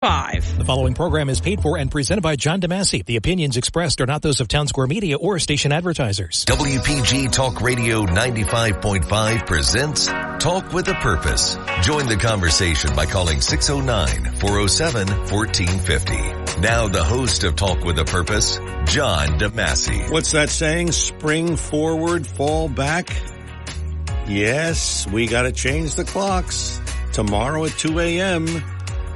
The following program is paid for and presented by John DeMasi. The opinions expressed are not those of Town Square Media or station advertisers. WPG Talk Radio 95.5 presents Talk with a Purpose. Join the conversation by calling 609-407-1450. Now the host of Talk with a Purpose, John DeMasi. What's that saying? Spring forward, fall back? Yes, we got to change the clocks. Tomorrow at 2 a.m.,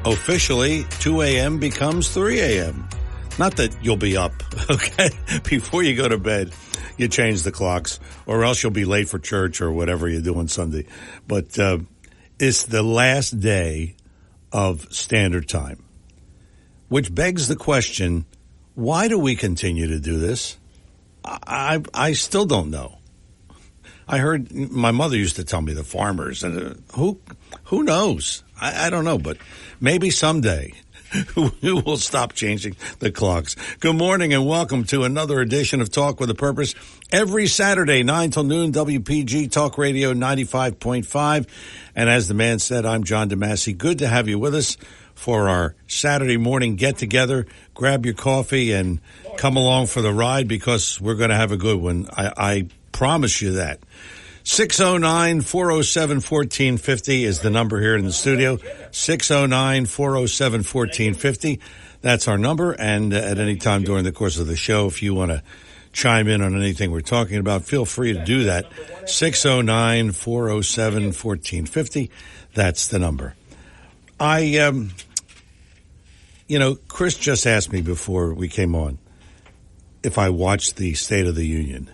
officially, 2 a.m. becomes 3 a.m. Not that you'll be up, okay? Before you go to bed, you change the clocks, or else you'll be late for church or whatever you do on Sunday. But it's the last day of Standard Time, which begs the question, why do we continue to do this? I still don't know. I heard my mother used to tell me the farmers, and who knows? I don't know, but maybe someday we will stop changing the clocks. Good morning and welcome to another edition of Talk with a Purpose. Every Saturday, 9 till noon, WPG Talk Radio 95.5. And as the man said, I'm John DeMasi. Good to have you with us for our Saturday morning get-together. Grab your coffee and come along for the ride because we're going to have a good one. I promise you that. 609-407-1450 is the number here in the studio. 609-407-1450. That's our number. And at any time during the course of the show, if you want to chime in on anything we're talking about, feel free to do that. 609-407-1450. That's the number. Chris just asked me before we came on if I watched the State of the Union.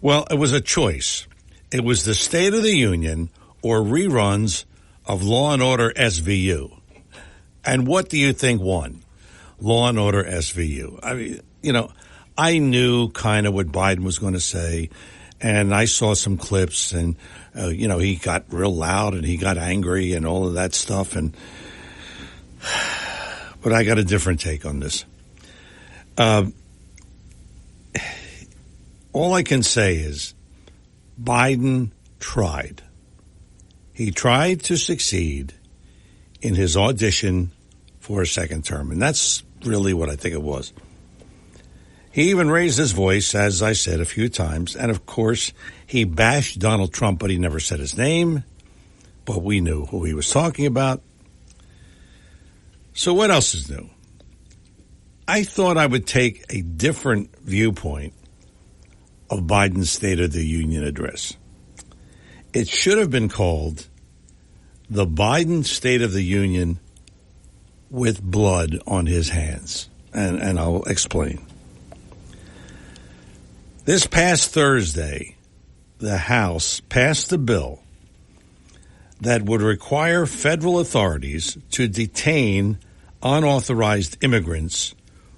Well, it was a choice. It was the State of the Union or reruns of Law and Order SVU. And what do you think won? Law and Order SVU. I mean, I knew kind of what Biden was going to say, and I saw some clips, and, he got real loud and he got angry and all of that stuff. But I got a different take on this. All I can say is Biden tried. He tried to succeed in his audition for a second term, and that's really what I think it was. He even raised his voice, as I said, a few times, and of course, he bashed Donald Trump, but he never said his name, but we knew who he was talking about. So what else is new? I thought I would take a different viewpoint of Biden's State of the Union address. It should have been called the Biden State of the Union with blood on his hands. And I'll explain. This past Thursday, the House passed a bill that would require federal authorities to detain unauthorized immigrants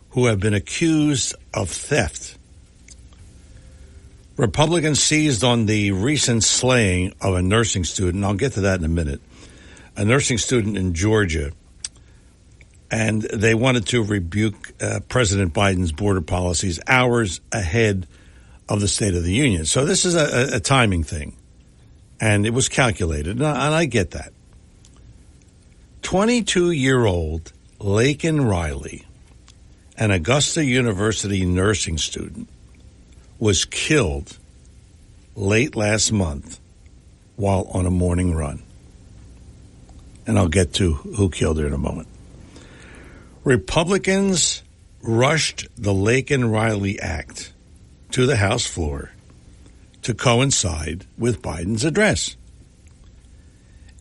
who have been accused of theft. Republicans seized on the recent slaying of a nursing student. I'll get to that in a minute. A nursing student in Georgia. And they wanted to rebuke President Biden's border policies hours ahead of the State of the Union. So this is a timing thing. And it was calculated. And I get that. 22-year-old Laken Riley, an Augusta University nursing student, was killed late last month while on a morning run. And I'll get to who killed her in a moment. Republicans rushed the Laken Riley Act to the House floor to coincide with Biden's address.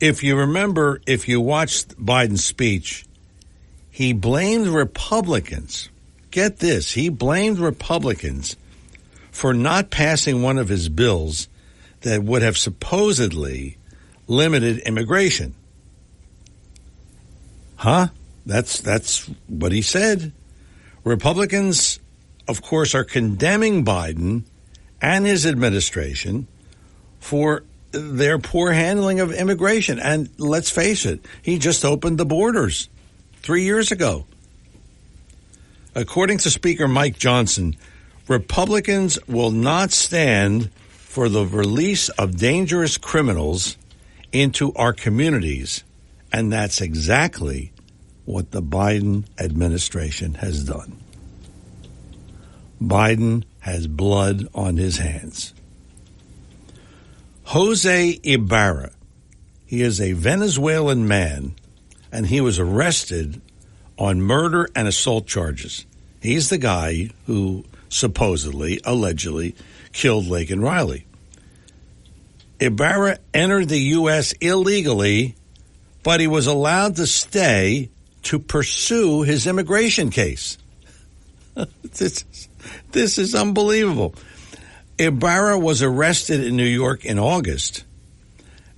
If you remember, if you watched Biden's speech, he blamed Republicans. Get this, he blamed Republicans for not passing one of his bills that would have supposedly limited immigration. That's what he said. Republicans, of course, are condemning Biden and his administration for their poor handling of immigration. And let's face it, he just opened the borders 3 years ago. According to Speaker Mike Johnson, Republicans will not stand for the release of dangerous criminals into our communities And that's exactly what the Biden administration has done. Biden has blood on his hands. Jose Ibarra, he is a Venezuelan man, and he was arrested on murder and assault charges. He's the guy who supposedly, allegedly, killed Laken Riley. Ibarra entered the U.S. illegally, but he was allowed to stay to pursue his immigration case. This is unbelievable. Ibarra was arrested in New York in August,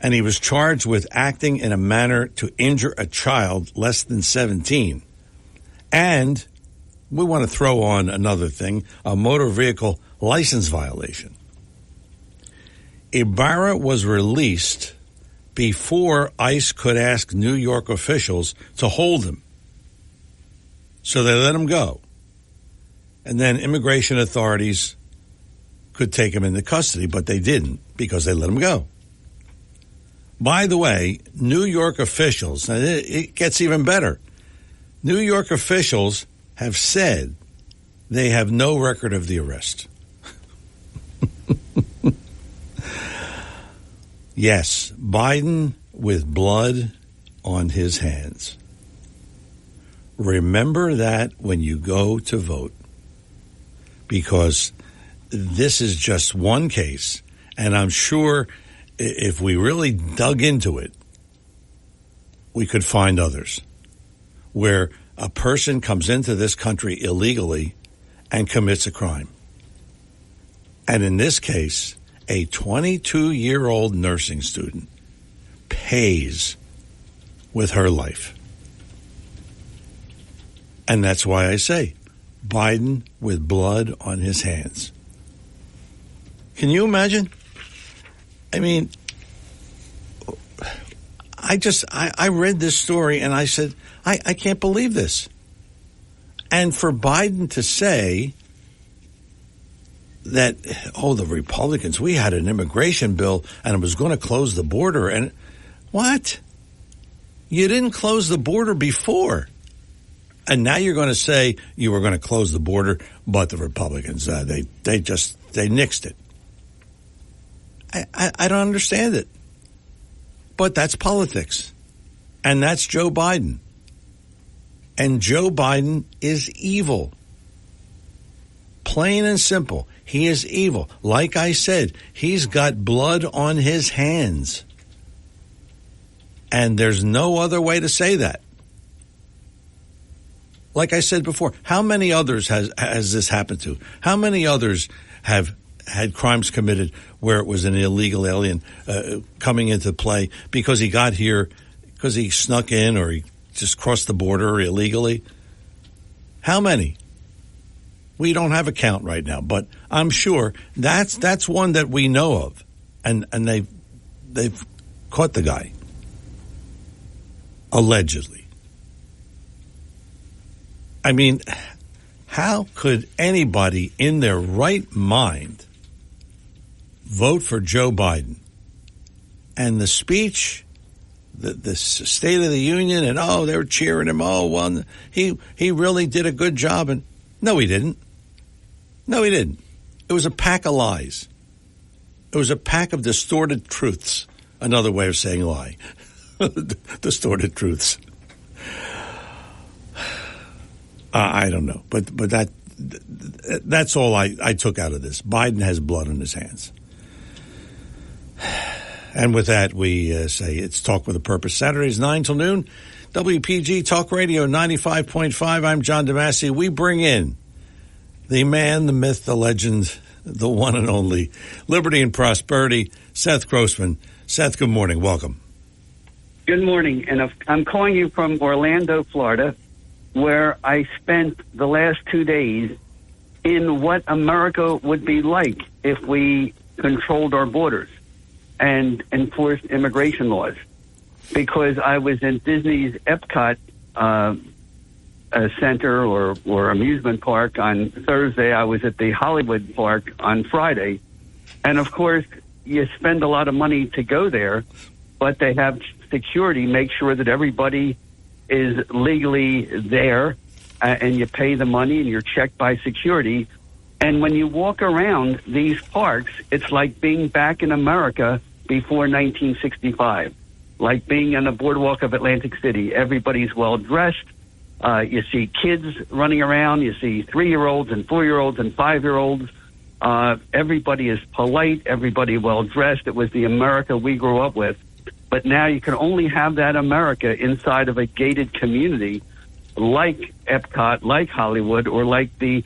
and he was charged with acting in a manner to injure a child less than 17. And we want to throw on another thing, a motor vehicle license violation. Ibarra was released before ICE could ask New York officials to hold him. So they let him go. And then immigration authorities could take him into custody, but they didn't because they let him go. By the way, New York officials, and it gets even better. New York officials have said they have no record of the arrest. Yes, Biden with blood on his hands. Remember that when you go to vote, because this is just one case, and I'm sure if we really dug into it, we could find others where a person comes into this country illegally and commits a crime. And in this case, a 22-year-old nursing student pays with her life. And that's why I say Biden with blood on his hands. Can you imagine? I mean, I read this story and I said, I can't believe this. And for Biden to say that, the Republicans, we had an immigration bill and it was going to close the border. And what? You didn't close the border before. And now you're going to say you were going to close the border, but the Republicans, they nixed it. I don't understand it. But that's politics. And that's Joe Biden. And Joe Biden is evil. Plain and simple. He is evil. Like I said, he's got blood on his hands. And there's no other way to say that. Like I said before, how many others has this happened to? How many others have had crimes committed where it was an illegal alien coming into play because he got here, because he snuck in or he just crossed the border illegally? How many? We don't have a count right now, but I'm sure that's one that we know of, and they've caught the guy allegedly. I mean, how could anybody in their right mind vote for Joe Biden? And the speech, the State of the Union, and they were cheering him. He really did a good job. And no, he didn't. No, he didn't. It was a pack of lies. It was a pack of distorted truths. Another way of saying lie. Distorted truths. I don't know, but that's all I took out of this. Biden has blood on his hands. And with that, we say it's Talk with a Purpose. Saturdays, 9 till noon. WPG Talk Radio 95.5. I'm John DeMasi. We bring in the man, the myth, the legend, the one and only Liberty and Prosperity, Seth Grossman. Seth, good morning. Welcome. Good morning. And I'm calling you from Orlando, Florida, where I spent the last 2 days in what America would be like if we controlled our borders and enforced immigration laws. Because I was in Disney's Epcot center or amusement park on Thursday. I was at the Hollywood Park on Friday. And, of course, you spend a lot of money to go there, but they have security make sure that everybody is legally there, and you pay the money and you're checked by security. And when you walk around these parks, it's like being back in America before 1965, like being on the boardwalk of Atlantic City. Everybody's well dressed. You see kids running around. You see 3-year-olds and 4-year-olds and 5-year-olds. Everybody is polite. Everybody well dressed. It was the America we grew up with. But now you can only have that America inside of a gated community like Epcot, like Hollywood, or like the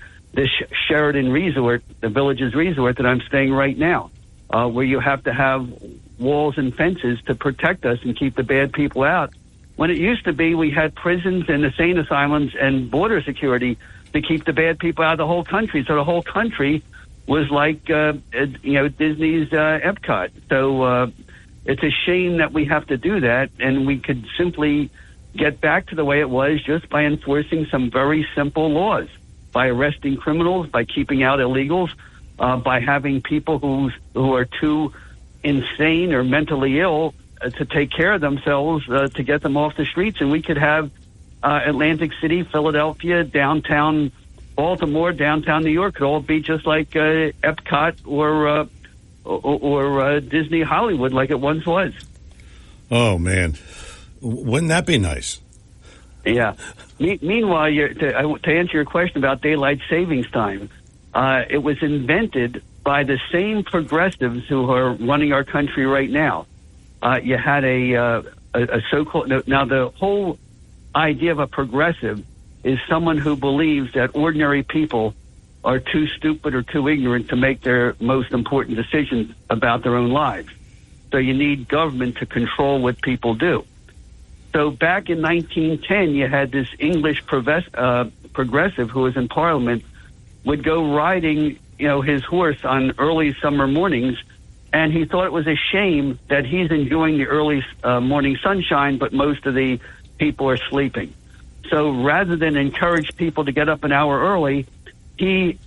Sheridan Resort, the Villages Resort that I'm staying right now, where you have to have walls and fences to protect us and keep the bad people out. When it used to be, we had prisons and insane asylums and border security to keep the bad people out of the whole country. So the whole country was like, Disney's Epcot. So it's a shame that we have to do that, and we could simply get back to the way it was just by enforcing some very simple laws, by arresting criminals, by keeping out illegals, by having people who are too insane or mentally ill to take care of themselves, to get them off the streets. And we could have Atlantic City, Philadelphia, downtown Baltimore, downtown New York could all be just like Epcot or Disney Hollywood like it once was. Oh, man. Wouldn't that be nice? Yeah. Meanwhile, to answer your question about daylight savings time, it was invented by the same progressives who are running our country right now. You had a so-called... Now, the whole idea of a progressive is someone who believes that ordinary people are too stupid or too ignorant to make their most important decisions about their own lives. So you need government to control what people do. So back in 1910, you had this English progressive who was in Parliament, would go riding, his horse on early summer mornings, and he thought it was a shame that he's enjoying the early morning sunshine, but most of the people are sleeping. So rather than encourage people to get up an hour early, he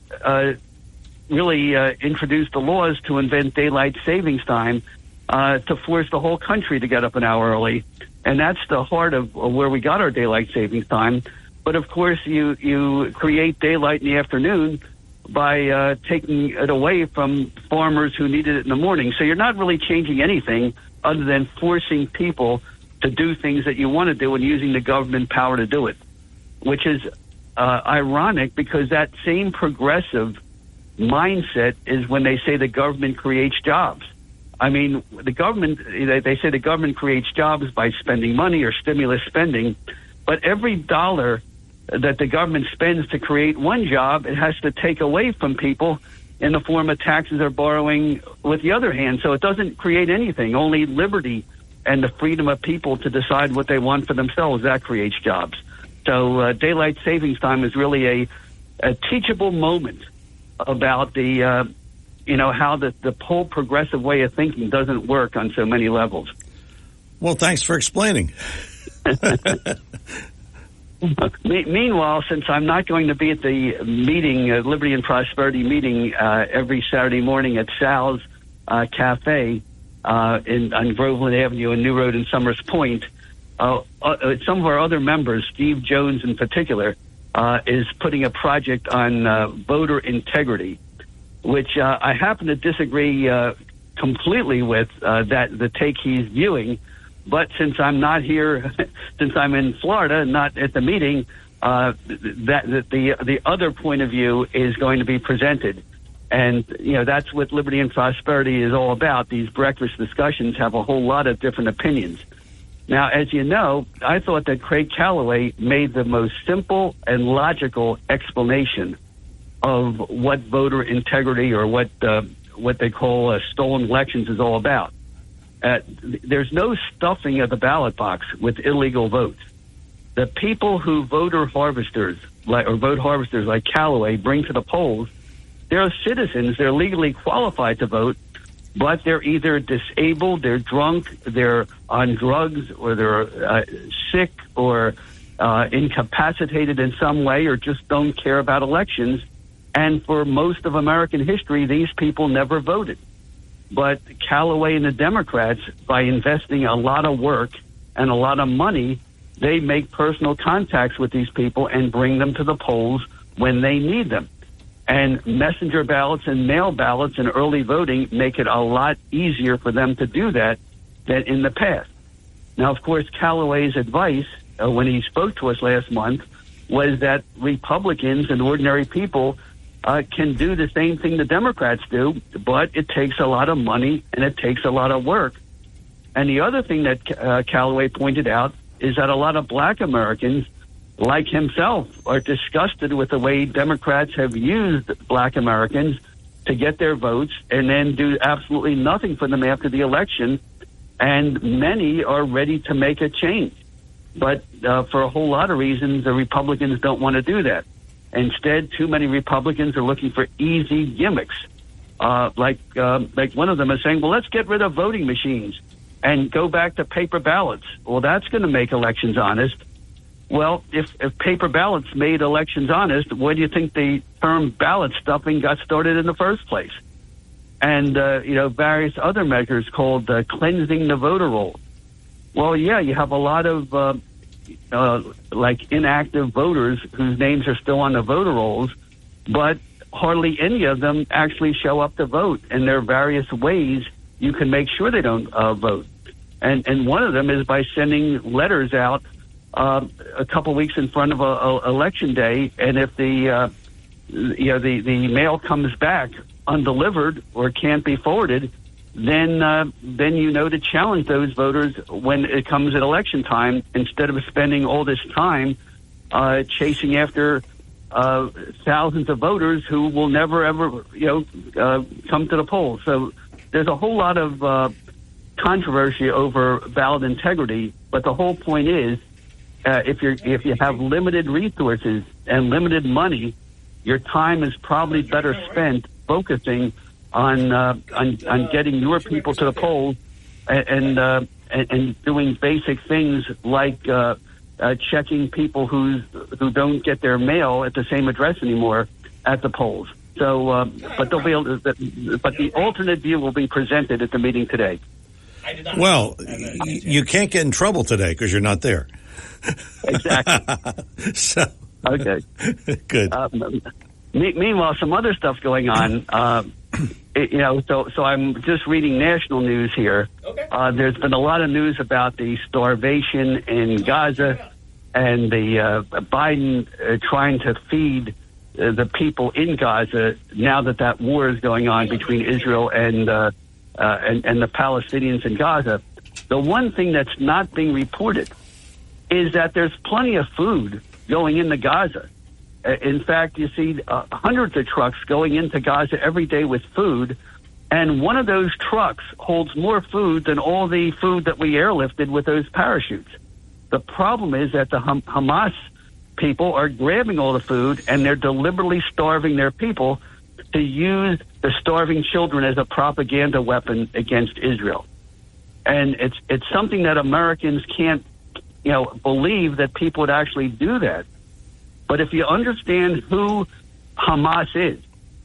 really introduced the laws to invent daylight savings time to force the whole country to get up an hour early. And that's the heart of where we got our daylight savings time. But, of course, you create daylight in the afternoon by taking it away from farmers who needed it in the morning. So you're not really changing anything other than forcing people to do things that you want to do and using the government power to do it, which is ironic because that same progressive mindset is when they say the government creates jobs. I mean, the government, they say the government creates jobs by spending money or stimulus spending, but every dollar that the government spends to create one job, it has to take away from people in the form of taxes or borrowing with the other hand. So it doesn't create anything, only liberty and the freedom of people to decide what they want for themselves. That creates jobs. So daylight savings time is really a teachable moment about the how the whole progressive way of thinking doesn't work on so many levels. Well, thanks for explaining. Meanwhile, since I'm not going to be at the meeting, Liberty and Prosperity meeting, every Saturday morning at Sal's Cafe on Groveland Avenue and New Road in Summers Point, some of our other members, Steve Jones in particular, is putting a project on voter integrity, which I happen to disagree completely with the take he's viewing. But since I'm not here, since I'm in Florida, not at the meeting, the other point of view is going to be presented. And, that's what Liberty and Prosperity is all about. These breakfast discussions have a whole lot of different opinions. Now, as you know, I thought that Craig Calloway made the most simple and logical explanation of what voter integrity or what they call stolen elections is all about. There's no stuffing of the ballot box with illegal votes. The people who voter harvesters or vote harvesters like Calloway bring to the polls, they're citizens. They're legally qualified to vote, but they're either disabled, they're drunk, they're on drugs, or they're sick or incapacitated in some way, or just don't care about elections. And for most of American history, these people never voted. But Calloway and the Democrats, by investing a lot of work and a lot of money, they make personal contacts with these people and bring them to the polls when they need them. And messenger ballots and mail ballots and early voting make it a lot easier for them to do that than in the past. Now, of course, Callaway's advice when he spoke to us last month was that Republicans and ordinary people can do the same thing the Democrats do, but it takes a lot of money and it takes a lot of work. And the other thing that Callaway pointed out is that a lot of black Americans, like himself, are disgusted with the way Democrats have used black Americans to get their votes and then do absolutely nothing for them after the election. And many are ready to make a change. But for a whole lot of reasons, the Republicans don't want to do that. Instead, too many Republicans are looking for easy gimmicks. Like one of them is saying, well, let's get rid of voting machines and go back to paper ballots. Well, that's going to make elections honest. Well, if paper ballots made elections honest, where do you think the term ballot stuffing got started in the first place? And, various other measures called cleansing the voter rolls. Well, yeah, you have a lot of inactive voters whose names are still on the voter rolls, but hardly any of them actually show up to vote. And there are various ways you can make sure they don't vote. And one of them is by sending letters out a couple weeks in front of election day, and if the mail comes back undelivered or can't be forwarded, then to challenge those voters when it comes at election time, instead of spending all this time chasing after thousands of voters who will never ever come to the polls. So there's a whole lot of controversy over ballot integrity, but the whole point is, if you have limited resources and limited money, your time is probably better spent focusing on getting your people to the polls and doing basic things like checking people who don't get their mail at the same address anymore at the polls. So, but the alternate view will be presented at the meeting today. Well, you can't get in trouble today because you're not there. Exactly. So okay, good. Meanwhile, some other stuff going on. So I'm just reading national news here. Okay. There's been a lot of news about the starvation in Gaza and the Biden trying to feed the people in Gaza now that war is going on between Israel and the Palestinians in Gaza. The one thing that's not being reported is that there's plenty of food going into Gaza. In fact, you see hundreds of trucks going into Gaza every day with food, and one of those trucks holds more food than all the food that we airlifted with those parachutes. The problem is that the Hamas people are grabbing all the food, and they're deliberately starving their people to use the starving children as a propaganda weapon against Israel. And it's something that Americans can't, believe that people would actually do that. But if you understand who Hamas is,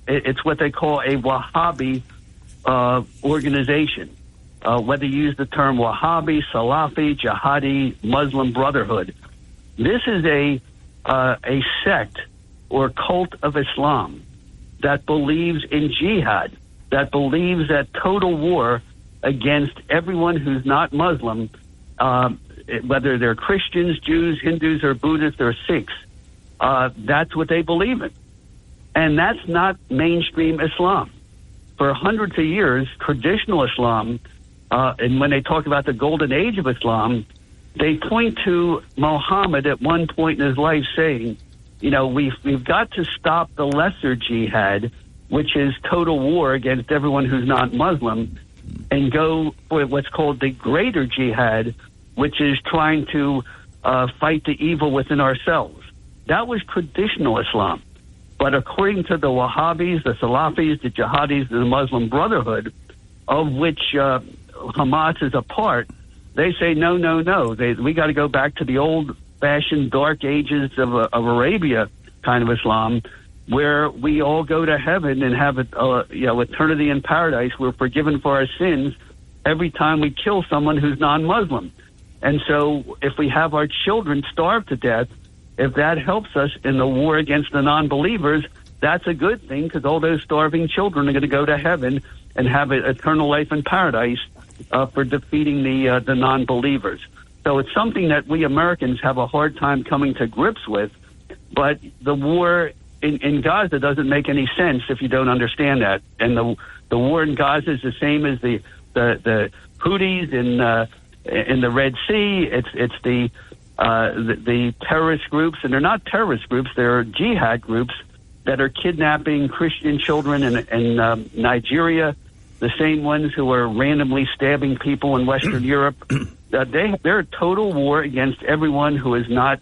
it's what they call a Wahhabi organization. Whether you use the term Wahhabi, Salafi, Jihadi, Muslim Brotherhood, this is a sect or cult of Islam that believes in jihad, that believes that total war against everyone who's not Muslim, whether they're Christians, Jews, Hindus, or Buddhists, or Sikhs. That's what they believe in. And that's not mainstream Islam. For hundreds of years, traditional Islam, and when they talk about the golden age of Islam, they point to Muhammad at one point in his life saying, we've got to stop the lesser jihad, which is total war against everyone who's not Muslim, and go for what's called the greater jihad, which is trying to fight the evil within ourselves. That was traditional Islam. But according to the Wahhabis, the Salafis, the Jihadis, the Muslim Brotherhood, of which Hamas is a part, they say, no. We got to go back to the old-fashioned dark ages of Arabia kind of Islam, where we all go to heaven and have eternity in paradise. We're forgiven for our sins every time we kill someone who's non-Muslim. And so if we have our children starve to death, if that helps us in the war against the non-believers, that's a good thing, because all those starving children are going to go to heaven and have an eternal life in paradise for defeating the non-believers. So it's something that we Americans have a hard time coming to grips with, but the war in Gaza doesn't make any sense if you don't understand that. And the war in Gaza is the same as the Houthis in the Red Sea. It's the terrorist groups, and they're not terrorist groups, they're jihad groups that are kidnapping Christian children in Nigeria, the same ones who are randomly stabbing people in Western Europe. They're a total war against everyone who is not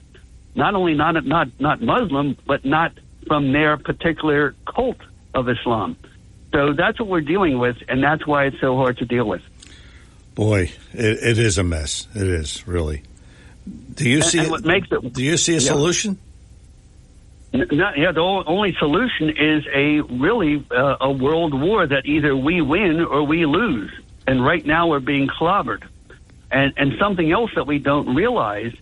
only not Muslim, but not from their particular cult of Islam. So that's what we're dealing with, and that's why it's so hard to deal with. Boy, it is a mess. It is, really. Do you see a solution? The only solution is a world war that either we win or we lose. And right now we're being clobbered. And something else that we don't realize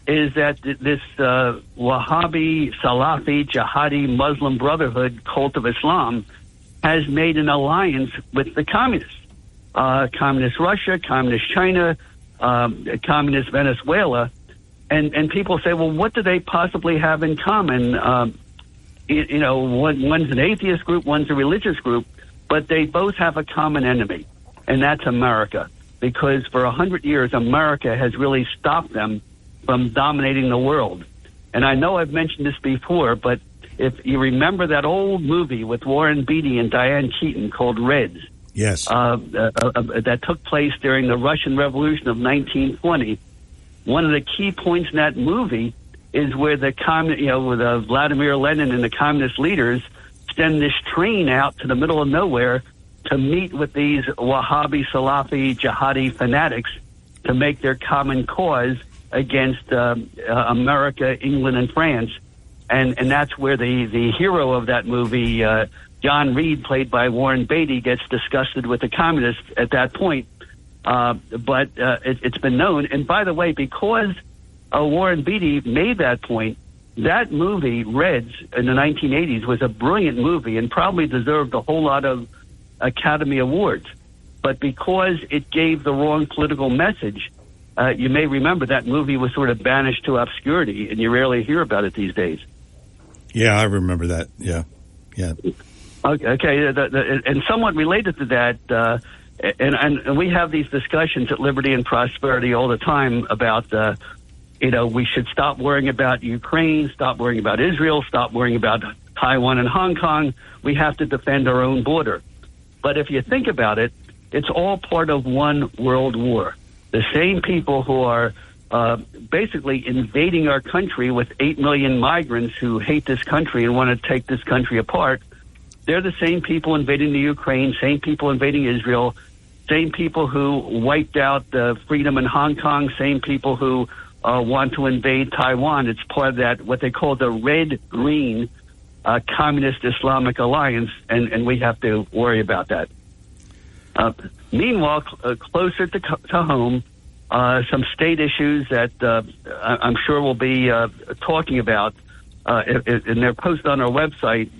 is that this Wahhabi, Salafi, Jihadi Muslim Brotherhood cult of Islam has made an alliance with the communists. Communist Russia, Communist China, Communist Venezuela. And people say, well, what do they possibly have in common? One's an atheist group, one's a religious group, but they both have a common enemy, and that's America. Because for 100 years, America has really stopped them from dominating the world. And I know I've mentioned this before, but if you remember that old movie with Warren Beatty and Diane Keaton called Reds, yes, that took place during the Russian Revolution of 1920. One of the key points in that movie is where with Vladimir Lenin and the communist leaders send this train out to the middle of nowhere to meet with these Wahhabi, Salafi, Jihadi fanatics to make their common cause against America, England, and France. And that's where the hero of that movie, John Reed, played by Warren Beatty, gets disgusted with the communists at that point. But it's been known. And by the way, because Warren Beatty made that point, that movie, Reds, in the 1980s, was a brilliant movie and probably deserved a whole lot of Academy Awards. But because it gave the wrong political message, you may remember that movie was sort of banished to obscurity, and you rarely hear about it these days. Yeah, I remember that. Yeah. Okay. And somewhat related to that, and we have these discussions at Liberty and Prosperity all the time about, we should stop worrying about Ukraine, stop worrying about Israel, stop worrying about Taiwan and Hong Kong. We have to defend our own border. But if you think about it, it's all part of one world war. The same people who are basically invading our country with 8 million migrants who hate this country and want to take this country apart, they're the same people invading the Ukraine, same people invading Israel, same people who wiped out freedom in Hong Kong, same people who want to invade Taiwan. It's part of that, what they call the red-green communist Islamic alliance, and we have to worry about that. Meanwhile, closer to home, some state issues that I'm sure we'll be talking about, and they're posted on our website,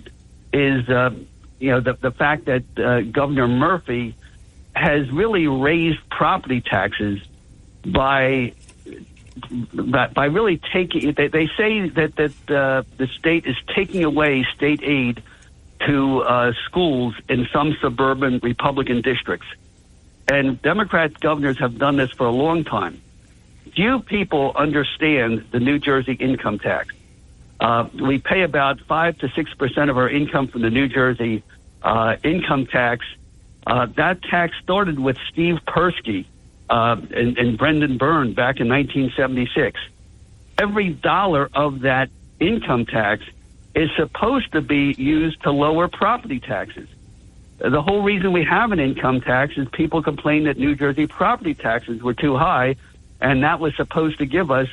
is the fact that Governor Murphy has really raised property taxes by really taking. They say that the state is taking away state aid to schools in some suburban Republican districts. And Democrat governors have done this for a long time. Few people understand the New Jersey income tax. We pay about 5 to 6% of our income from the New Jersey income tax. That tax started with Steve Persky and Brendan Byrne back in 1976. Every dollar of that income tax is supposed to be used to lower property taxes. The whole reason we have an income tax is people complained that New Jersey property taxes were too high, and that was supposed to give us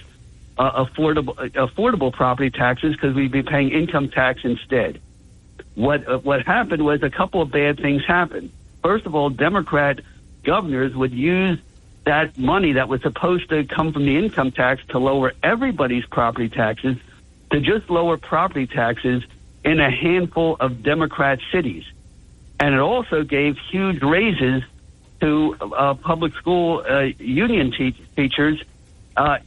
affordable property taxes because we'd be paying income tax instead. What happened was a couple of bad things happened. First of all, Democrat governors would use that money that was supposed to come from the income tax to lower everybody's property taxes to just lower property taxes in a handful of Democrat cities. And it also gave huge raises to public school union teachers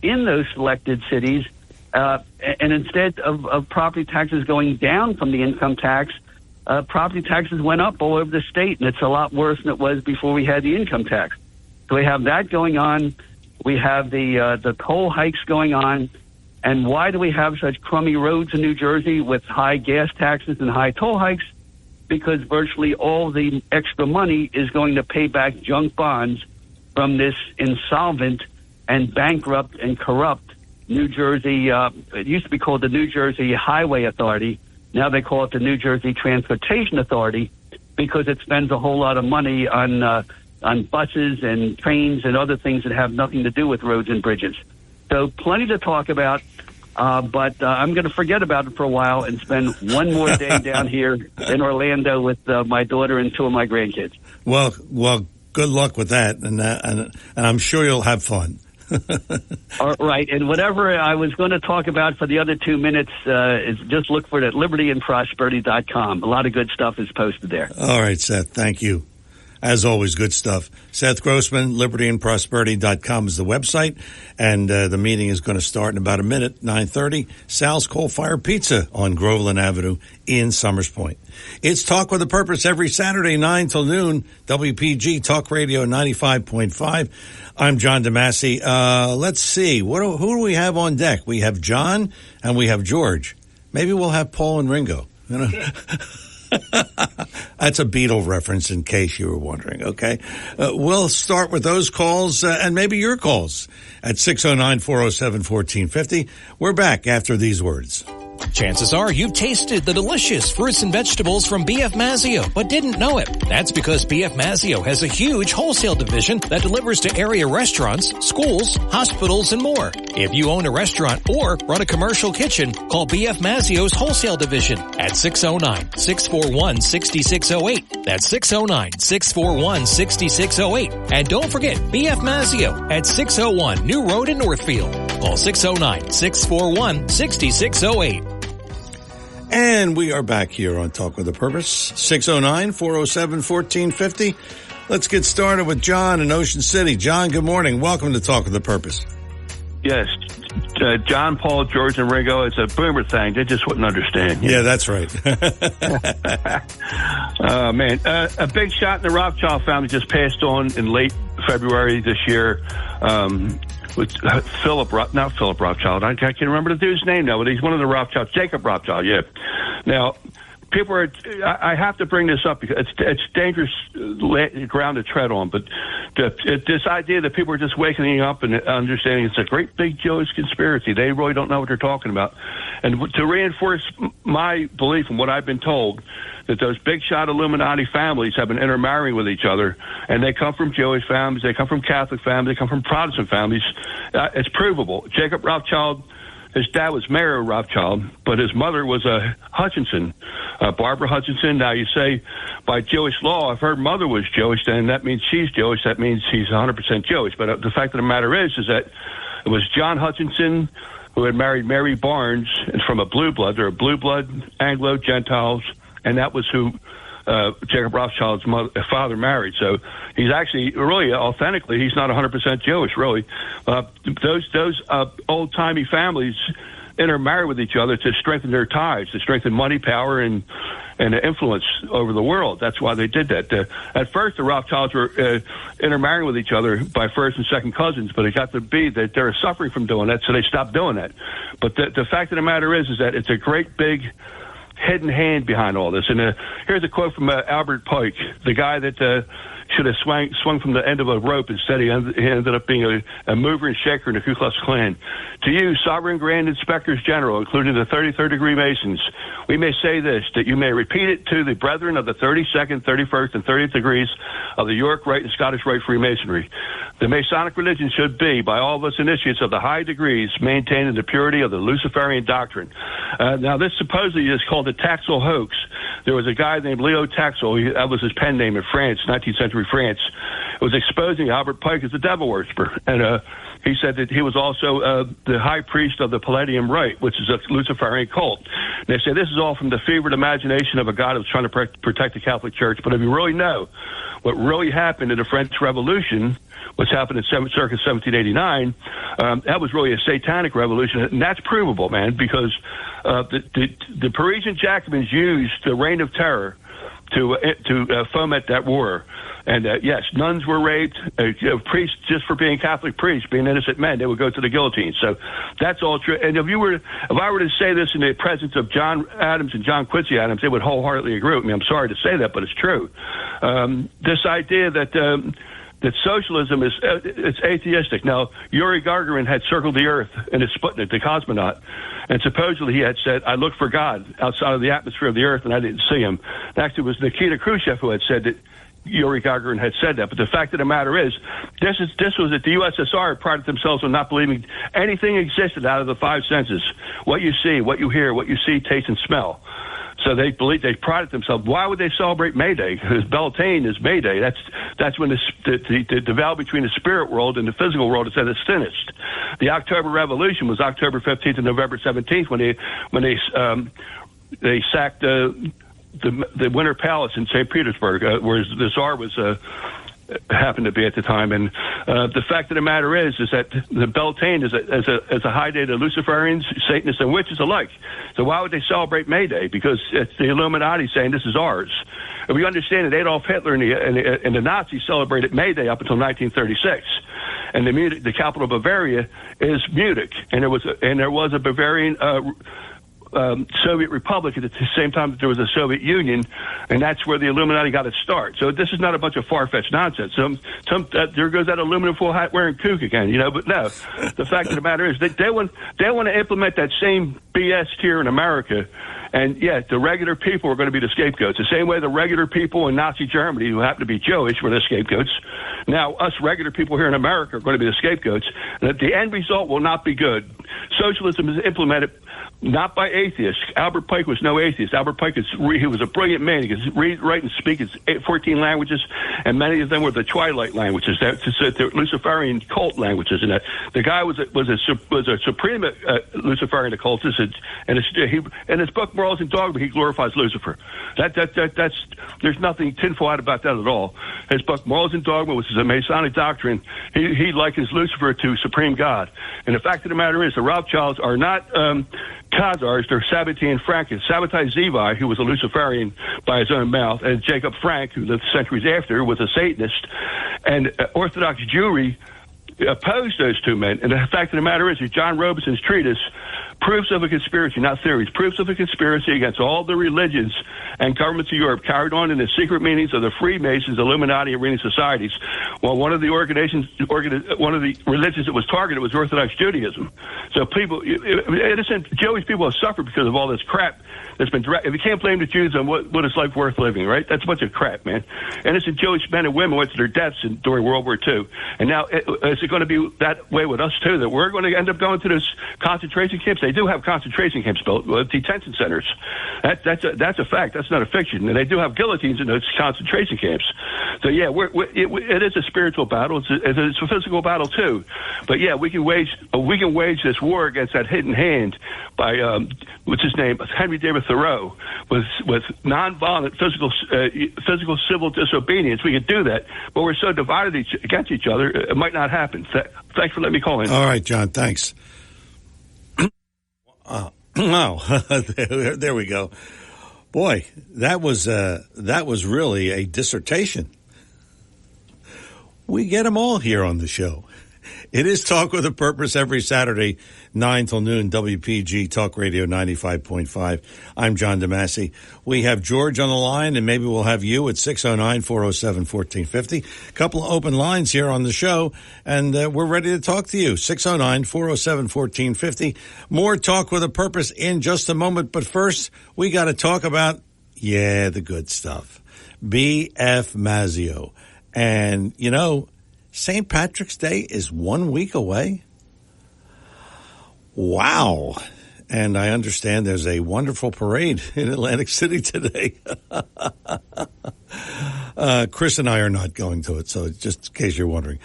in those selected cities. And instead of property taxes going down from the income tax, property taxes went up all over the state, and it's a lot worse than it was before we had the income tax. So we have that going on. We have the toll hikes going on. And why do we have such crummy roads in New Jersey with high gas taxes and high toll hikes? Because virtually all the extra money is going to pay back junk bonds from this insolvent and bankrupt and corrupt New Jersey. It used to be called the New Jersey Highway Authority. Now they call it the New Jersey Transportation Authority because it spends a whole lot of money on buses and trains and other things that have nothing to do with roads and bridges. So plenty to talk about, but I'm going to forget about it for a while and spend one more day down here in Orlando with my daughter and two of my grandkids. Well, good luck with that, and I'm sure you'll have fun. All right, and whatever I was going to talk about for the other 2 minutes is just look for it at libertyandprosperity.com. A lot of good stuff is posted there. All right, Seth, thank you. As always, good stuff. Seth Grossman, libertyandprosperity.com is the website, and the meeting is going to start in about a minute, 9:30. Sal's Coal Fire Pizza on Groveland Avenue in Summers Point. It's Talk with a Purpose every Saturday, 9 till noon, WPG Talk Radio 95.5. I'm John DeMasi. Let's see. Who do we have on deck? We have John and we have George. Maybe we'll have Paul and Ringo. You know? That's a Beatle reference in case you were wondering, okay? We'll start with those calls and maybe your calls at 609-407-1450. We're back after these words. Chances are you've tasted the delicious fruits and vegetables from B.F. Mazzio, but didn't know it. That's because B.F. Mazzio has a huge wholesale division that delivers to area restaurants, schools, hospitals, and more. If you own a restaurant or run a commercial kitchen, call B.F. Mazzio's wholesale division at 609-641-6608. That's 609-641-6608. And don't forget B.F. Mazzio at 601 New Road in Northfield. Call 609-641-6608. And we are back here on Talk with a Purpose, 609-407-1450. Let's get started with John in Ocean City. John, good morning. Welcome to Talk with a Purpose. Yes. John, Paul, George, and Ringo, it's a boomer thing. They just wouldn't understand. Yeah, that's right. Man. A big shot in the Rothschild family just passed on in late February this year. With not Philip Rothschild. I can't remember the dude's name now, but he's one of the Rothschilds. Jacob Rothschild, yeah. Now, people are, I have to bring this up because it's dangerous ground to tread on, but this idea that people are just waking up and understanding it's a great big Jewish conspiracy. They really don't know what they're talking about. And to reinforce my belief in what I've been told, that those big shot Illuminati families have been intermarrying with each other, and they come from Jewish families, they come from Catholic families, they come from Protestant families. It's provable. Jacob Rothschild, his dad was Mayor Rothschild, but his mother was a Hutchinson, Barbara Hutchinson. Now, you say by Jewish law, if her mother was Jewish, then that means she's Jewish. That means he's 100% Jewish. But the fact of the matter is that it was John Hutchinson who had married Mary Barnes, and from a blue blood. They're a blue blood Anglo-Gentiles, and that was who Jacob Rothschild's father married. So he's actually, really, authentically, he's not 100% Jewish, really. Those old-timey families intermarry with each other to strengthen their ties, to strengthen money, power, and influence over the world. That's why they did that. At first, the Rothschilds were intermarrying with each other by first and second cousins, but it got to be that they're suffering from doing that, so they stopped doing that. But the fact of the matter is that it's a great big hidden hand behind all this. And here's a quote from Albert Pike, the guy that should have swung from the end of a rope. Instead, he ended up being a mover and shaker in the Ku Klux Klan. To you, Sovereign Grand Inspectors General, including the 33rd degree Masons, we may say this, that you may repeat it to the brethren of the 32nd, 31st, and 30th degrees of the York Rite and Scottish Rite Freemasonry. The Masonic religion should be, by all of us initiates of the high degrees, maintaining the purity of the Luciferian doctrine. Now, this supposedly is called the Taxil hoax. There was a guy named Leo Taxil. That was his pen name in France, 19th century France. was exposing Albert Pike as a devil worshiper. And he said that he was also the high priest of the Palladium Rite, which is a Luciferian cult. And they say this is all from the fevered imagination of a God who's trying to protect the Catholic Church. But if you really know what really happened in the French Revolution, which happened in circa 1789, that was really a satanic revolution, and that's provable, man, because the Parisian Jacobins used the Reign of Terror to foment that war. And yes, nuns were raped. Priests, just for being Catholic priests, being innocent men, they would go to the guillotine. So that's all true. And if I were to say this in the presence of John Adams and John Quincy Adams, they would wholeheartedly agree with me. I'm sorry to say that, but it's true. This idea that socialism is it's atheistic. Now, Yuri Gagarin had circled the Earth in his Sputnik, the cosmonaut, and supposedly he had said, "I looked for God outside of the atmosphere of the Earth, and I didn't see him." Actually, it was Nikita Khrushchev who had said that Yuri Gagarin had said that. But the fact of the matter is, this was that the USSR prided themselves on not believing anything existed out of the five senses: what you see, what you hear, what you see, taste, and smell. So they prided themselves. Why would they celebrate May Day? Because Beltane is May Day. That's when the veil between the spirit world and the physical world is at its thinnest. The October Revolution was October 15th and November 17th when they sacked the Winter Palace in St. Petersburg, where the Tsar was happened to be at the time. And the fact of the matter is that the Beltane is a high day to Luciferians, Satanists, and witches alike. So why would they celebrate May Day? Because it's the Illuminati saying this is ours. And we understand that Adolf Hitler and the Nazis celebrated May Day up until 1936. And the capital of Bavaria is Munich, and there was a Bavarian Soviet Republic at the same time that there was a Soviet Union, and that's where the Illuminati got its start. So this is not a bunch of far-fetched nonsense. There goes that aluminum foil hat wearing kook again, But no, the fact of the matter is they want to implement that same BS here in America. And yeah, the regular people are going to be the scapegoats. The same way the regular people in Nazi Germany, who happen to be Jewish, were the scapegoats. Now, us regular people here in America are going to be the scapegoats. And the end result will not be good. Socialism is implemented not by atheists. Albert Pike was no atheist. Albert Pike he was a brilliant man. He could read, write, and speak 14 languages, and many of them were the Twilight languages, the Luciferian cult languages. And the guy was a supreme Luciferian occultist. And in his book Morals and Dogma, he glorifies Lucifer. There's nothing tinfoil out about that at all. His book Morals and Dogma, which is a Masonic doctrine, he likens Lucifer to supreme God. And the fact of the matter is, the Rothschilds are not Khazars, they're Sabbatai and Frankists. Sabbatai Zevi, who was a Luciferian by his own mouth, and Jacob Frank, who lived centuries after, was a Satanist. And Orthodox Jewry opposed those two men. And the fact of the matter is that John Robison's treatise, Proofs of a Conspiracy, not Theories, Proofs of a Conspiracy against all the religions and governments of Europe, carried on in the secret meetings of the Freemasons, Illuminati, and reading societies. Well, one of the religions that was targeted was Orthodox Judaism. So people, innocent Jewish people have suffered because of all this crap that's been direct. If you can't blame the Jews on what is life worth living, right? That's a bunch of crap, man. Innocent Jewish men and women went to their deaths during World War II. And now, is it going to be that way with us, too, that we're going to end up going to those concentration camps? They do have concentration camps built with detention centers. That's a fact. That's not a fiction. And they do have guillotines in those concentration camps. So, yeah, it is a spiritual battle. It's a physical battle, too. But, yeah, we can wage this war against that hidden hand by, what's his name, Henry David Thoreau, with nonviolent physical civil disobedience. We can do that. But we're so divided against each other, it might not happen. Thanks for letting me call in. All right, John, thanks. There we go. Boy, that was really a dissertation. We get them all here on the show. It is Talk with a Purpose every Saturday, 9 till noon, WPG Talk Radio 95.5. I'm John DeMasi. We have George on the line, and maybe we'll have you at 609-407-1450. A couple of open lines here on the show, and we're ready to talk to you. 609-407-1450. More Talk with a Purpose in just a moment, but first, we got to talk about, the good stuff. B.F. Mazzeo. And, St. Patrick's Day is 1 week away. Wow. And I understand there's a wonderful parade in Atlantic City today. Chris and I are not going to it, so just in case you're wondering.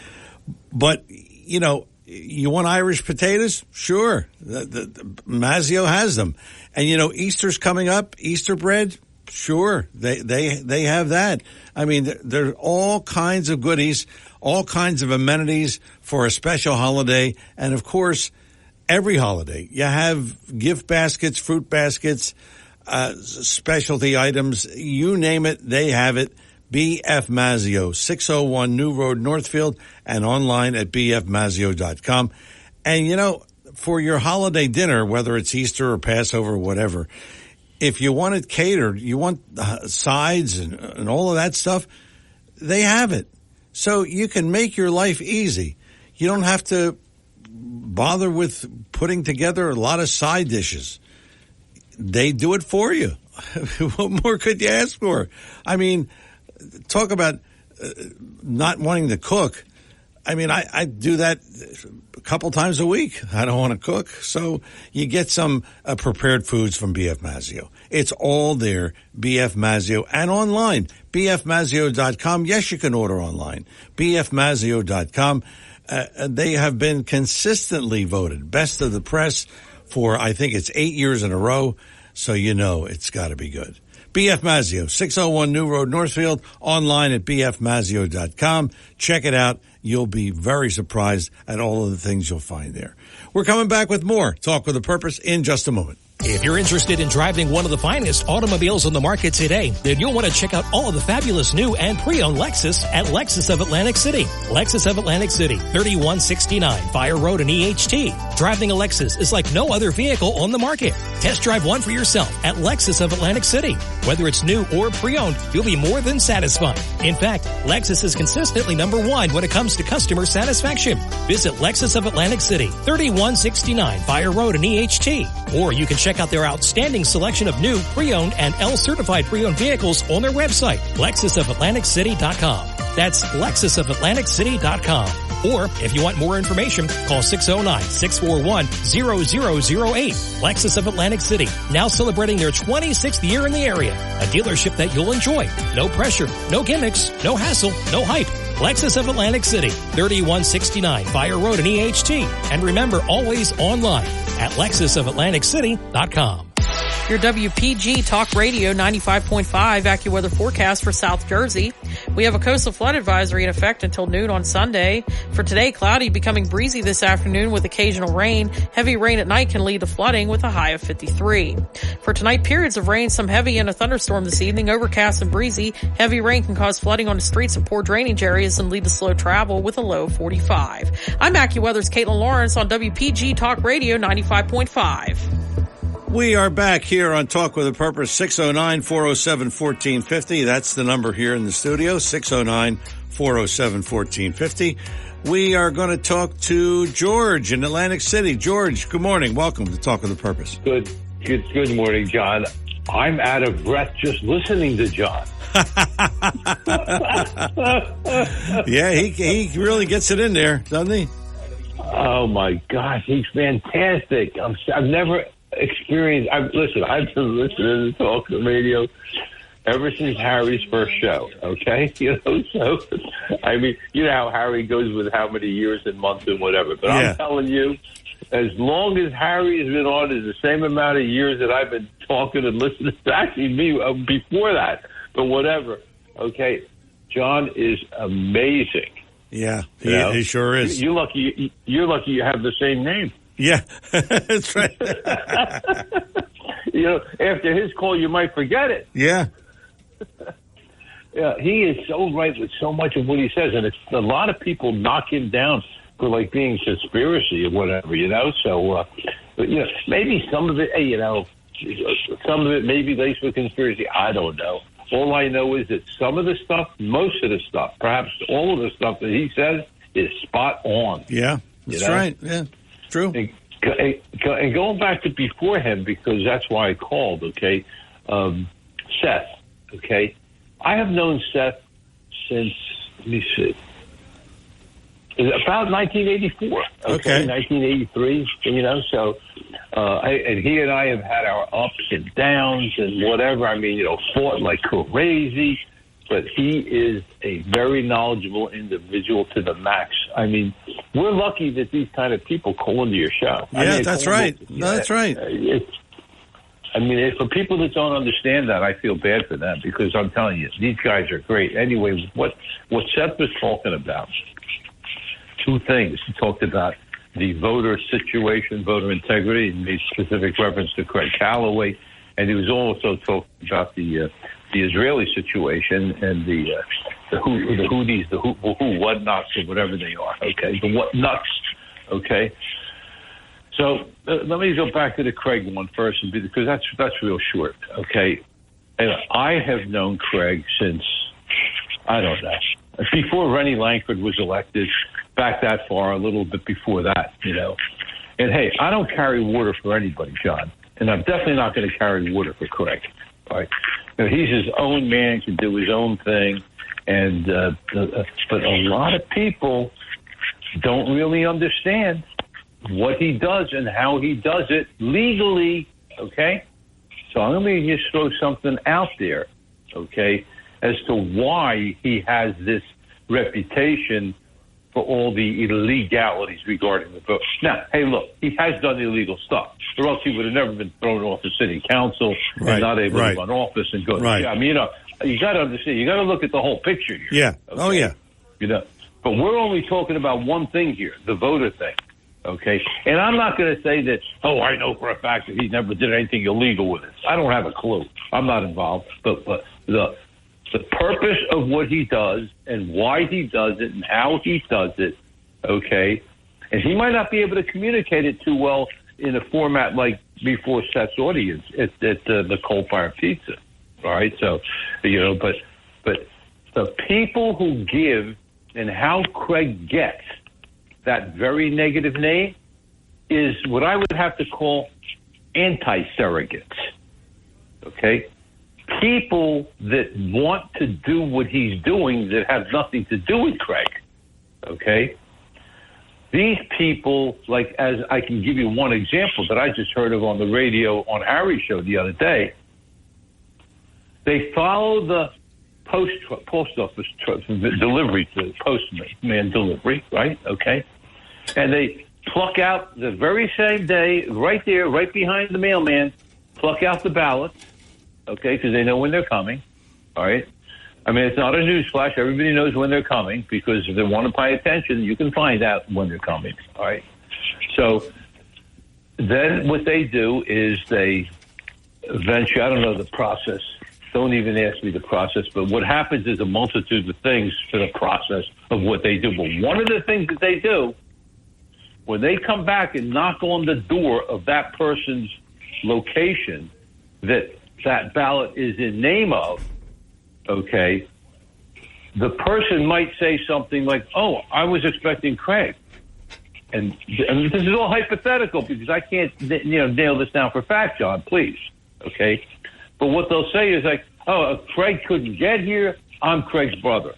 But, you know, you want Irish potatoes? Sure. The Mazio has them. And, you know, Easter's coming up. Easter bread? Sure. They have that. I mean, there are all kinds of goodies, all kinds of amenities for a special holiday. And, of course, every holiday, you have gift baskets, fruit baskets, specialty items. You name it, they have it. BF Mazio, 601 New Road, Northfield, and online at bfmazio.com. And, you know, for your holiday dinner, whether it's Easter or Passover or whatever, if you want it catered, you want sides and all of that stuff, they have it. So you can make your life easy. You don't have to bother with putting together a lot of side dishes. They do it for you. What more could you ask for? I mean, talk about not wanting to cook. I mean, I do that a couple times a week. I don't want to cook. So you get some prepared foods from BF Mazio. It's all there, BF Mazio, and online, bfmazio.com. Yes, you can order online, bfmazio.com. They have been consistently voted best of the press for, I think it's 8 years in a row. So you know it's got to be good. BF Mazio, 601 New Road, Northfield, online at bfmazio.com. Check it out. You'll be very surprised at all of the things you'll find there. We're coming back with more Talk with a Purpose in just a moment. If you're interested in driving one of the finest automobiles on the market today, then you'll want to check out all of the fabulous new and pre-owned Lexus at Lexus of Atlantic City. Lexus of Atlantic City, 3169 Fire Road in EHT. Driving a Lexus is like no other vehicle on the market. Test drive one for yourself at Lexus of Atlantic City. Whether it's new or pre-owned, you'll be more than satisfied. In fact, Lexus is consistently #1 when it comes to customer satisfaction. Visit Lexus of Atlantic City, 3169 Fire Road in EHT. Or you can check out their outstanding selection of new, pre-owned, and L-certified pre-owned vehicles on their website, LexusOfAtlanticCity.com. That's LexusOfAtlanticCity.com. Or, if you want more information, call 609-641-0008. Lexus of Atlantic City, now celebrating their 26th year in the area. A dealership that you'll enjoy. No pressure, no gimmicks, no hassle, no hype. Lexus of Atlantic City, 3169 Fire Road in EHT. And remember, always online at LexusOfAtlanticCity.com. Your WPG Talk Radio 95.5 AccuWeather forecast for South Jersey. We have a coastal flood advisory in effect until noon on Sunday. For today, cloudy, becoming breezy this afternoon with occasional rain. Heavy rain at night can lead to flooding with a high of 53. For tonight, periods of rain, some heavy and a thunderstorm this evening, overcast and breezy. Heavy rain can cause flooding on the streets and poor drainage areas and lead to slow travel with a low of 45. I'm AccuWeather's Caitlin Lawrence on WPG Talk Radio 95.5. We are back here on Talk with a Purpose, 609-407-1450. That's the number here in the studio, 609-407-1450. We are going to talk to George in Atlantic City. George, good morning. Welcome to Talk with a Purpose. Good morning, John. I'm out of breath just listening to John. Yeah, he really gets it in there, doesn't he? Oh, my gosh, he's fantastic. I've never experienced. I've been listening to Talk Radio ever since Harry's first show. Okay, so I mean, you know how Harry goes with how many years and months and whatever. But yeah. I'm telling you, as long as Harry has been on, is the same amount of years that I've been talking and listening. Actually, me before that, but whatever. Okay, John is amazing. Yeah, he sure is. You're lucky you have the same name. Yeah, that's right. After his call, you might forget it. Yeah. Yeah, he is so right with so much of what he says, and it's a lot of people knock him down for like being conspiracy or whatever, So, but maybe some of it, some of it maybe laced with conspiracy. I don't know. All I know is that some of the stuff, most of the stuff, perhaps all of the stuff that he says is spot on. Yeah, that's right. Yeah. True. And going back to before him, because that's why I called, okay, Seth, okay? I have known Seth since, let me see, about 1984, okay? 1983, so and he and I have had our ups and downs and whatever. I mean, fought like crazy, but he is a very knowledgeable individual to the max. I mean, we're lucky that these kind of people call into your show. Yeah, that's right. That's right. For people that don't understand that, I feel bad for them because I'm telling you, these guys are great. Anyway, what Seth was talking about, two things. He talked about the voter situation, voter integrity, and made specific reference to Craig Calloway, and he was also talking about the Israeli situation and the Houthis, the who what nuts or whatever they are. Okay, the what nuts. Okay. So let me go back to the Craig one first, because that's real short. Okay, and I have known Craig since I don't know before Rennie Langford was elected. Back that far, a little bit before that, you know. And hey, I don't carry water for anybody, John, and I'm definitely not going to carry water for Craig. All right, he's his own man, can do his own thing, and but a lot of people don't really understand what he does and how he does it legally, okay? So I'm going to just throw something out there, okay, as to why he has this reputation for all the illegalities regarding the vote. Now, hey, look, he has done illegal stuff, or else he would have never been thrown off the city council and not able to run office and go. Right. I mean, you know, you got to understand, you got to look at the whole picture here. Yeah. Okay? Oh, yeah. You know, but we're only talking about one thing here, the voter thing. Okay, and I'm not going to say that, I know for a fact that he never did anything illegal with it. I don't have a clue. I'm not involved. But the purpose of what he does and why he does it and how he does it, okay, and he might not be able to communicate it too well in a format like before Seth's audience at the Coal Fire Pizza. All right, so, you know, but the people who give and how Craig gets that very negative name is what I would have to call anti-surrogates, okay? People that want to do what he's doing that have nothing to do with Craig, okay? These people, like, as I can give you one example that I just heard of on the radio on Harry's show the other day, they follow the post office delivery to postman delivery, right? Okay. And they pluck out the very same day, right there, right behind the mailman, pluck out the ballots, okay, because they know when they're coming, all right? I mean, it's not a newsflash. Everybody knows when they're coming because if they want to pay attention, you can find out when they're coming, all right? So then what they do is they venture, I don't know the process. Don't even ask me the process, but what happens is a multitude of things to the process of what they do. But one of the things that they do, when they come back and knock on the door of that person's location that ballot is in name of, okay, the person might say something like, I was expecting Craig. And this is all hypothetical because I can't, nail this down for fact, John, please, okay? But what they'll say is like, Craig couldn't get here, I'm Craig's brother.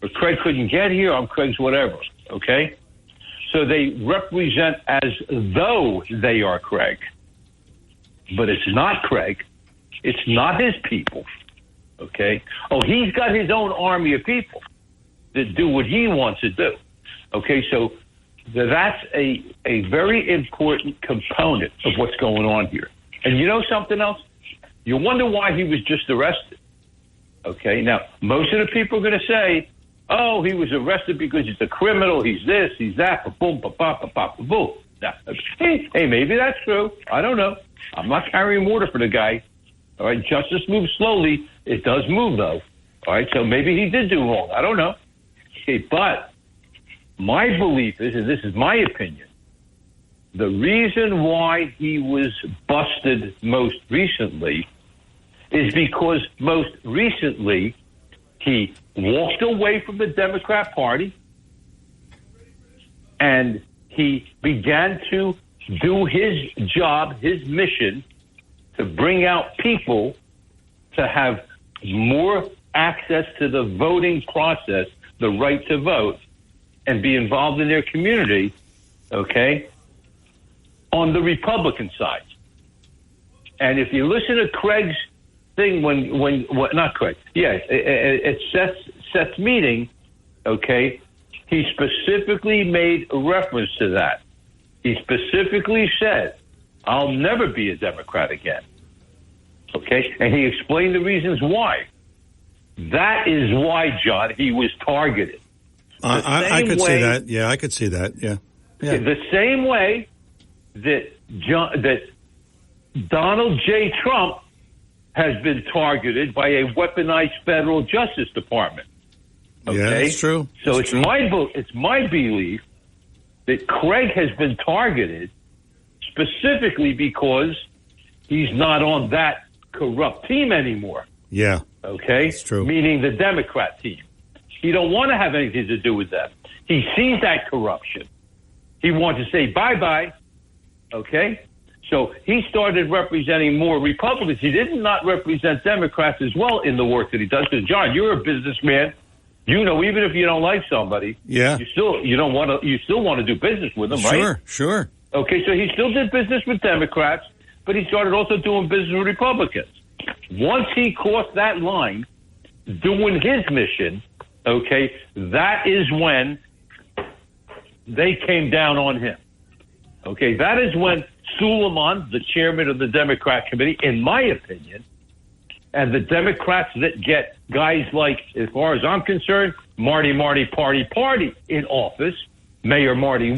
Or Craig couldn't get here, I'm Craig's whatever, okay? So they represent as though they are Craig. But it's not Craig. It's not his people, okay? He's got his own army of people that do what he wants to do, okay? So that's a very important component of what's going on here. And you know something else? You wonder why he was just arrested. Okay, now, most of the people are going to say, he was arrested because he's a criminal, he's this, he's that, ba-boom, ba-ba, ba-ba, ba-boom. Now, hey, maybe that's true. I don't know. I'm not carrying water for the guy. All right, justice moves slowly. It does move, though. All right, so maybe he did do wrong. I don't know. Okay, but my belief is, and this is my opinion, the reason why he was busted most recently is because most recently he walked away from the Democrat Party and he began to do his job, his mission, to bring out people to have more access to the voting process, the right to vote, and be involved in their community, okay, on the Republican side. And if you listen to Craig's thing when not Craig. Yeah, at Seth's meeting, okay, he specifically made a reference to that. He specifically said, I'll never be a Democrat again. Okay? And he explained the reasons why. That is why, John, he was targeted. I could see that. Yeah, I could see that. Yeah. The same way that Donald J. Trump has been targeted by a weaponized federal Justice Department. Okay? Yeah, that's true. So it's my belief that Craig has been targeted specifically because he's not on that corrupt team anymore. Yeah. Okay? That's true. Meaning the Democrat team. He don't want to have anything to do with them. He sees that corruption. He wants to say bye-bye. Okay? So he started representing more Republicans. He did not represent Democrats as well in the work that he does. Because, John, you're a businessman. You know, even if you don't like somebody, you still want to do business with them, right? Sure. Okay, so he still did business with Democrats, but he started also doing business with Republicans. Once he crossed that line, doing his mission, okay, that is when they came down on him. Okay, that is when Suleiman, the chairman of the Democrat committee, in my opinion, and the Democrats that get guys like, as far as I'm concerned, Marty Party in office, Mayor Marty,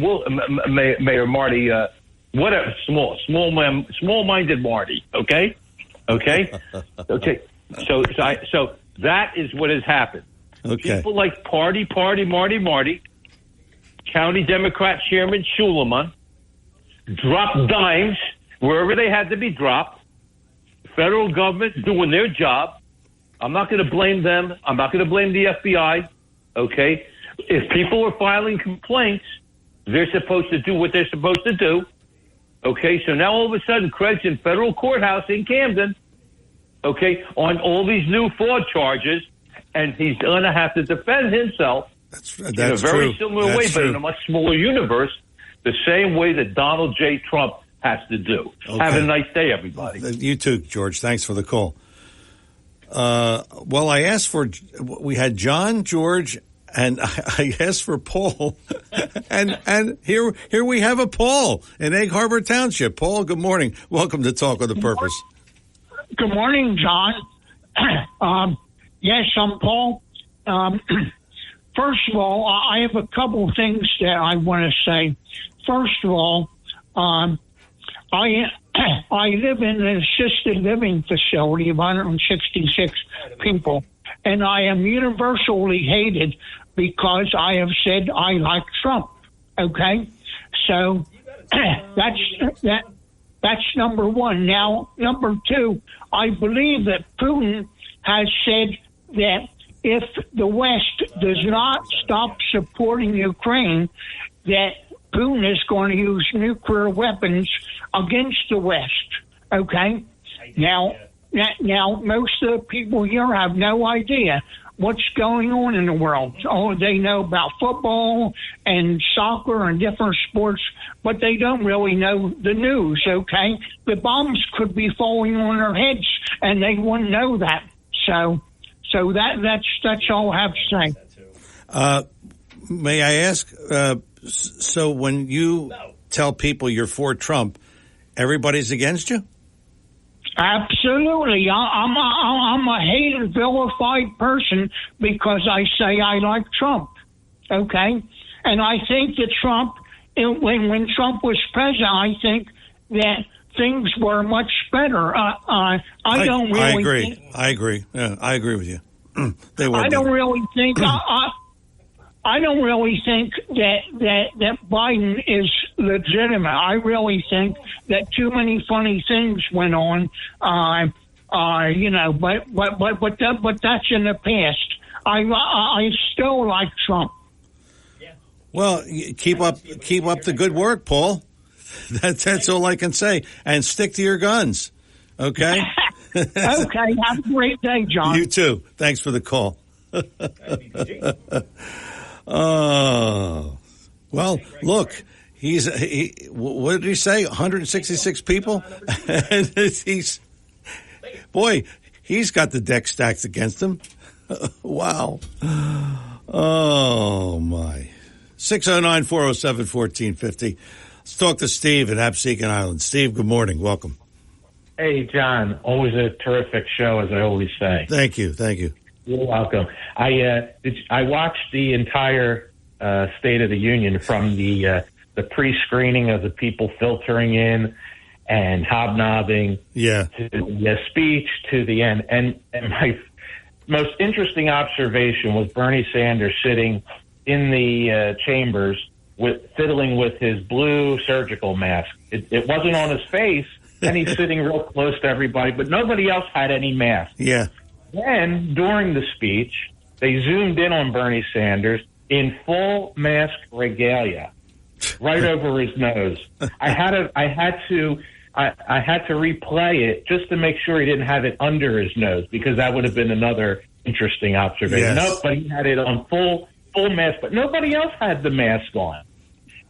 whatever, small-minded Marty. Okay. So that is what has happened. Okay. People like Marty, County Democrat Chairman Suleiman, dropped dimes wherever they had to be dropped. Federal government doing their job. I'm not going to blame them. I'm not going to blame the FBI. Okay? If people are filing complaints, they're supposed to do what they're supposed to do. Okay? So now all of a sudden, Craig's in federal courthouse in Camden, okay, on all these new fraud charges, and he's going to have to defend himself in a very similar way, but in a much smaller universe, the same way that Donald J. Trump has to do. Okay. Have a nice day, everybody. You too, George. Thanks for the call. Well, I asked we had John, George, and I asked for Paul, and here we have a Paul in Egg Harbor Township. Paul, good morning. Welcome to Talk with a Purpose. Good morning, John. Yes, I'm Paul. First of all, I have a couple of things that I want to say. First of all, I live in an assisted living facility of 166 people, and I am universally hated because I have said I like Trump. Okay, so that's number one. Now, number two, I believe that Putin has said that if the West does not stop supporting Ukraine, that Putin is going to use nuclear weapons against the West. Okay? Now, most of the people here have no idea what's going on in the world. Oh, they know about football and soccer and different sports, but they don't really know the news, okay? The bombs could be falling on their heads, and they wouldn't know that. So that's all I have to say. May I ask, so when you tell people you're for Trump, everybody's against you? Absolutely. I'm a hated, vilified person because I say I like Trump. Okay? And I think that Trump, when Trump was president, I think that things were much better. I agree. Yeah, I agree with you. They were. I don't really think that Biden is legitimate. I really think that too many funny things went on. But that's in the past. I still like Trump. Well, keep up the good work, Paul. That's all I can say. And stick to your guns. Okay? Okay. Have a great day, John. You too. Thanks for the call. Oh, well, look, what did he say? 166 people? And He's got the deck stacked against him. Wow. Oh, my. 609-407-1450. Let's talk to Steve at Absecon Island. Steve, good morning. Welcome. Hey, John. Always a terrific show, as I always say. Thank you. Thank you. You're welcome. I watched the entire State of the Union from the pre-screening of the people filtering in and hobnobbing to the speech to the end. And my most interesting observation was Bernie Sanders sitting in the chambers fiddling with his blue surgical mask. It wasn't on his face, and he's sitting real close to everybody, but nobody else had any mask. Yeah. Then, during the speech, they zoomed in on Bernie Sanders in full mask regalia, right over his nose. I had to replay it just to make sure he didn't have it under his nose, because that would have been another interesting observation. Yes. Nope, but he had it on full mask, but nobody else had the mask on.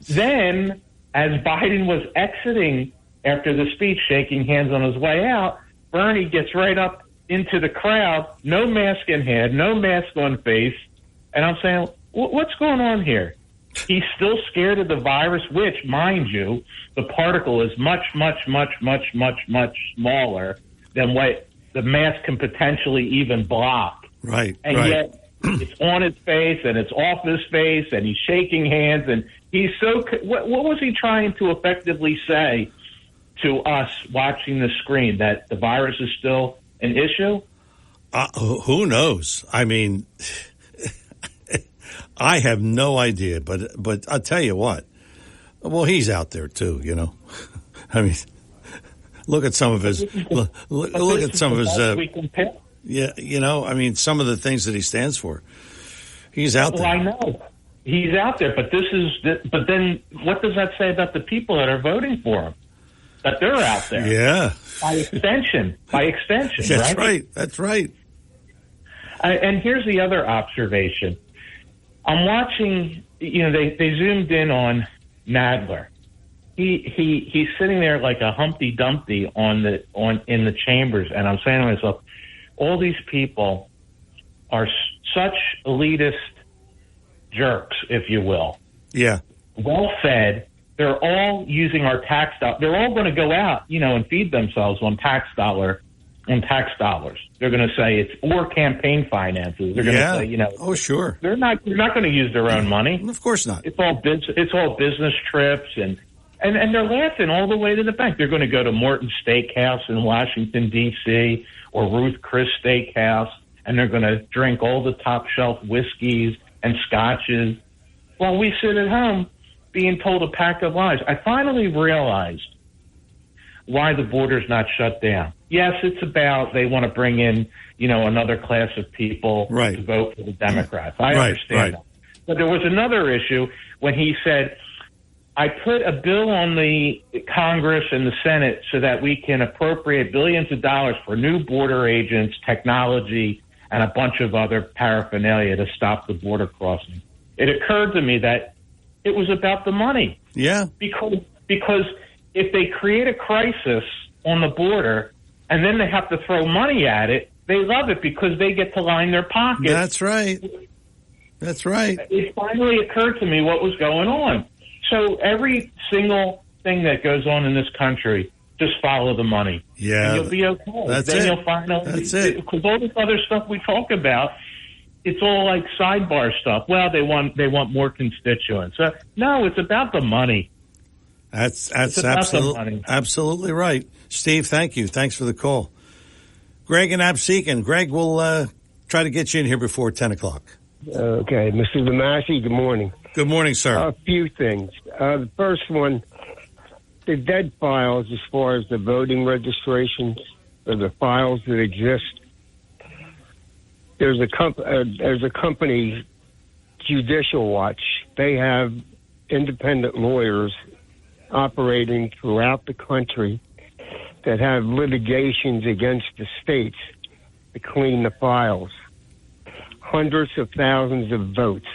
Then, as Biden was exiting after the speech, shaking hands on his way out, Bernie gets right up into the crowd, no mask in hand, no mask on face, and I'm saying, what's going on here? He's still scared of the virus, which, mind you, the particle is much, much, much, much, much, much smaller than what the mask can potentially even block. Right. And yet it's on his face and it's off his face and he's shaking hands and he's so. What was he trying to effectively say to us watching the screen, that the virus is still an issue? Who knows? I mean, I have no idea, but I'll tell you what. Well, he's out there too, you know. I mean, look at some of his. Look at some of his. Yeah, you know, I mean, some of the things that he stands for. He's out there. I know he's out there, but but then what does that say about the people that are voting for him? That they're out there. Yeah. By extension. That's right. That's right. And here's the other observation. I'm watching, you know, they zoomed in on Nadler. He's sitting there like a Humpty Dumpty in the chambers, and I'm saying to myself, all these people are such elitist jerks, if you will. Yeah. Well fed. They're all using our tax dollars. They're all going to go out, you know, and feed themselves on tax dollars. They're going to say it's or campaign finances. They're going to say, you know, oh sure, they're not going to use their own money. Of course not. It's all business trips and they're laughing all the way to the bank. They're going to go to Morton Steakhouse in Washington D.C. or Ruth Chris Steakhouse, and they're going to drink all the top shelf whiskeys and scotches while we sit at home being told a pack of lies. I finally realized why the border's not shut down. Yes, it's about they want to bring in, you know, another class of people to vote for the Democrats. I understand that. But there was another issue when he said, I put a bill on the Congress and the Senate so that we can appropriate billions of dollars for new border agents, technology, and a bunch of other paraphernalia to stop the border crossing. It occurred to me that it was about the money. Yeah. Because if they create a crisis on the border and then they have to throw money at it, they love it because they get to line their pockets. That's right. It finally occurred to me what was going on. So every single thing that goes on in this country, just follow the money. Yeah. And you'll be okay. That's then it. You'll find out. That's it. Because all this other stuff we talk about, it's all like sidebar stuff. Well, they want more constituents. No, it's about the money. That's absolutely right. Steve, thank you. Thanks for the call. Greg and Absecon. Greg, we'll try to get you in here before 10 o'clock. Okay. Mr. Damassi, good morning. Good morning, sir. A few things. The first one, the dead files as far as the voting registrations or the files that exist. There's a company, Judicial Watch. They have independent lawyers operating throughout the country that have litigations against the states to clean the files. Hundreds of thousands of votes.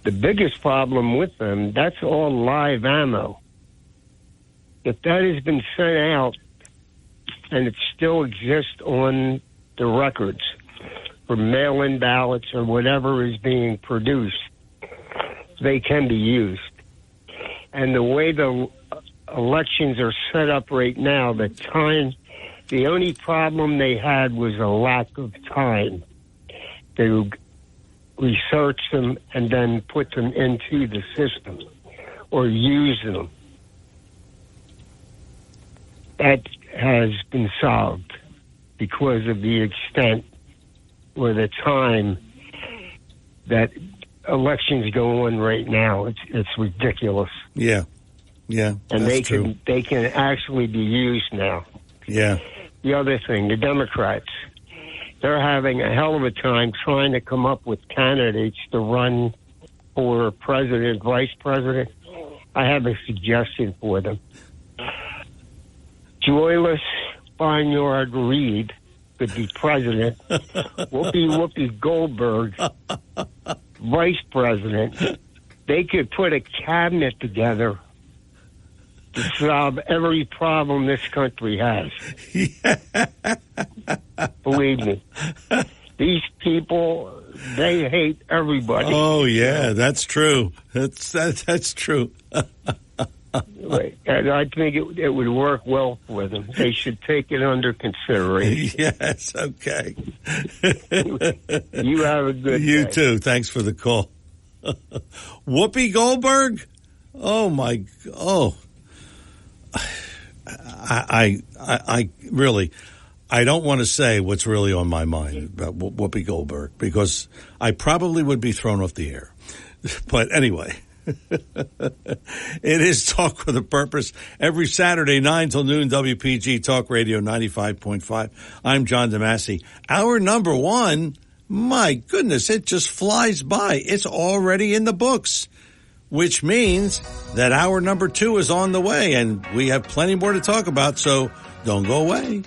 The biggest problem with them, that's all live ammo. If that has been sent out and it still exists on the records for mail-in ballots or whatever is being produced, they can be used. And the way the elections are set up right now, the only problem they had was a lack of time to research them and then put them into the system or use them. That has been solved because of the extent or the time that elections go on right now. It's ridiculous. Yeah. And they can actually be used now. Yeah. The other thing, the Democrats, they're having a hell of a time trying to come up with candidates to run for president, vice president. I have a suggestion for them. Joyless Barnyard Reed could be president. Whoopi Goldberg, vice president. They could put a cabinet together to solve every problem this country has. Believe me. These people, they hate everybody. Oh, yeah, that's true. That's true. And I think it would work well for them. They should take it under consideration. Yes, okay. You have a good day. You too. Thanks for the call. Whoopi Goldberg? Oh, my... Oh. I really... I don't want to say what's really on my mind about Whoopi Goldberg because I probably would be thrown off the air. But anyway... It is Talk with a Purpose every Saturday, 9 till noon, WPG Talk Radio 95.5. I'm John DeMasi. Hour number 1, my goodness, it just flies by. It's already in the books, which means that hour number 2 is on the way, and we have plenty more to talk about, so don't go away.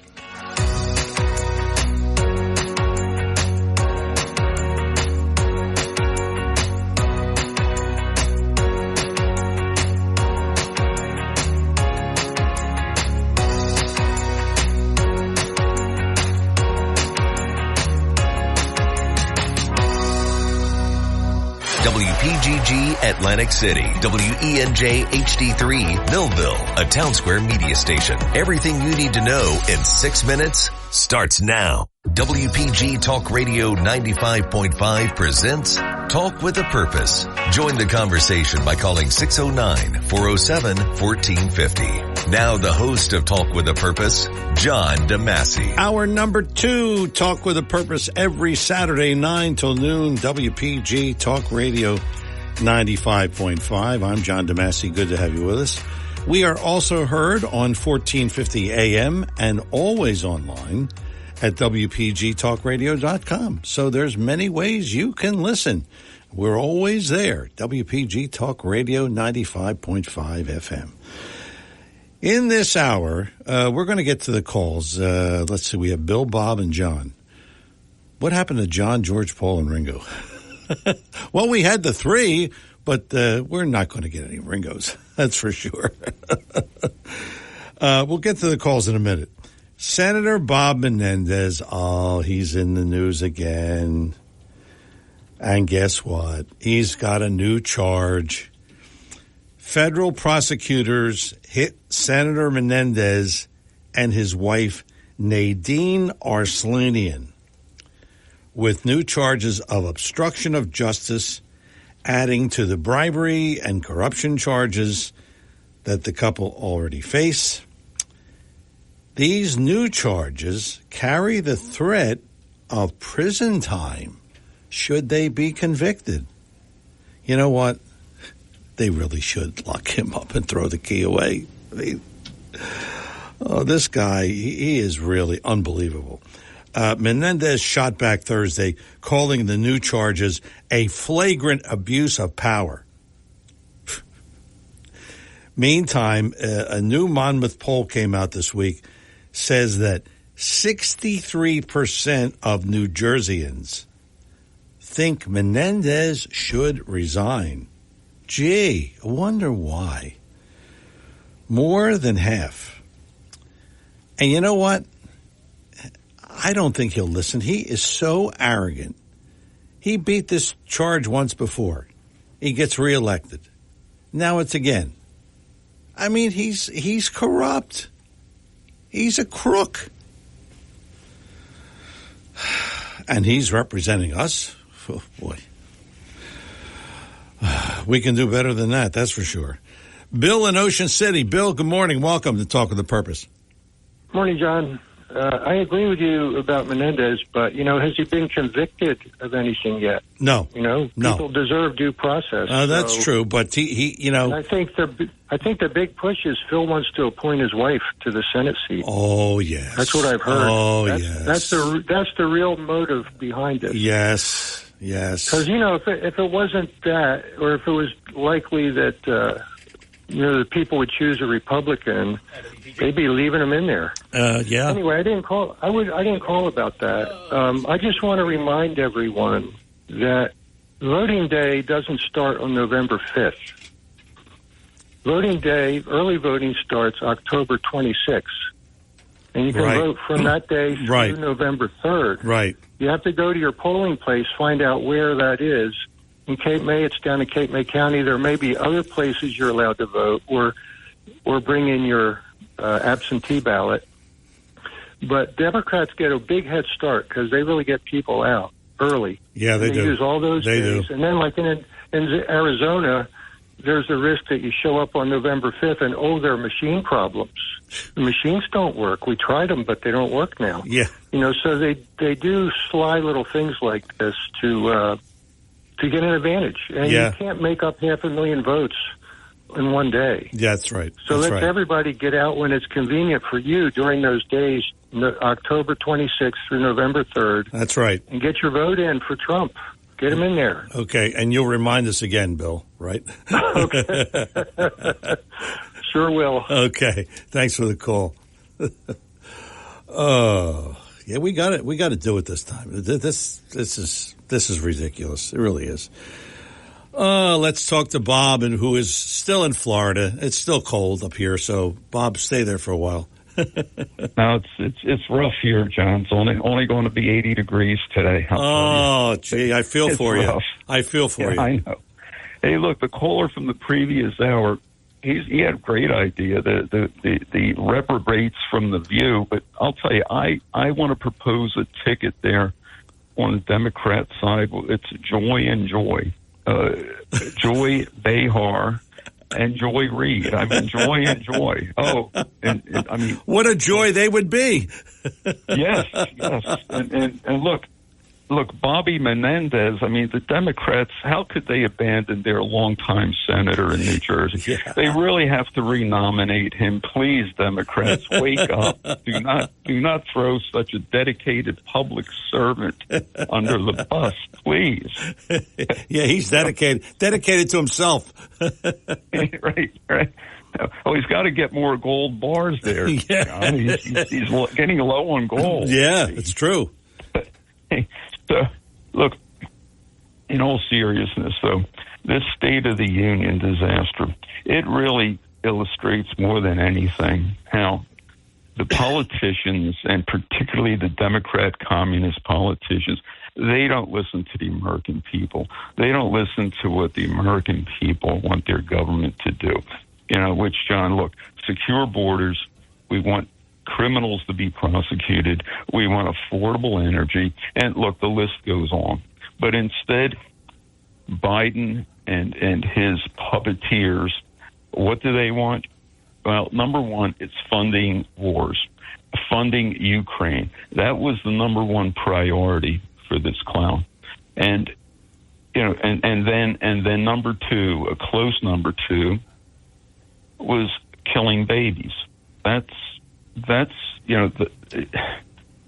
WPGG Atlantic City, WENJ HD3 Millville, a Town Square media station. Everything you need to know in 6 minutes starts now. WPG Talk Radio 95.5 presents Talk with a Purpose. Join the conversation by calling 609-407-1450. Now the host of Talk with a Purpose, John DeMasi. Hour number 2, Talk with a Purpose every Saturday, 9 till noon, WPG Talk Radio 95.5. I'm John DeMasi. Good to have you with us. We are also heard on 1450 AM and always online at WPGTalkRadio.com. So there's many ways you can listen. We're always there. WPG Talk Radio 95.5 FM. In this hour, we're going to get to the calls. Let's see. We have Bill, Bob, and John. What happened to John, George, Paul, and Ringo? Well, we had the 3, but we're not going to get any Ringos. That's for sure. We'll get to the calls in a minute. Senator Bob Menendez, he's in the news again. And guess what? He's got a new charge. Federal prosecutors hit Senator Menendez and his wife, Nadine Arslanian, with new charges of obstruction of justice, adding to the bribery and corruption charges that the couple already face. These new charges carry the threat of prison time should they be convicted. You know what? They really should lock him up and throw the key away. I mean, this guy, he is really unbelievable. Menendez shot back Thursday, calling the new charges a flagrant abuse of power. Meantime, a new Monmouth poll came out this week, says that 63% of New Jerseyans think Menendez should resign. Gee, I wonder why. More than half. And you know what? I don't think he'll listen. He is so arrogant. He beat this charge once before. He gets reelected. Now it's again. I mean, he's corrupt. He's a crook. And he's representing us. Oh, boy. We can do better than that, that's for sure. Bill in Ocean City. Bill, good morning. Welcome to Talk with the Purpose. Morning, John. I agree with you about Menendez, but, has he been convicted of anything yet? No. People deserve due process. That's true, but he And I think the big push is Phil wants to appoint his wife to the Senate seat. Oh, yes. That's what I've heard. Oh, yes. That's the real motive behind it. Yes. Because, if it wasn't that, or if it was likely that, the people would choose a Republican, they'd be leaving him in there. Yeah. Anyway, I didn't call about that. I just want to remind everyone that voting day doesn't start on November 5th. Voting day, early voting starts October 26th. And you can vote from that day through November 3rd. Right. You have to go to your polling place, find out where that is. In Cape May, it's down in Cape May County. There may be other places you're allowed to vote, or bring in your absentee ballot. But Democrats get a big head start because they really get people out early. Yeah, they do. Use all those days. And then, like in Arizona, there's a risk that you show up on November 5th and, there are machine problems. The machines don't work. We tried them, but they don't work now. Yeah. So they do sly little things like this to get an advantage. And you can't make up 500,000 votes in one day. Yeah, that's right. So let everybody get out when it's convenient for you during those days, October 26th through November 3rd. That's right. And get your vote in for Trump. Get him in there. Okay, and you'll remind us again, Bill, right? Okay. Sure will. Okay, thanks for the call. Yeah, we got it. We got to do it this time. This is ridiculous. It really is. Let's talk to Bob, who is still in Florida. It's still cold up here, so Bob, stay there for a while. No, it's rough here, John. It's only going to be 80 degrees today. Oh, gee, I feel for you. I feel for you. I know. Hey, look, the caller from the previous hour, he had a great idea, the reprobates from The View, but I'll tell you, I want to propose a ticket there on the Democrat side. It's Joy and Joy. Joy Behar and Joy Reid. I mean, Joy and Joy. Oh, and I mean, what a joy they would be. Yes. And look, Bobby Menendez, I mean, the Democrats, how could they abandon their longtime senator in New Jersey? Yeah. They really have to renominate him. Please, Democrats, wake up. Do not throw such a dedicated public servant under the bus, please. Yeah, he's dedicated to himself. Right. Oh, he's got to get more gold bars there. Yeah. He's getting low on gold. Yeah, it's true. So, look, in all seriousness, though, this State of the Union disaster, it really illustrates more than anything how the politicians, and particularly the Democrat communist politicians, they don't listen to the American people. They don't listen to what the American people want their government to do. Which, John, look, secure borders, we want criminals to be prosecuted. We want affordable energy. And look, the list goes on. But instead, Biden and his puppeteers, what do they want? Well, number one, it's funding wars, funding Ukraine. That was the number one priority for this clown. And then number two, a close number two, was killing babies. That's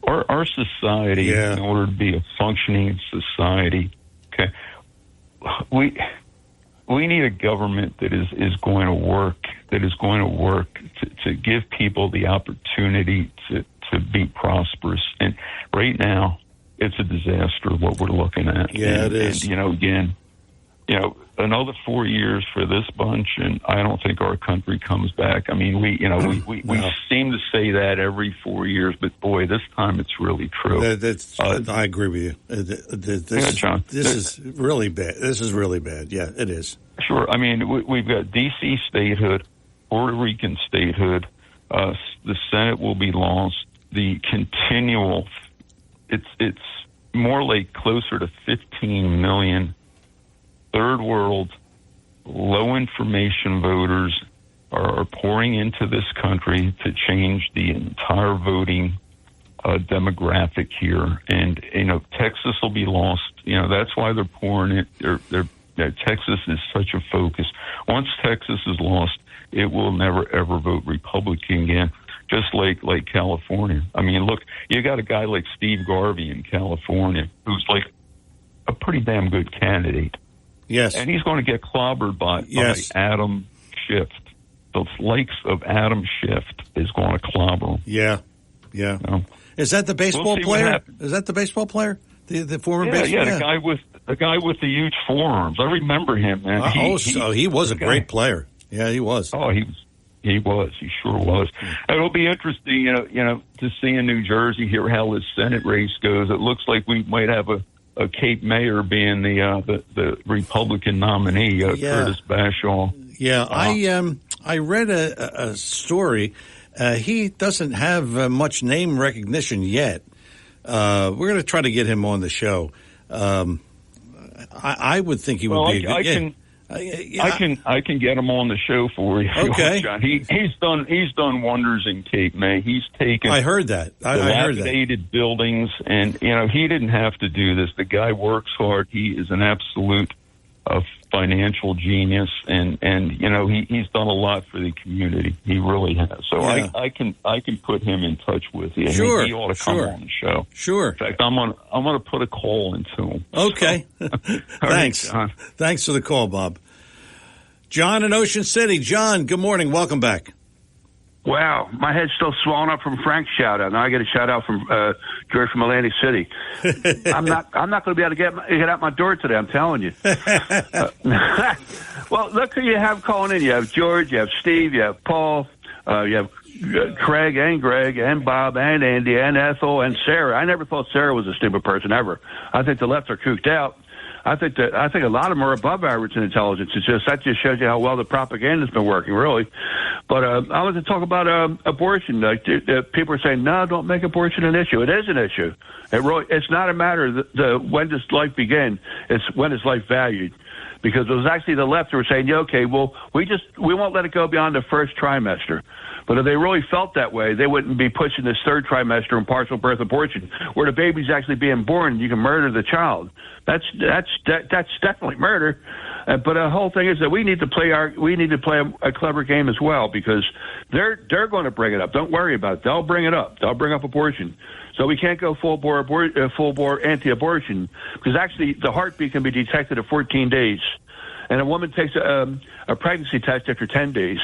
our society, in order to be a functioning society, okay, we need a government that is going to work, to give people the opportunity to be prosperous. And right now, it's a disaster what we're looking at. Yeah, it is. And, again, another 4 years for this bunch, and I don't think our country comes back. I mean, we seem to say that every 4 years, but boy, this time it's really true. I agree with you. This is really bad. This is really bad. Yeah, it is. Sure. I mean, we've got D.C. statehood, Puerto Rican statehood. The Senate will be lost. The continual, it's more like closer to 15 million third world, low information voters are pouring into this country to change the entire voting demographic here. And, Texas will be lost. That's why they're pouring it. Texas is such a focus. Once Texas is lost, it will never, ever vote Republican again, just like California. I mean, look, you got a guy like Steve Garvey in California who's like a pretty damn good candidate. Yes. And he's going to get clobbered by Adam Schiff. The likes of Adam Schiff is going to clobber him. Yeah. Is that the baseball player? Is that the baseball player? The former baseball player? Yeah, the guy with the huge forearms. I remember him, man. He was a great player. Yeah, he was. Oh, he was. He sure was. It'll be interesting, to see in New Jersey here how this Senate race goes. It looks like we might have a Cape Mayor being the Republican nominee, Curtis Bashaw. Yeah, I read a story. He doesn't have much name recognition yet. We're going to try to get him on the show. I would think he would be a good. I can get him on the show for you. Okay, John. He's done wonders in Cape May. He's taken. I heard that. Dilapidated buildings, and he didn't have to do this. The guy works hard. He is an absolute financial genius, and he's done a lot for the community. He really has. So yeah. I can put him in touch with you. Sure, he ought to come on the show. Sure. In fact, I'm gonna put a call into him. Okay. Thanks. Right, Thanks for the call, Bob. John in Ocean City. John, good morning. Welcome back. Wow, my head's still swollen up from Frank's shout out. Now I get a shout out from George from Atlantic City. I'm not going to be able to get out my door today. I'm telling you. Well, look who you have calling in. You have George, you have Steve, you have Paul, you have Craig and Greg and Bob and Andy and Ethel and Sarah. I never thought Sarah was a stupid person ever. I think the left are cooked out. I think a lot of them are above average in intelligence. That just shows you how well the propaganda's been working, really. But I want to talk about abortion. People are saying, no, don't make abortion an issue. It is an issue. It's not a matter of when does life begin. It's when is life valued. Because it was actually the left who were saying, yeah, okay, well, we won't let it go beyond the first trimester. But if they really felt that way, they wouldn't be pushing this third trimester and partial birth abortion, where the baby's actually being born. You can murder the child. That's definitely murder. But the whole thing is that we need to play a clever game as well, because they're going to bring it up. Don't worry about it. They'll bring it up. They'll bring up abortion. So we can't go full bore anti-abortion, because actually the heartbeat can be detected at 14 days, and a woman takes a pregnancy test after 10 days.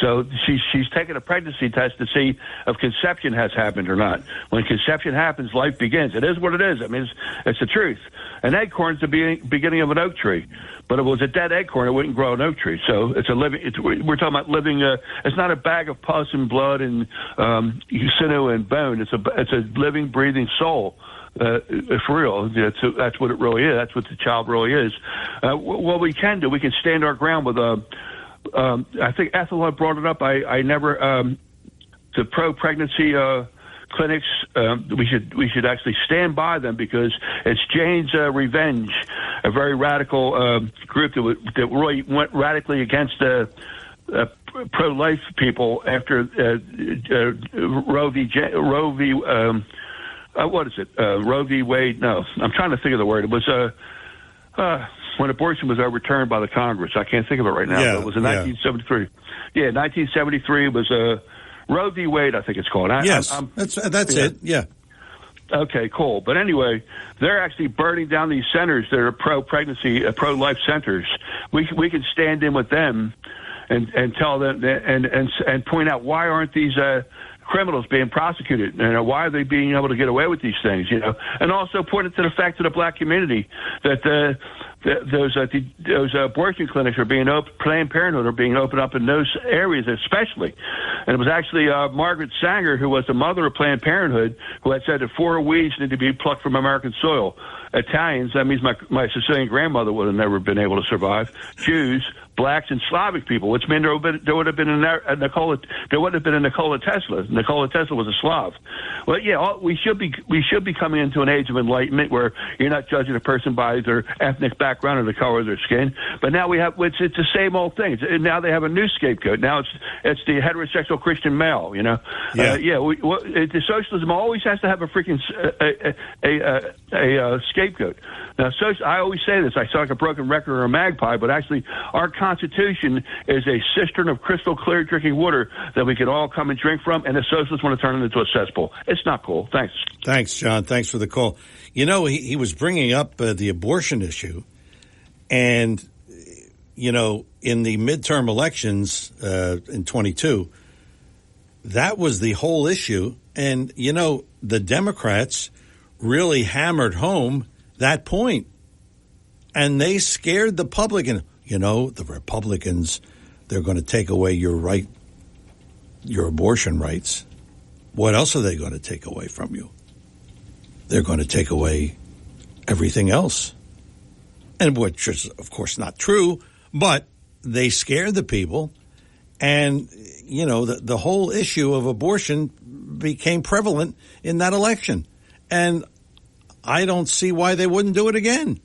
So she's taken a pregnancy test to see if conception has happened or not. When conception happens, life begins. It is what it is. I mean, it's the truth. An acorn's the beginning of an oak tree. But if it was a dead acorn, it wouldn't grow an oak tree. So it's a living. We're talking about living. It's not a bag of pus and blood and sinew and bone. It's a living, breathing soul. For real, that's what it really is. That's what the child really is. What we can do, we can stand our ground with I think Ethel had brought it up. I never the pro-pregnancy clinics. We should actually stand by them, because it's Jane's Revenge, a very radical group that really went radically against pro-life people after Roe v. What is it? Roe v. Wade? No, I'm trying to think of the word. It was when abortion was overturned by the Congress. I can't think of it right now. Yeah, but it was in 1973. Yeah, 1973 was Roe v. Wade, I think it's called. That's it. Yeah. Okay, cool. But anyway, they're actually burning down these centers that are pro-pregnancy, pro-life centers. We can stand in with them and tell them and point out, why aren't these criminals being prosecuted. Why are they being able to get away with these things? And also pointed to the fact to the black community that those abortion clinics are being open, Planned Parenthood are being opened up in those areas especially. And it was actually Margaret Sanger, who was the mother of Planned Parenthood, who had said that 4 weeds need to be plucked from American soil. Italians, that means my Sicilian grandmother would have never been able to survive. Jews, blacks, and Slavic people, which meant there would have been a Nikola Tesla. Nikola Tesla was a Slav. Well, yeah, we should be coming into an age of enlightenment where you're not judging a person by their ethnic background or the color of their skin. But now it's the same old thing. Now they have a new scapegoat. Now it's the heterosexual Christian male. The socialism always has to have a freaking scapegoat. Now, I always say this. I sound like a broken record or a magpie, but actually, our Constitution is a cistern of crystal clear drinking water that we can all come and drink from, and the socialists want to turn it into a cesspool. It's not cool. Thanks. Thanks, John. Thanks for the call. He was bringing up the abortion issue, and, in the midterm elections in 22, that was the whole issue. And, the Democrats really hammered home that point. And they scared the public. And, the Republicans, they're going to take away your abortion rights. What else are they going to take away from you? They're going to take away everything else. And which is, of course, not true, but they scared the people. And, the whole issue of abortion became prevalent in that election. And I don't see why they wouldn't do it again.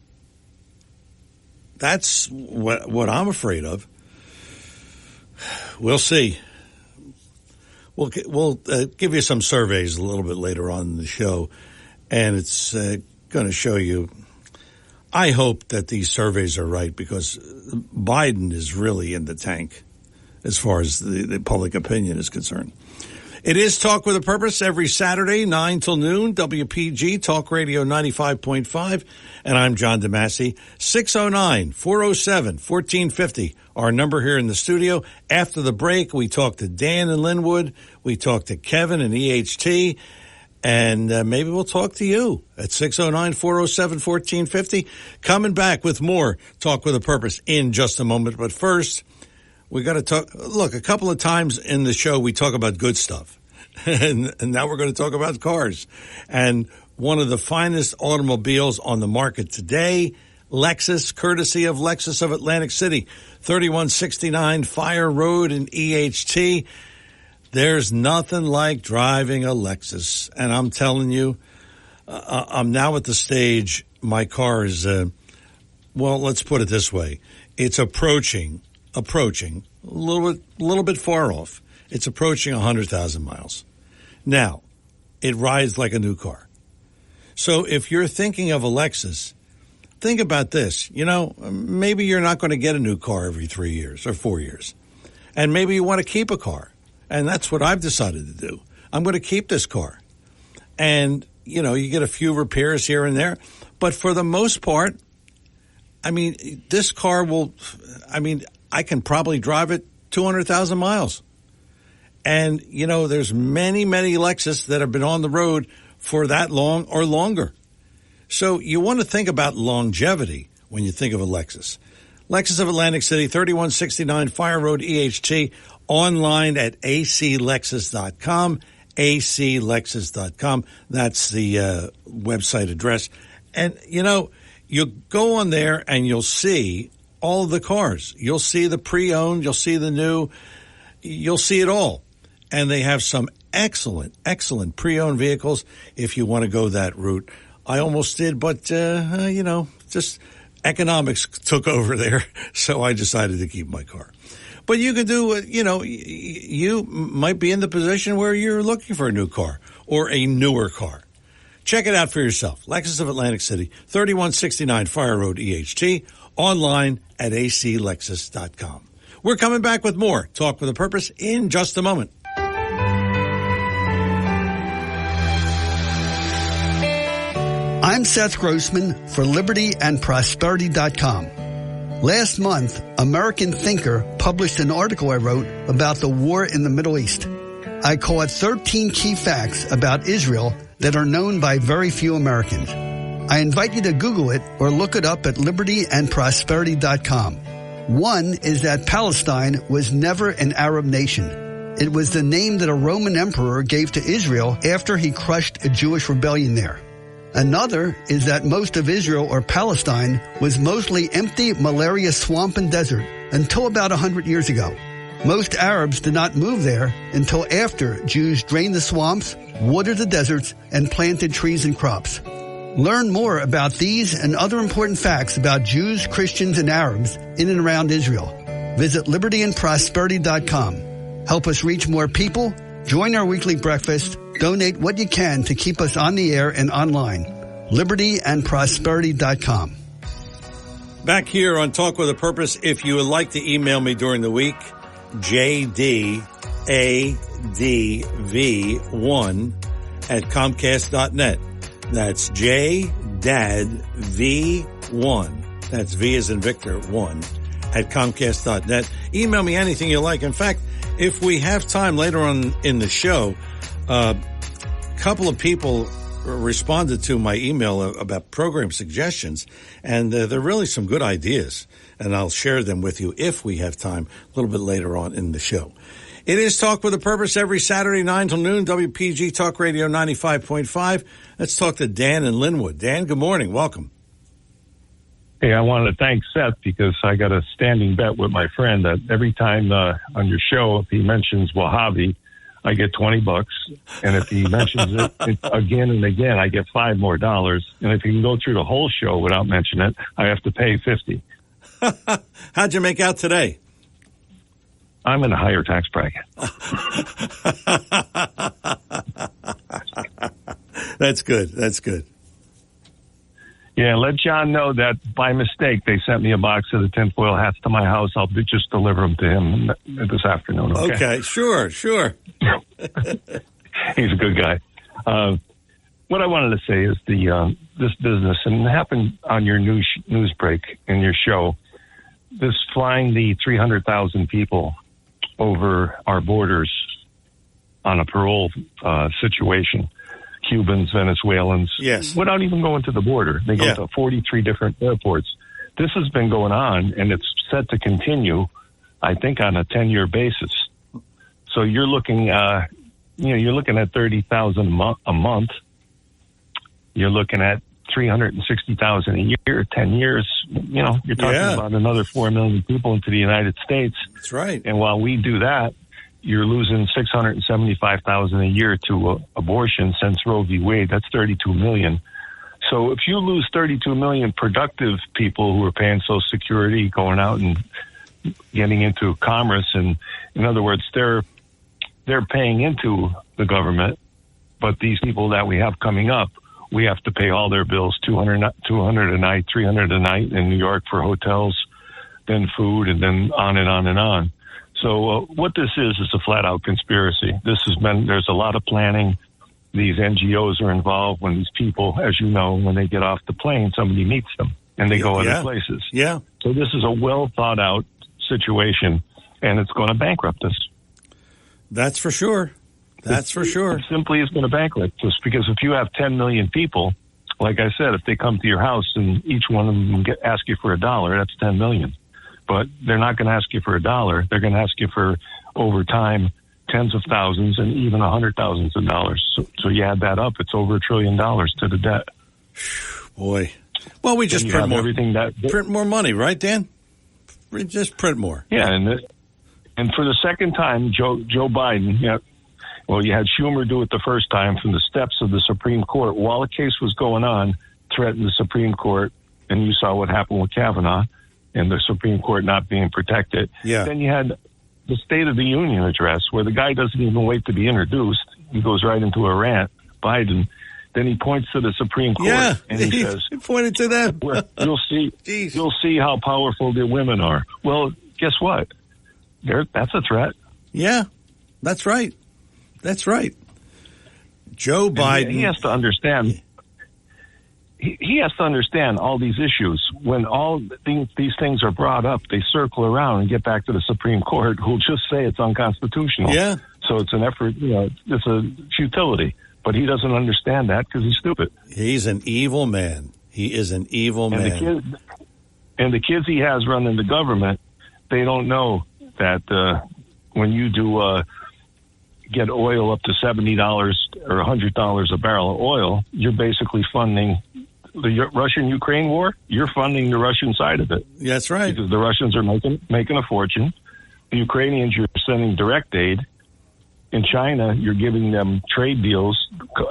That's what I'm afraid of. We'll see. We'll give you some surveys a little bit later on in the show, and it's going to show you. I hope that these surveys are right, because Biden is really in the tank as far as the public opinion is concerned. It is Talk with a Purpose every Saturday, 9 till noon, WPG, Talk Radio 95.5, and I'm John DeMasi. 609-407-1450, our number here in the studio. After the break, we talk to Dan in Linwood, we talk to Kevin in EHT, and maybe we'll talk to you at 609-407-1450. Coming back with more Talk with a Purpose in just a moment, but first, we got to talk. Look, a couple of times in the show, we talk about good stuff. and now we're going to talk about cars. And one of the finest automobiles on the market today, Lexus, courtesy of Lexus of Atlantic City, 3169 Fire Road in EHT. There's nothing like driving a Lexus. And I'm telling you, I'm now at the stage, my car is, let's put it this way. It's approaching, a little bit far off. It's approaching 100,000 miles. Now, it rides like a new car. So if you're thinking of a Lexus, think about this. Maybe you're not going to get a new car every 3 years or 4 years. And maybe you want to keep a car. And that's what I've decided to do. I'm going to keep this car. And, you get a few repairs here and there. But for the most part, this car I can probably drive it 200,000 miles. And, there's many, many Lexus that have been on the road for that long or longer. So you want to think about longevity when you think of a Lexus. Lexus of Atlantic City, 3169 Fire Road, EHT, online at aclexus.com, aclexus.com. That's the website address. And, you go on there and you'll see all of the cars. You'll see the pre-owned, you'll see the new, you'll see it all. And they have some excellent pre-owned vehicles if you want to go that route. I almost did, but, just economics took over there, so I decided to keep my car. But you could do, you might be in the position where you're looking for a new car or a newer car. Check it out for yourself. Lexus of Atlantic City, 3169 Fire Road, EHT, online at aclexus.com. We're coming back with more Talk with a Purpose in just a moment. I'm Seth Grossman for LibertyandProsperity.com. Last month, American Thinker published an article I wrote about the war in the Middle East. I call it 13 key facts about Israel that are known by very few Americans. I invite you to Google it or look it up at libertyandprosperity.com. One is that Palestine was never an Arab nation. It was the name that a Roman emperor gave to Israel after he crushed a Jewish rebellion there. Another is that most of Israel or Palestine was mostly empty malaria swamp and desert until about 100 years ago. Most Arabs did not move there until after Jews drained the swamps, watered the deserts, and planted trees and crops. Learn more about these and other important facts about Jews, Christians, and Arabs in and around Israel. Visit libertyandprosperity.com. Help us reach more people, join our weekly breakfast, donate what you can to keep us on the air and online. libertyandprosperity.com. Back here on Talk with a Purpose, if you would like to email me during the week, jdadv1@comcast.net. That's jdadv1. That's V as in Victor, 1@comcast.net. Email me anything you like. In fact, if we have time later on in the show, a couple of people responded to my email about program suggestions, and they're really some good ideas, and I'll share them with you if we have time a little bit later on in the show. It is Talk with a Purpose every Saturday, 9 till noon, WPG Talk Radio 95.5. Let's talk to Dan in Linwood. Dan, good morning. Welcome. Hey, I wanted to thank Seth because I got a standing bet with my friend that every time on your show, if he mentions Wahhabi, I get $20. And if he mentions it again and again, I get $5 more. And if he can go through the whole show without mentioning it, I have to pay $50. How'd you make out today? I'm in a higher tax bracket. That's good. That's good. Yeah, let John know that by mistake they sent me a box of the tinfoil hats to my house. I'll just deliver them to him this afternoon. Okay, sure. He's a good guy. What I wanted to say is this business, and it happened on your news break in your show, this flying the 300,000 people over our borders on a parole situation. Cubans, Venezuelans, yes, without even going to the border. They go to 43 different airports. This has been going on, and it's set to continue, I think, on a 10-year basis. So you're looking, you're looking at 30,000 a month. You're looking at 360,000 a year, 10 years. You're talking about another 4 million people into the United States. That's right. And while we do that, you're losing 675,000 a year to abortion since Roe v. Wade. That's 32 million. So if you lose 32 million productive people who are paying Social Security, going out and getting into commerce, and in other words, they're paying into the government, but these people that we have coming up, we have to pay all their bills, $200 a night, $300 a night in New York for hotels, then food, and then on and on and on. So what this is a flat-out conspiracy. There's a lot of planning. These NGOs are involved when these people, as you know, when they get off the plane, somebody meets them, and they go other places. Yeah. So this is a well-thought-out situation, and it's going to bankrupt us. That's for sure. That's for sure. It simply is going to bankrupt us, because if you have 10 million people, like I said, if they come to your house and each one of them ask you for $1, that's 10 million. But they're not going to ask you for $1. They're going to ask you for, over time, tens of thousands and even $100,000s of dollars. So you add that up, it's over $1 trillion to the debt. Boy. Well, we just print more. Print more money, right, Dan? We just print more. Yeah, and for the second time, Joe Biden, you had Schumer do it the first time from the steps of the Supreme Court. While the case was going on, threatened the Supreme Court, and you saw what happened with Kavanaugh and the Supreme Court not being protected. Yeah. Then you had the State of the Union address, where the guy doesn't even wait to be introduced. He goes right into a rant, Biden. Then he points to the Supreme Court and he says, he pointed to them. You'll see how powerful the women are. Well, guess what? That's a threat. Yeah, that's right. That's right. Joe Biden. He has to understand. He has to understand all these issues. When all these things are brought up, they circle around and get back to the Supreme Court, who'll just say it's unconstitutional. Yeah. So it's an effort, it's a futility. But he doesn't understand that because he's stupid. He's an evil man. He is an evil man. The kids he has running the government, they don't know that when you do get oil up to $70 or $100 a barrel of oil, you're basically funding the Russian-Ukraine war. You're funding the Russian side of it. That's right. Because the Russians are making a fortune. The Ukrainians, you're sending direct aid. In China, you're giving them trade deals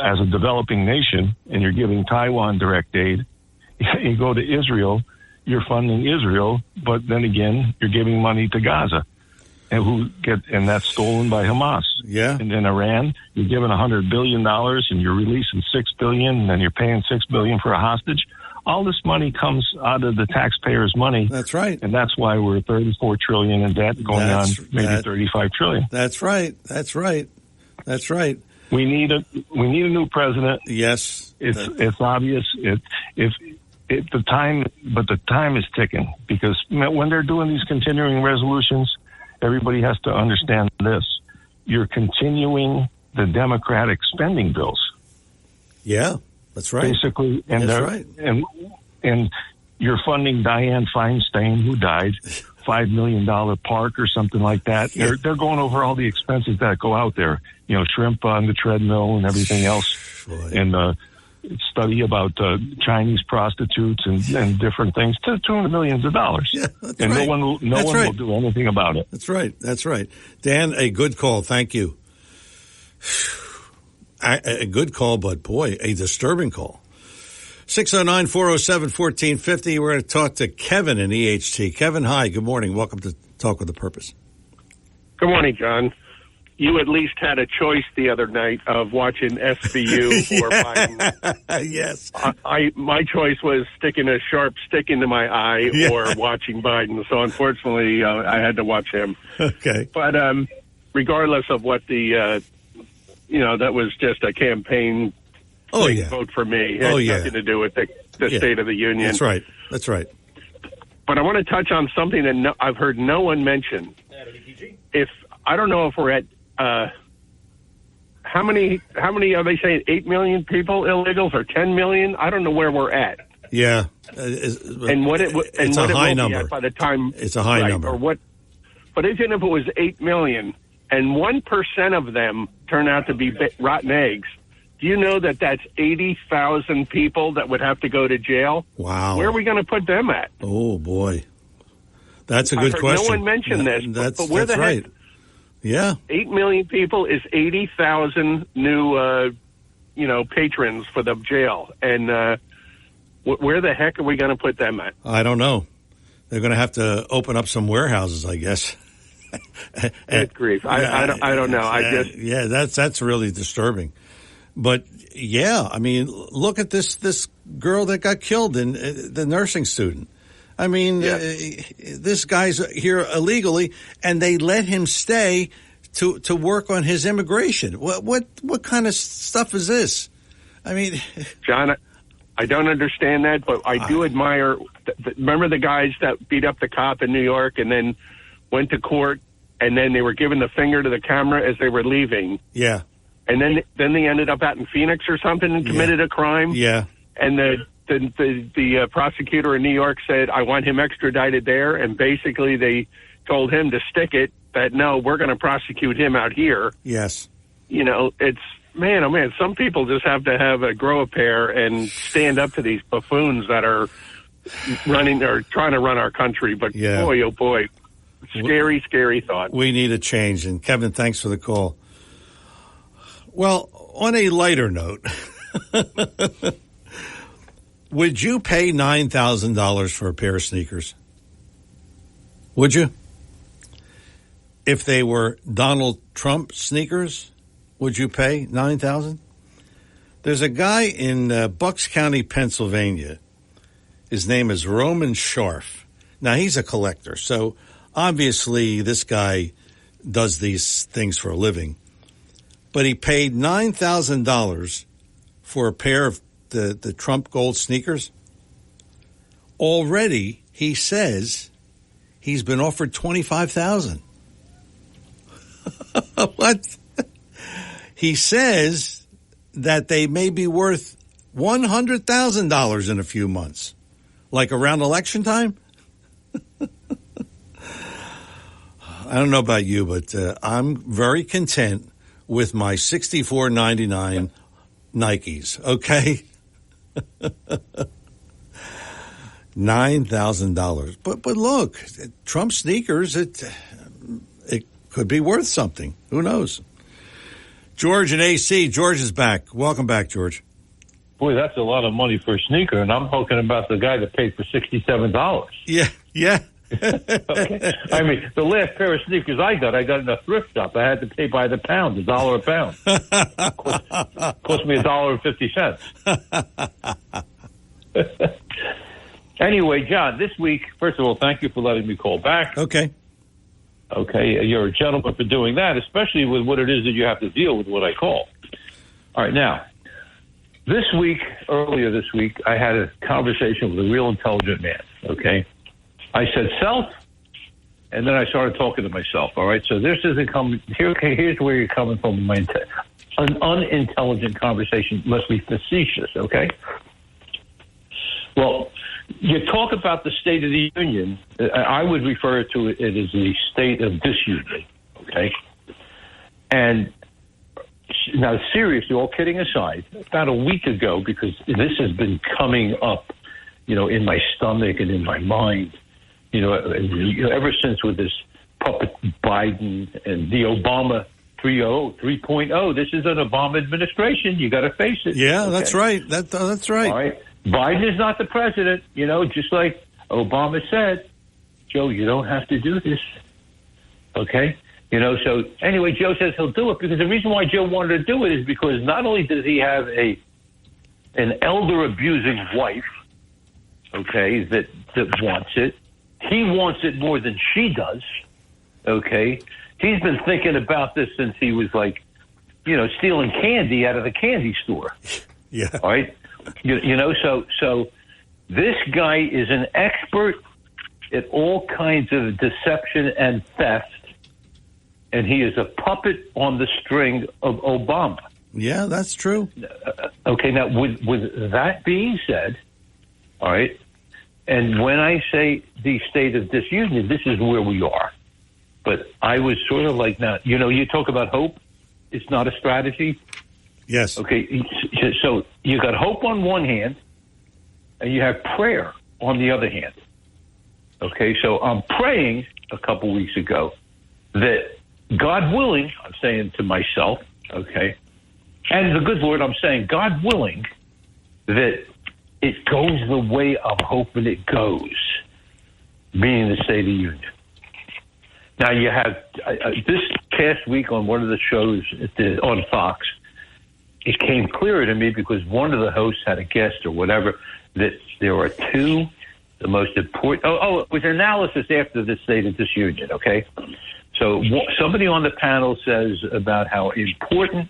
as a developing nation, and you're giving Taiwan direct aid. You go to Israel, you're funding Israel, but then again, you're giving money to Gaza, and that's stolen by Hamas. Yeah. And then Iran, you're giving $100 billion, and you're releasing $6 billion, and then you're paying $6 billion for a hostage. All this money comes out of the taxpayers' money. That's right. And that's why we're $34 trillion in debt, going on maybe $35 trillion. That's right. That's right. That's right. We need a new president. Yes. It's obvious. The time is ticking, because when they're doing these continuing resolutions, everybody has to understand this. You're continuing the Democratic spending bills. Yeah. That's right. Basically, that's right. And you're funding Dianne Feinstein, who died, $5 million park or something like that. Yeah. They're going over all the expenses that go out there. Shrimp on the treadmill and everything else. Boy. And study about Chinese prostitutes and different things to $200 million. Yeah, that's and right. no one will do anything about it. That's right. That's right. Dan, a good call. Thank you. A good call, but boy, a disturbing call. 609-407-1450. We're going to talk to Kevin in EHT. Kevin, hi. Good morning. Welcome to Talk with a Purpose. Good morning, John. You at least had a choice the other night of watching SVU or Biden. Yes. My choice was sticking a sharp stick into my eye or watching Biden. So unfortunately, I had to watch him. Okay. But regardless of what that was just a campaign. Oh, yeah. Vote for me. It had nothing to do with the State of the Union. That's right. That's right. But I want to touch on something that I've heard no one mention. I don't know if we're at how many are they saying? 8 million people illegals or 10 million? I don't know where we're at. Yeah. And what it will high number. be at by the time it's a high number. Or what? But even if it was 8 million and 1% of them turn out to be rotten eggs, do you know that that's 80,000 people that would have to go to jail? Wow. Where are we going to put them at? Oh, boy. That's a good question. No one mentioned this, but where the right. heck? Yeah. 8 million people is 80,000 new, patrons for the jail. And where the heck are we going to put them at? I don't know. They're going to have to open up some warehouses, I guess. Good grief. I don't know. That's really disturbing. But yeah, I mean, look at this girl that got killed in the nursing student. I mean, this guy's here illegally, and they let him stay to work on his immigration. What kind of stuff is this? I mean, John, I don't understand that, but I do admire. Remember the guys that beat up the cop in New York and then went to court, and then they were giving the finger to the camera as they were leaving. Yeah. And then they ended up out in Phoenix or something and committed a crime. Yeah. And the prosecutor in New York said, I want him extradited there. And basically they told him to stick it, that no, we're going to prosecute him out here. Yes. It's, man, oh man, some people just have to grow a pair and stand up to these buffoons that are running or trying to run our country. But boy, oh boy, scary, scary thought. We need a change. And Kevin, thanks for the call. Well, on a lighter note, would you pay $9,000 for a pair of sneakers? Would you? If they were Donald Trump sneakers, would you pay $9,000? There's a guy in Bucks County, Pennsylvania. His name is Roman Scharf. Now, he's a collector, so obviously this guy does these things for a living. But he paid $9,000 for a pair of the Trump gold sneakers. Already, he says he's been offered $25,000. What? He says that they may be worth $100,000 in a few months, like around election time. I don't know about you, but I'm very content with my $64.99 Nikes. Okay, $9,000. But look, Trump sneakers. It could be worth something. Who knows? George and AC. George is back. Welcome back, George. Boy, that's a lot of money for a sneaker, and I'm talking about the guy that paid for $67. Yeah. Okay. I mean, the last pair of sneakers I got in a thrift shop. I had to pay by the pound, $1 a pound. Cost me $1.50. Anyway, John, this week, first of all, thank you for letting me call back. Okay, you're a gentleman for doing that, especially with what it is that you have to deal with when I call. All right, now, earlier this week, I had a conversation with a real intelligent man, okay? I said self, and then I started talking to myself, all right? So this isn't coming, here's where you're coming from. An unintelligent conversation must be facetious, okay? Well, you talk about the State of the Union, I would refer to it as the state of disunion, okay? And now, seriously, all kidding aside, about a week ago, because this has been coming up, in my stomach and in my mind, ever since with this puppet Biden and the Obama 3.0, this is an Obama administration. You got to face it. Yeah, okay? That's right. That's right. All right. Biden is not the president, just like Obama said. Joe, you don't have to do this. Okay? So anyway, Joe says he'll do it because the reason why Joe wanted to do it is because not only does he have an elder abusing wife, okay, that wants it, he wants it more than she does, okay? He's been thinking about this since he was stealing candy out of the candy store. Yeah. All right? So this guy is an expert at all kinds of deception and theft, and he is a puppet on the string of Obama. Yeah, that's true. Okay, now with that being said, all right, and when I say the state of disunion, this is where we are. But I was sort of like, now, you talk about hope. It's not a strategy. Yes. Okay, so you got hope on one hand, and you have prayer on the other hand. Okay, so I'm praying a couple weeks ago that God willing, I'm saying to myself, okay, and the good Lord, I'm saying, God willing, that it goes the way I'm hoping it goes, meaning the State of the Union. Now, you have, this past week on one of the shows on Fox, it came clearer to me because one of the hosts had a guest or whatever, that there are two, the most important, it was analysis after the State of Disunion, okay? So somebody on the panel says about how important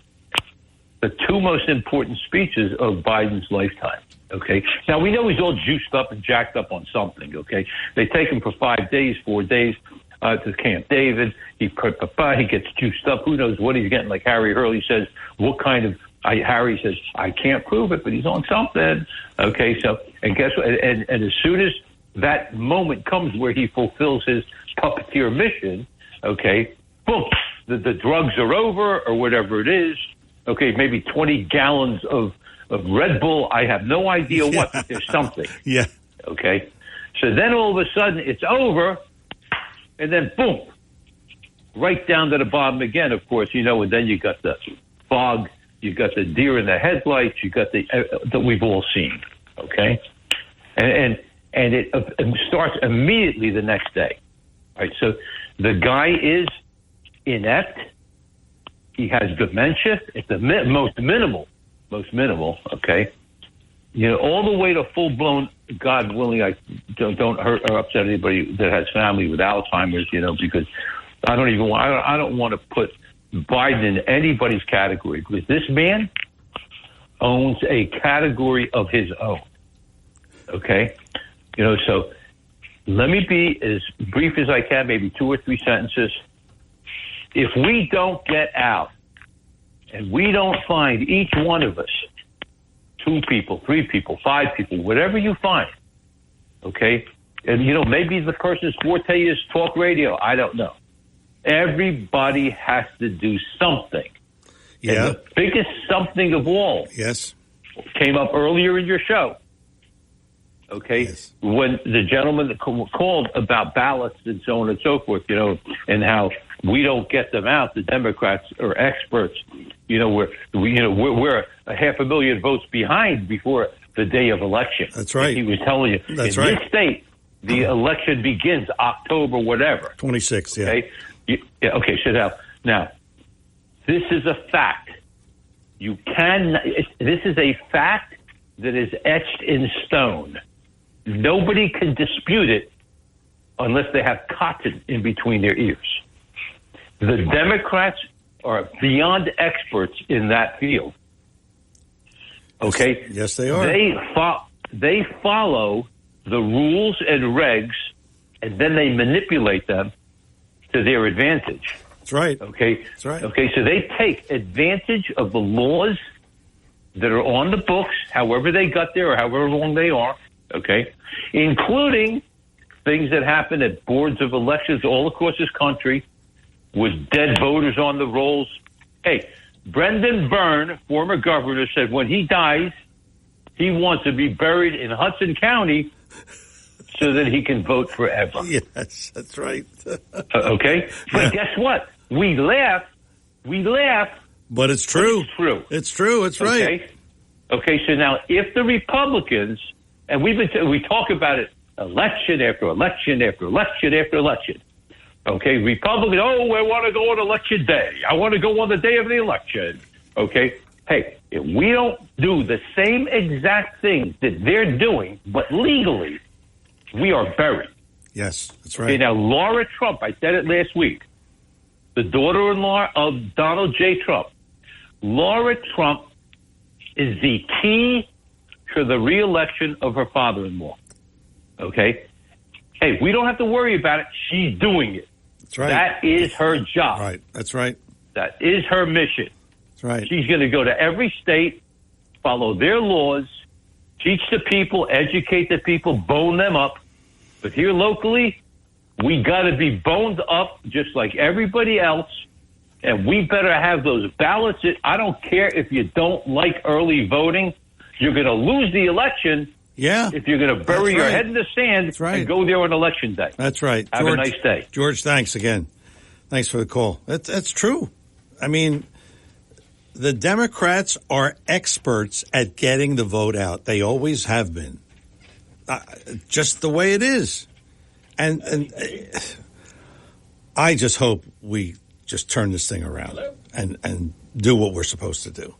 the two most important speeches of Biden's lifetime. Okay. Now we know he's all juiced up and jacked up on something. Okay. They take him for 5 days, 4 days to Camp David. He gets juiced up. Who knows what he's getting? Like Harry Hurley says, what kind of? Harry says, I can't prove it, but he's on something. Okay. So and guess what? And as soon as that moment comes where he fulfills his puppeteer mission, okay, boom, the drugs are over or whatever it is. Okay, maybe 20 gallons of Red Bull. I have no idea what, but there's something. Yeah. Okay. So then all of a sudden it's over, and then boom, right down to the bottom again, of course, and then you got the fog, you got the deer in the headlights, you got that we've all seen. Okay. And it starts immediately the next day. All right. So the guy is inept. He has dementia. It's the most minimal, okay? All the way to full-blown, God willing, I don't hurt or upset anybody that has family with Alzheimer's, because I don't want to put Biden in anybody's category because this man owns a category of his own, okay? So let me be as brief as I can, maybe 2 or 3 sentences. If we don't get out and we don't find each one of us, 2 people, 3 people, 5 people, whatever you find, okay? And, maybe the person's forte is talk radio. I don't know. Everybody has to do something. Yeah. And the biggest something of all came up earlier in your show, okay? Yes. When the gentleman that called about ballots and so on and so forth, and how we don't get them out. The Democrats are experts. We're 500,000 votes behind before the day of election. That's right. And he was telling you That's in right. this state, the election begins October, whatever. 26th, yeah. Okay. Okay. So now, this is a fact. This is a fact that is etched in stone. Nobody can dispute it unless they have cotton in between their ears. The Democrats are beyond experts in that field. Okay? Yes, they are. They follow the rules and regs, and then they manipulate them to their advantage. That's right. Okay? That's right. Okay, so they take advantage of the laws that are on the books, however they got there or however long they are, okay, including things that happen at boards of elections all across this country with dead voters on the rolls. Hey, Brendan Byrne, former governor, said when he dies, he wants to be buried in Hudson County so that he can vote forever. Yes, that's right. Okay? But guess what? We laugh. But it's true. It's true. It's true. It's right. Okay, so now if the Republicans, and we talk about it election after election after election after election. Okay, Republicans, I want to go on election day. I want to go on the day of the election. Okay, hey, if we don't do the same exact things that they're doing, but legally, we are buried. Yes, that's right. Okay, now Laura Trump, I said it last week, the daughter-in-law of Donald J. Trump. Laura Trump is the key to the reelection of her father-in-law. Okay? Hey, we don't have to worry about it. She's doing it. That's right. That is her job. Right. That's right. That is her mission. That's right. She's going to go to every state, follow their laws, teach the people, educate the people, bone them up. But here locally, we got to be boned up just like everybody else. And we better have those ballots. I don't care if you don't like early voting. You're going to lose the election. Yeah. If you're going to bury your head in the sand and go there on election day. That's right. Have a nice day. George, thanks again. Thanks for the call. That's true. I mean, the Democrats are experts at getting the vote out. They always have been. Just the way it is. And I just hope we just turn this thing around and do what we're supposed to do.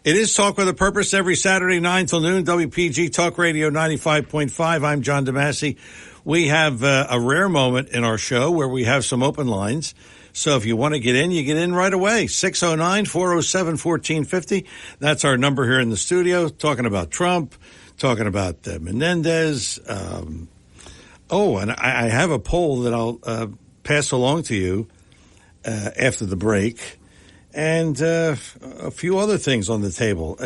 It is Talk with a Purpose every Saturday, 9 till noon, WPG Talk Radio 95.5. I'm John DeMasi. We have a rare moment in our show where we have some open lines. So if you want to get in, you get in right away. 609-407-1450. That's our number here in the studio, talking about Trump, talking about Menendez. And I have a poll that I'll pass along to you after the break. And a few other things on the table.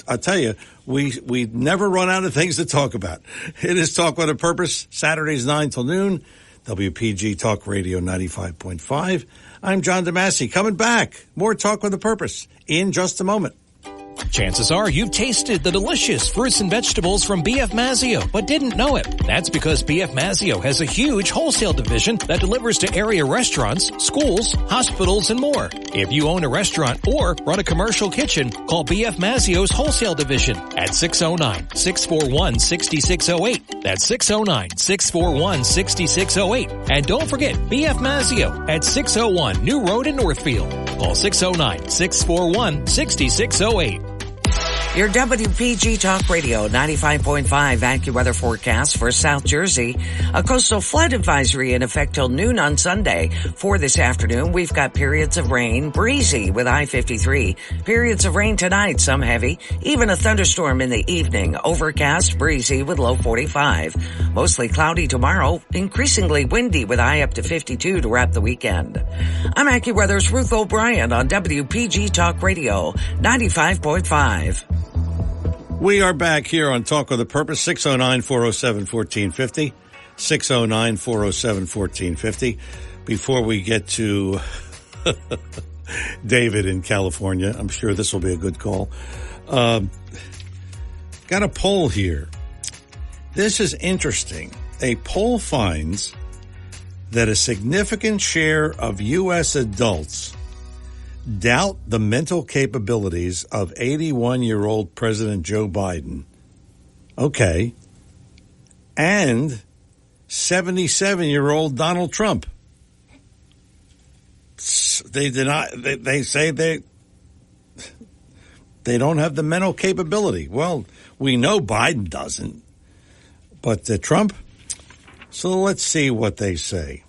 I'll tell you, we never run out of things to talk about. It is Talk with a Purpose, Saturdays 9 till noon, WPG Talk Radio 95.5. I'm John DeMasi. Coming back, more Talk with a Purpose in just a moment. Chances are you've tasted the delicious fruits and vegetables from B.F. Mazzio, but didn't know it. That's because B.F. Mazzio has a huge wholesale division that delivers to area restaurants, schools, hospitals, and more. If you own a restaurant or run a commercial kitchen, call B.F. Mazzio's wholesale division at 609-641-6608. That's 609-641-6608. And don't forget B.F. Mazzio at 601 New Road in Northfield. Call 609-641-6608. Your WPG Talk Radio 95.5 AccuWeather forecast for South Jersey. A coastal flood advisory in effect till noon on Sunday. For this afternoon, we've got periods of rain, breezy with high 53. Periods of rain tonight, some heavy. Even a thunderstorm in the evening. Overcast, breezy with low 45. Mostly cloudy tomorrow. Increasingly windy with high up to 52 to wrap the weekend. I'm AccuWeather's Ruth O'Brien on WPG Talk Radio 95.5. We are back here on Talk with a Purpose, 609-407-1450, 609-407-1450. Before we get to David in California, I'm sure this will be a good call. Got a poll here. This is interesting. A poll finds that a significant share of U.S. adults doubt the mental capabilities of 81-year-old President Joe Biden. Okay. And 77-year-old Donald Trump. They say they don't have the mental capability. Well, we know Biden doesn't. But Trump? So let's see what they say.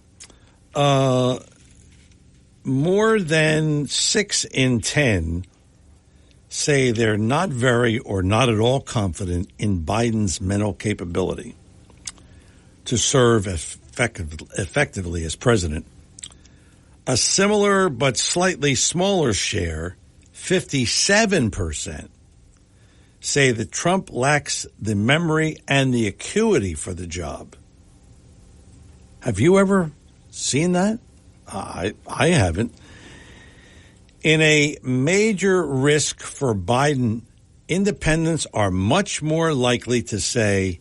More than 6 in 10 say they're not very or not at all confident in Biden's mental capability to serve effectively as president. A similar but slightly smaller share, 57%, say that Trump lacks the memory and the acuity for the job. Have you ever seen that? I haven't. In a major risk for Biden, independents are much more likely to say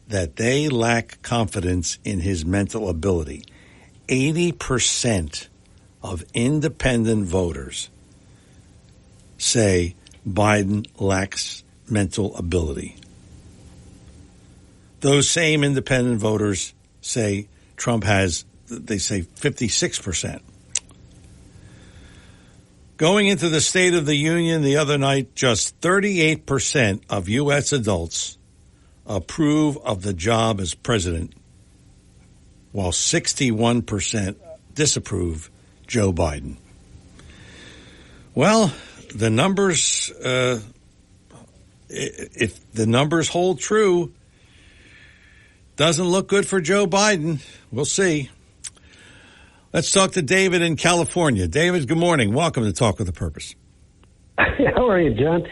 that they lack confidence in his mental ability. 80% of independent voters say Biden lacks mental ability. Those same independent voters say Trump has, they say 56%. Going into the State of the Union the other night, just 38% of U.S. adults approve of the job as president, while 61% disapprove Joe Biden. Well, the numbers, if the numbers hold true, doesn't look good for Joe Biden. We'll see. Let's talk to David in California. David, good morning. Welcome to Talk with a Purpose. How are you, John?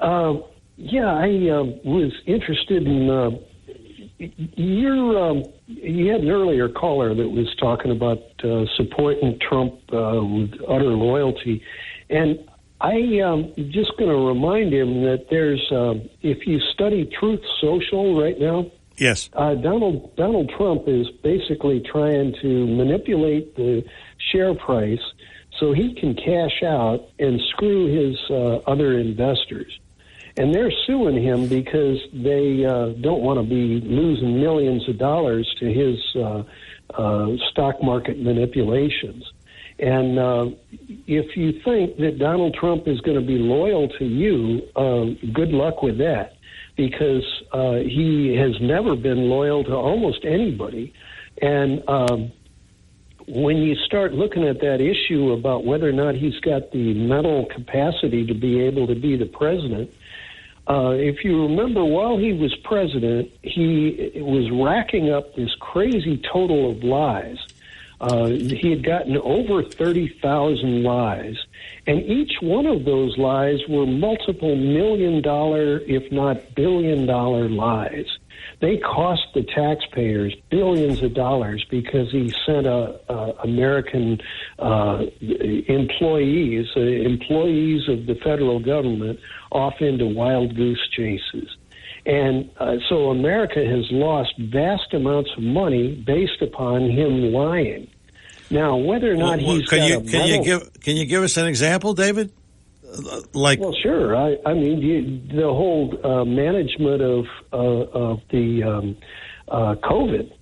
I was interested in you had an earlier caller that was talking about supporting Trump with utter loyalty, and I'm just going to remind him that there's if you study Truth Social right now. Yes. Donald Trump is basically trying to manipulate the share price so he can cash out and screw his other investors. And they're suing him because they don't want to be losing millions of dollars to his stock market manipulations. And if you think that Donald Trump is going to be loyal to you, good luck with that. Because he has never been loyal to almost anybody. And when you start looking at that issue about whether or not he's got the mental capacity to be able to be the president, if you remember, while he was president, he was racking up this crazy total of lies. He had gotten over 30,000 lies. And each one of those lies were multiple million-dollar, if not billion-dollar lies. They cost the taxpayers billions of dollars because he sent American employees of the federal government off into wild goose chases. And so America has lost vast amounts of money based upon him lying. Now, whether or not can you give us an example, David? Well, sure. I mean, the whole management of the COVID,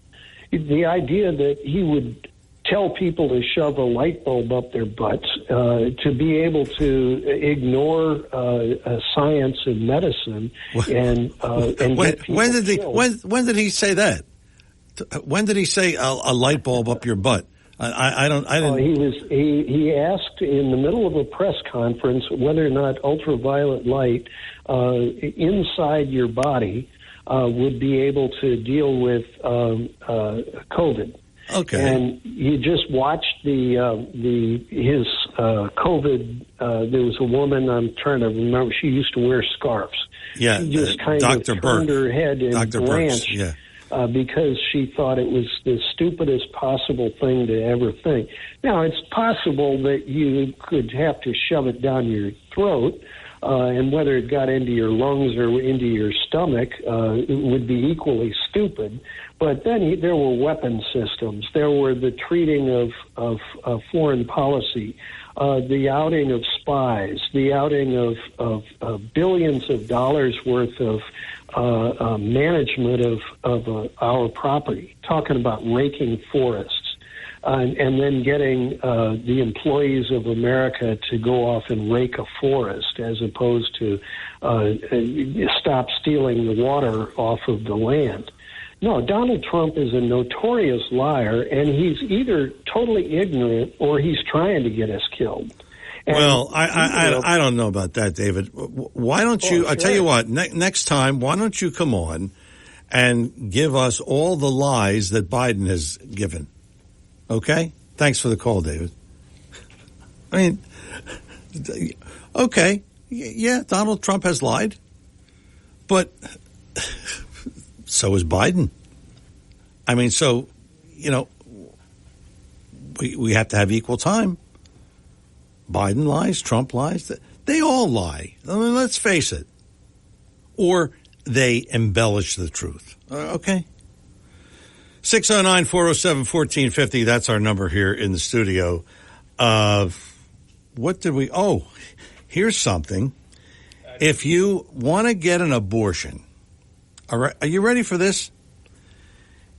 the idea that he would tell people to shove a light bulb up their butts, to be able to ignore science and medicine, and get people killed. When did he say that? When did he say a light bulb up your butt? I didn't. He asked in the middle of a press conference whether or not ultraviolet light inside your body would be able to deal with COVID. Okay. And you just watched his COVID. There was a woman, I'm trying to remember. She used to wear scarves. Yeah, she just kind Dr. of turned her head and Dr. blanched. Yeah. Because she thought it was the stupidest possible thing to ever think. Now, it's possible that you could have to shove it down your throat, and whether it got into your lungs or into your stomach, it would be equally stupid. But then there were weapon systems. There were the treating of foreign policy, the outing of spies, the outing of billions of dollars worth of management of our property, talking about raking forests, and then getting the employees of America to go off and rake a forest as opposed to stop stealing the water off of the land. No, Donald Trump is a notorious liar, and he's either totally ignorant or he's trying to get us killed. And, well, I don't know about that, David. Why don't you? I'll tell you what. Next time, why don't you come on and give us all the lies that Biden has given? Okay. Thanks for the call, David. I mean, okay, yeah, Donald Trump has lied, but so is Biden. I mean, so we have to have equal time. Biden lies, Trump lies. They all lie. I mean, let's face it. Or they embellish the truth. Okay? 609-407-1450. That's our number here in the studio. What did we... Oh, here's something. If you want to get an abortion, all right, are you ready for this?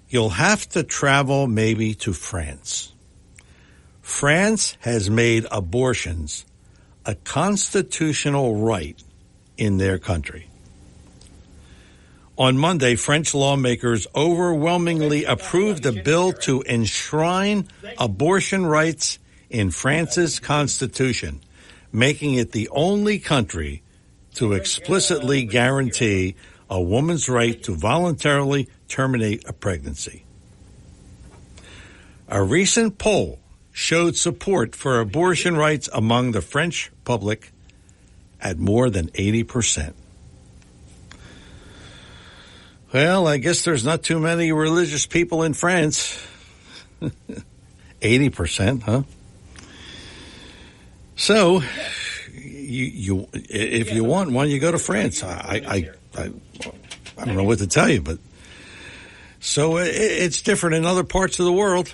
You'll have to travel maybe to France. France has made abortions a constitutional right in their country. On Monday, French lawmakers overwhelmingly approved a bill to enshrine abortion rights in France's constitution, making it the only country to explicitly guarantee a woman's right to voluntarily terminate a pregnancy. A recent poll showed support for abortion rights among the French public at more than 80%. Well, I guess there's not too many religious people in France. 80%, huh? So, you if you want one, you go to France. I don't know what to tell you, but so it's different in other parts of the world.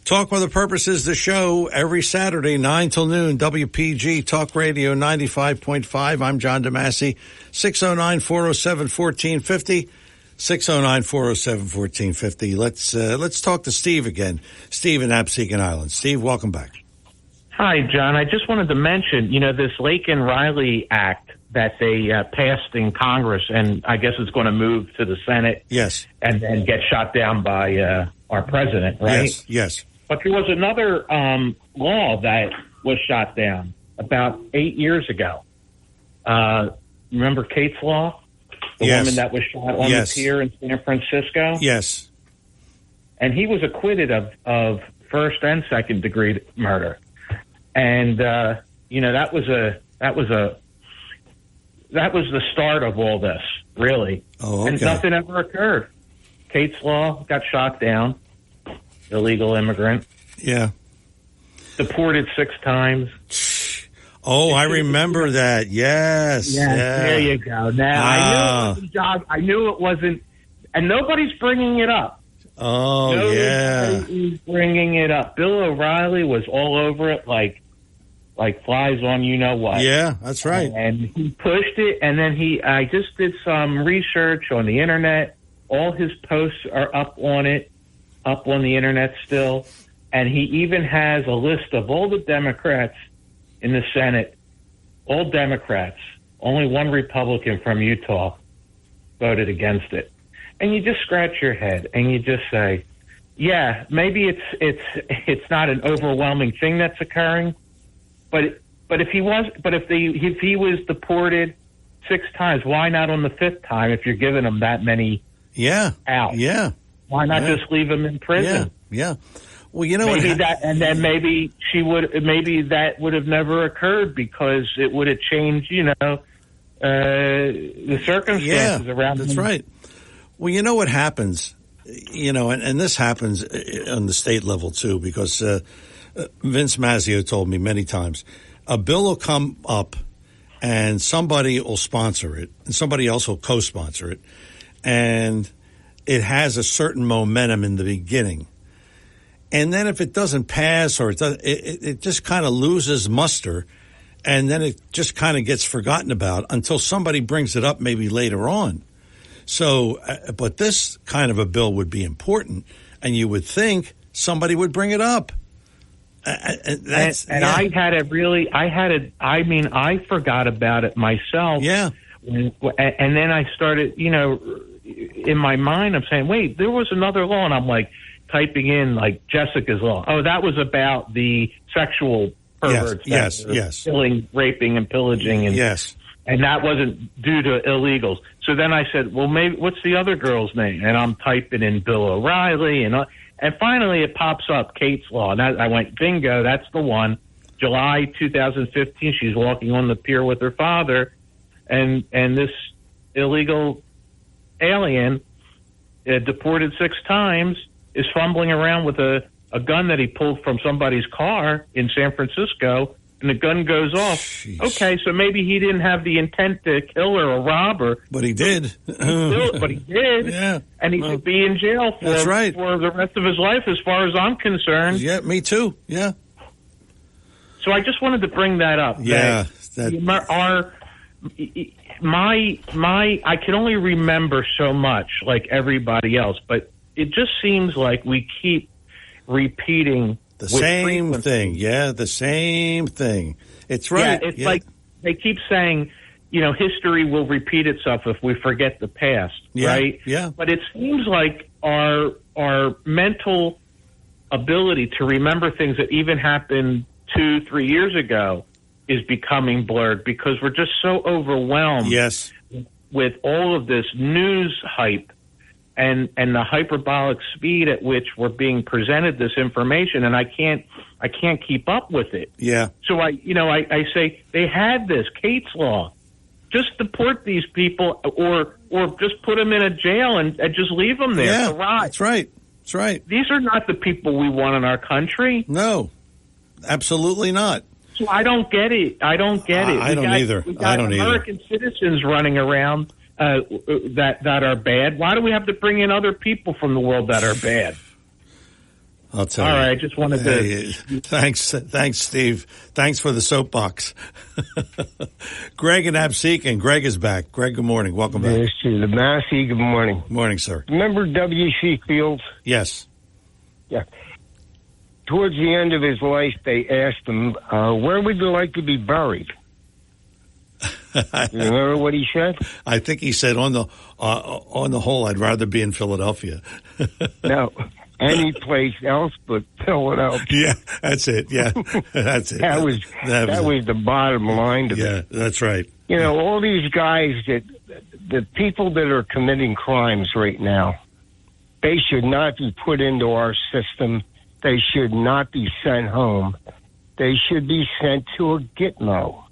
Talk with a Purpose is the show every Saturday, 9 till noon, WPG Talk Radio 95.5. I'm John DeMasi, 609-407-1450, 609-407-1450. Let's talk to Steve again. Steve in Absecon Island. Steve, welcome back. Hi, John. I just wanted to mention, this Laken-Riley Act that they passed in Congress, and I guess it's going to move to the Senate. Yes. And then get shot down by our president, right? Yes. But there was another law that was shot down about 8 years ago. Remember Kate's Law? The woman that was shot on the pier in San Francisco? Yes. And he was acquitted of first and second degree murder. And, that was the start of all this, really. Oh, okay. And nothing ever occurred. Kate's Law got shot down. Illegal immigrant. Yeah. Deported 6 times. Oh, I remember that. Yes. Yeah. There you go. Now, I knew it wasn't, and nobody's bringing it up. Oh, Nobody's bringing it up. Bill O'Reilly was all over it like flies on you-know-what. Yeah, that's right. And he pushed it, and then I just did some research on the Internet. All his posts are up on the Internet still. And he even has a list of all the Democrats in the Senate, all Democrats. Only one Republican from Utah voted against it. And you just scratch your head and you just say, yeah, maybe it's not an overwhelming thing that's occurring, but if he was deported 6 times, why not on the 5th time if you're giving him that many out? Yeah. Why not just leave him in prison? Yeah. Well, you know maybe what? Then maybe that would have never occurred because it would have changed, the circumstances around him. That's right. Well, you know what happens, and this happens on the state level too, because Vince Mazzio told me many times, a bill will come up and somebody will sponsor it and somebody else will co-sponsor it, and it has a certain momentum in the beginning. And then if it doesn't pass or it just kind of loses muster, and then it just kind of gets forgotten about until somebody brings it up maybe later on. So, but this kind of a bill would be important, and you would think somebody would bring it up. I forgot about it myself. Yeah. And then I started, in my mind, I'm saying, wait, there was another law, and I'm like typing in like Jessica's law. Oh, that was about the sexual perverts. Yes. Killing, raping, and pillaging. And, yes. And that wasn't due to illegals. So then I said, well, maybe what's the other girl's name? And I'm typing in Bill O'Reilly, and finally it pops up, Kate's Law. And I went, bingo, that's the one. July 2015, she's walking on the pier with her father, and this illegal alien, deported 6 times, is fumbling around with a gun that he pulled from somebody's car in San Francisco, and the gun goes off. Jeez. Okay, so maybe he didn't have the intent to kill her or rob her. But he did. But he did. Yeah. And he should be in jail for the rest of his life, as far as I'm concerned. Yeah, me too. Yeah. So I just wanted to bring that up. Yeah. I can only remember so much, like everybody else, but it just seems like we keep repeating the same thing. Yeah, the same thing. It's right. Yeah, it's like they keep saying, history will repeat itself if we forget the past, right? Yeah. But it seems like our mental ability to remember things that even happened 2-3 years ago is becoming blurred because we're just so overwhelmed with all of this news hype and the hyperbolic speed at which we're being presented this information, and I can't keep up with it. Yeah. So I say they had this Kate's Law. Just deport these people, or just put them in a jail and just leave them there. Yeah, to rot. That's right. That's right. These are not the people we want in our country. No, absolutely not. So I don't get it. I don't either. We got American citizens running around that are bad. Why do we have to bring in other people from the world that are bad? I'll tell you. All right, I just wanted to... Thanks, Steve. Thanks for the soapbox. Greg and Absecon. Greg is back. Greg, good morning. Welcome back. Yes, to the Massey, good morning. Morning, sir. Remember W.C. Fields? Yes. Yeah. Towards the end of his life, they asked him, where would you like to be buried? You remember what he said? I think he said, on the whole, I'd rather be in Philadelphia. No. Any place else but Philadelphia. Yeah, that's it. Yeah, that's it. That was the bottom line to me. Yeah, that's right. All these guys the people that are committing crimes right now, they should not be put into our system. They should not be sent home. They should be sent to a Gitmo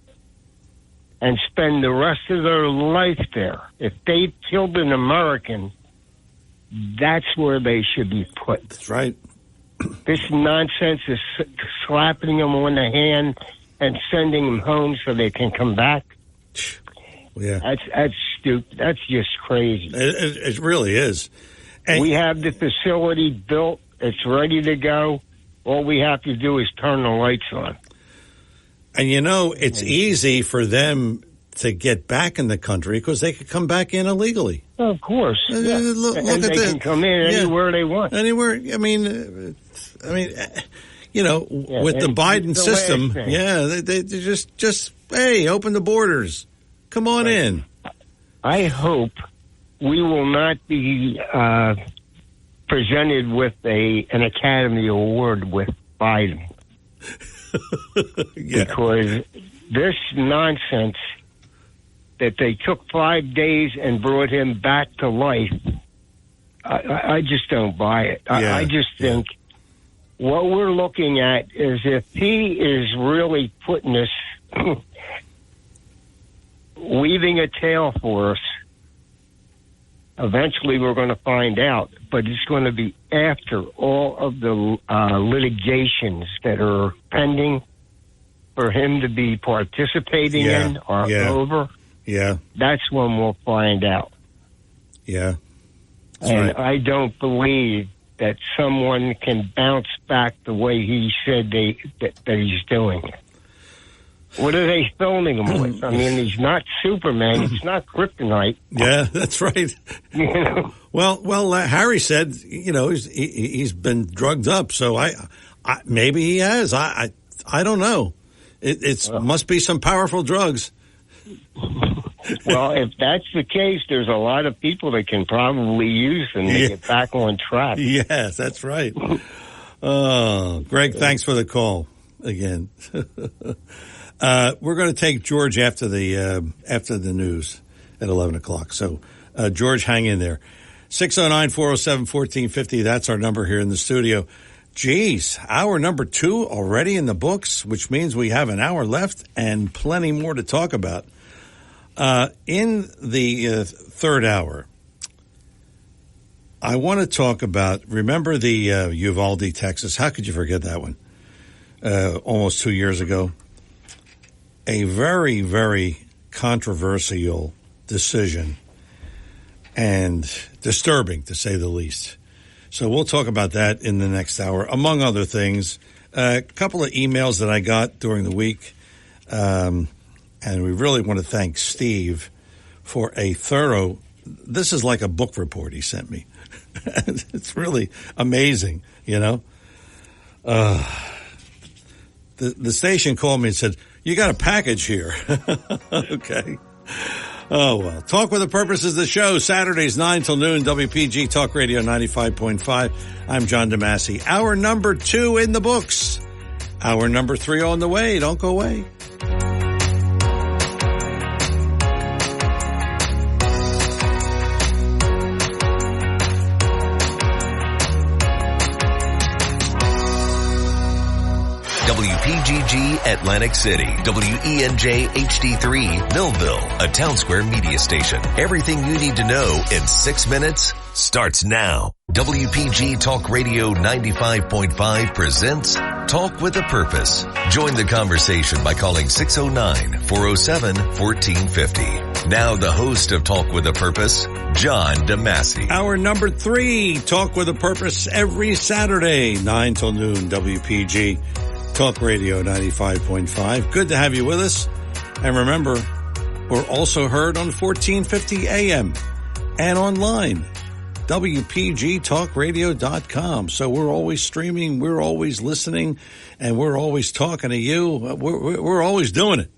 and spend the rest of their life there. If they killed an American, that's where they should be put. That's right. This nonsense is slapping them on the hand and sending them home so they can come back. Yeah, that's stupid. That's just crazy. It really is. And we have the facility built. It's ready to go. All we have to do is turn the lights on. And it's easy for them to get back in the country because they could come back in illegally. Of course. Yeah. Look and at they can come in anywhere they want. Anywhere. I mean, I mean, with the Biden system, they just hey, open the borders. Come on in. I hope we will not be presented with an Academy Award with Biden. Because this nonsense that they took 5 days and brought him back to life, I just don't buy it. I just think what we're looking at is if he is really putting this, weaving a tale for us, eventually we're going to find out, but it's going to be after all of the litigations that are pending for him to be participating in are over. Yeah. That's when we'll find out. Yeah. And right. I don't believe that someone can bounce back the way he said that he's doing. What are they filming him with? I mean, he's not Superman. He's not kryptonite. Yeah, that's right. Well, Harry said, he's been drugged up. So I maybe he has. I don't know. It must be some powerful drugs. Well, if that's the case, there's a lot of people that can probably use them to get back on track. Yes, that's right. Oh, Greg, thanks for the call again. We're going to take George after the news at 11 o'clock. So, George, hang in there. 609-407-1450. That's our number here in the studio. Geez, hour number 2 already in the books, which means we have an hour left and plenty more to talk about. In the third hour, I want to talk about, remember the Uvalde, Texas? How could you forget that one? Almost 2 years ago. A very, very controversial decision and disturbing, to say the least. So we'll talk about that in the next hour, among other things. A couple of emails that I got during the week, and we really want to thank Steve for a thorough, this is like a book report he sent me. It's really amazing, The station called me and said, you got a package here. Okay. Oh, well. Talk with a Purpose is the show. Saturdays, 9 till noon, WPG Talk Radio 95.5. I'm John DeMasi. Hour number 2 in the books. Hour number 3 on the way. Don't go away. WPGG Atlantic City, WENJ HD3 Millville, a Town Square media station. Everything you need to know in 6 minutes starts now. WPG Talk Radio 95.5 presents Talk with a Purpose. Join the conversation by calling 609-407-1450. Now the host of Talk with a Purpose, John DeMasi. Hour number 3, Talk with a Purpose, every Saturday, 9 till noon, WPG Talk Radio 95.5. Good to have you with us. And remember, we're also heard on 1450 AM and online, WPGTalkRadio.com. So we're always streaming, we're always listening, and we're always talking to you. We're always doing it.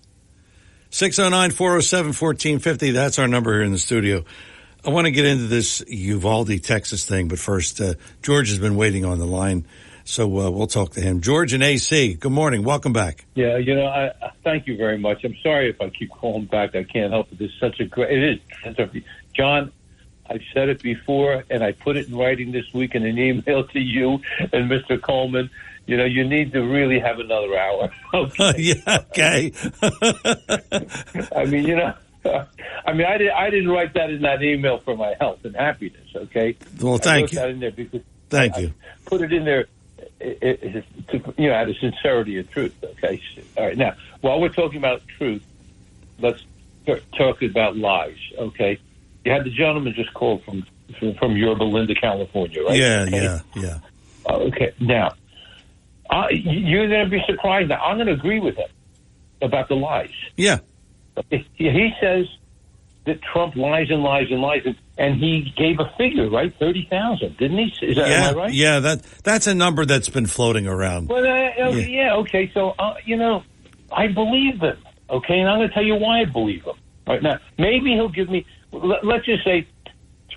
609-407-1450. That's our number here in the studio. I want to get into this Uvalde, Texas thing, but first, George has been waiting on the line. So we'll talk to him. George and AC, good morning. Welcome back. Yeah, I thank you very much. I'm sorry if I keep calling back. I can't help it. This is such a great, it is. John, I've said it before, and I put it in writing this week in an email to you and Mr. Coleman. You need to really have another hour. Okay. Yeah, okay. I didn't write that in that email for my health and happiness, okay? Well, thank you. I wrote that in there because thank you. Put it in there. Out of sincerity and truth, okay? All right, now, while we're talking about truth, let's talk about lies, okay? You had the gentleman just called from Yorba Linda, California, right? Yeah, okay? yeah. Okay, now, you're going to be surprised. Now, I'm going to agree with him about the lies. Yeah. He says that Trump lies and lies and lies, and he gave a figure, right? 30,000, didn't he? Is that am I right? Yeah, that's a number that's been floating around. Well, okay. So I believe them. Okay, and I'm going to tell you why I believe him. Right now, maybe he'll give me. Let's just say,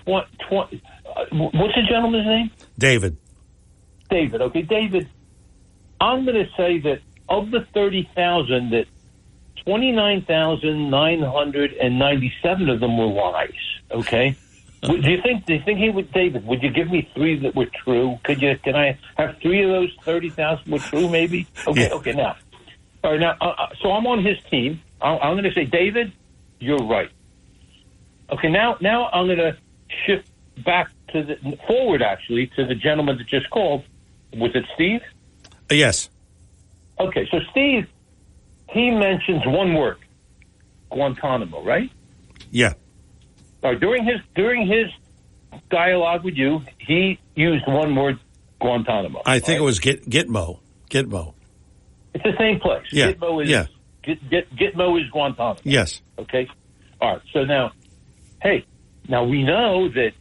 what's the gentleman's name? David. David. Okay, David. I'm going to say that of the 30,000, that 29,997 of them were lies. Okay. Do you think he would, David? Would you give me 3 that were true? Can I have 3 of those 30,000 were true? Maybe. Okay. Yeah. Okay. Now, all right. Now, so I'm on his team. I'm going to say, David, you're right. Okay. Now I'm going to shift back forward actually to the gentleman that just called. Was it Steve? Yes. Okay. So Steve, he mentions one word, Guantanamo, right? Yeah. During his dialogue with you, he used one word, Guantanamo. I think it was Gitmo. Gitmo. It's the same place. Yeah. Gitmo is, yeah. Gitmo is Guantanamo. Yes. Okay. All right. So now we know that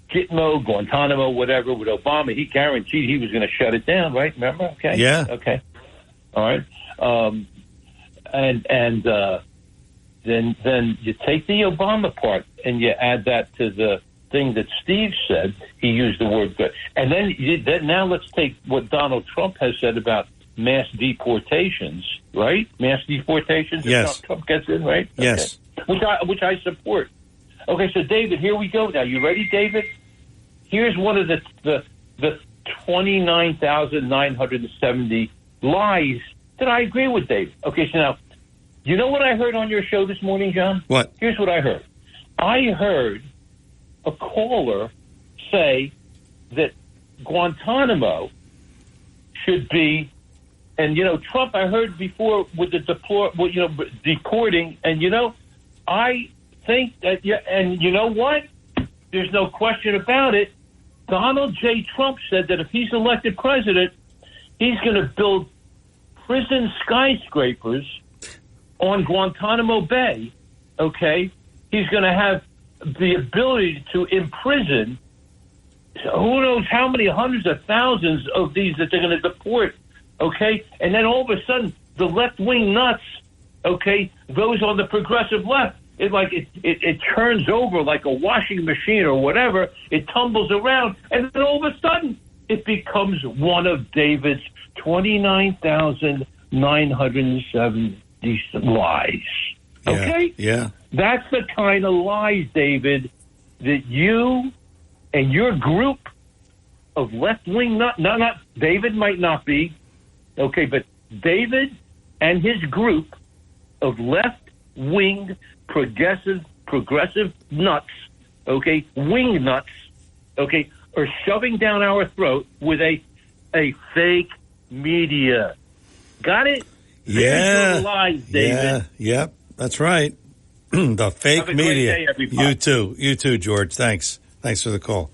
Gitmo, Guantanamo, whatever, with Obama, he guaranteed he was going to shut it down, right? Remember? Okay. Yeah. Okay. All right. Then you take the Obama part and you add that to the thing that Steve said. He used the word good. And then now let's take what Donald Trump has said about mass deportations, right? Mass deportations. Yes. Trump gets in, right? Yes. Okay. Which I support. Okay, so David, here we go. Now, you ready, David? Here's one of the 29,970 lies that I agree with, David. Okay, so now, you know what I heard on your show this morning, John? What? Here's what I heard. I heard a caller say that Guantanamo should be, and, Trump, I heard before with the deporting, and, I think that, and you know what? There's no question about it. Donald J. Trump said that if he's elected president, he's going to build prison skyscrapers on Guantanamo Bay, okay? He's going to have the ability to imprison who knows how many hundreds of thousands of these that they're going to deport, okay? And then all of a sudden, the left-wing nuts, okay, those on the progressive left, it turns over like a washing machine or whatever. It tumbles around, and then all of a sudden, it becomes one of David's 29,970 lies. Okay? Yeah. That's the kind of lies, David, that you and your group of left-wing not David might not be, okay, but David and his group of left-wing progressive nuts, okay, wing nuts, okay, are shoving down our throat with a fake media. Got it? Yeah. There's your lies, David. Yeah. Yep. That's right. The fake Have a media. great day, everybody. You too, George. Thanks for the call.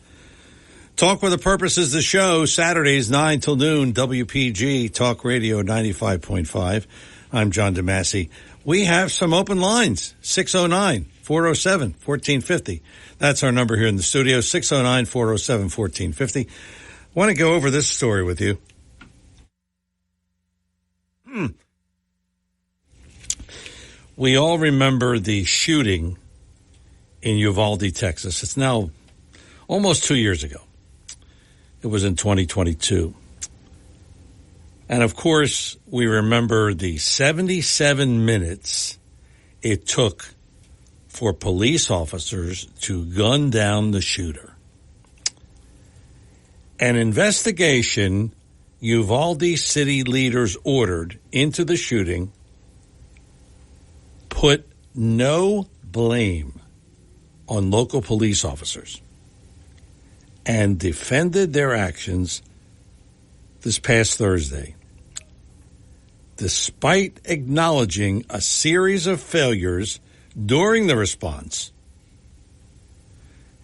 Talk with a Purpose is the show, Saturdays 9 till noon, WPG Talk Radio 95.5. I'm John DeMasi. We have some open lines, 609-407-1450. That's our number here in the studio, 609-407-1450. I want to go over this story with you. We all remember the shooting in Uvalde, Texas. It's now almost 2 years ago. It was in 2022. And of course, we remember the 77 minutes it took for police officers to gun down the shooter. An investigation Uvalde city leaders ordered into the shooting put no blame on local police officers and defended their actions this past Thursday. Despite acknowledging a series of failures during the response,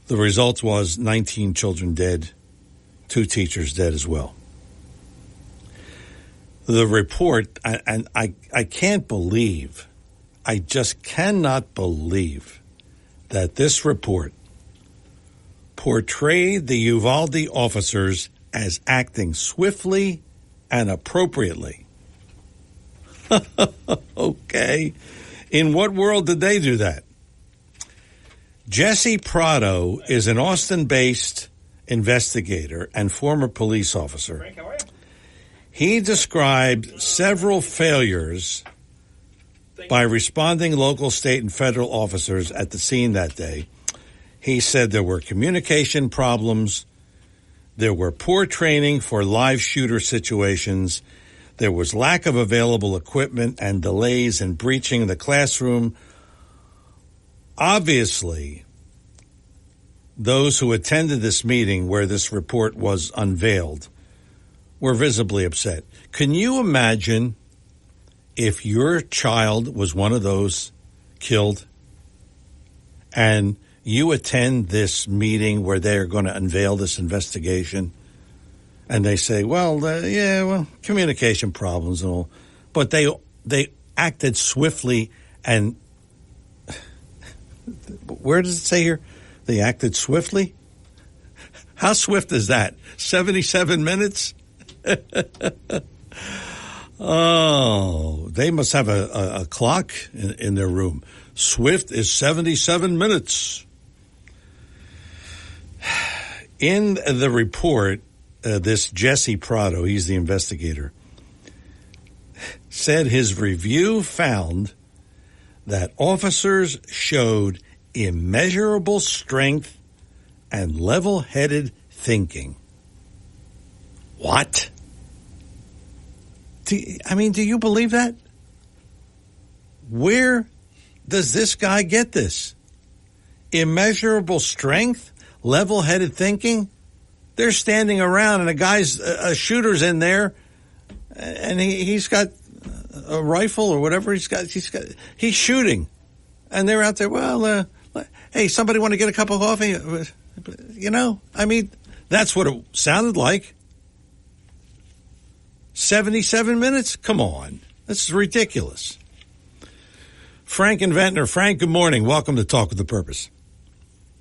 the result was 19 children dead, 2 teachers dead as well. The report, and I can't believe I just cannot believe that this report portrayed the Uvalde officers as acting swiftly and appropriately. Okay. In what world did they do that? Jesse Prado is an Austin-based investigator and former police officer. Frank, how are you? He described several failures by responding local, state, and federal officers at the scene that day. He said there were communication problems, there were poor training for live shooter situations, there was lack of available equipment and delays in breaching the classroom. Obviously, those who attended this meeting where this report was unveiled were visibly upset. Can you imagine if your child was one of those killed and you attend this meeting where they're going to unveil this investigation and they say, communication problems and all, but they acted swiftly and where does it say here? They acted swiftly? How swift is that? 77 minutes? Oh, they must have a clock in their room. Swift is 77 minutes. In the report, this Jesse Prado, he's the investigator, said his review found that officers showed immeasurable strength and level-headed thinking. What? Do you believe that? Where does this guy get this? Immeasurable strength, level-headed thinking? They're standing around and a shooter's in there and he's got a rifle or whatever he's shooting. And they're out there, hey, somebody want to get a cup of coffee? That's what it sounded like. 77 minutes? Come on. This is ridiculous. Frank and Ventnor. Frank, good morning. Welcome to Talk with the Purpose.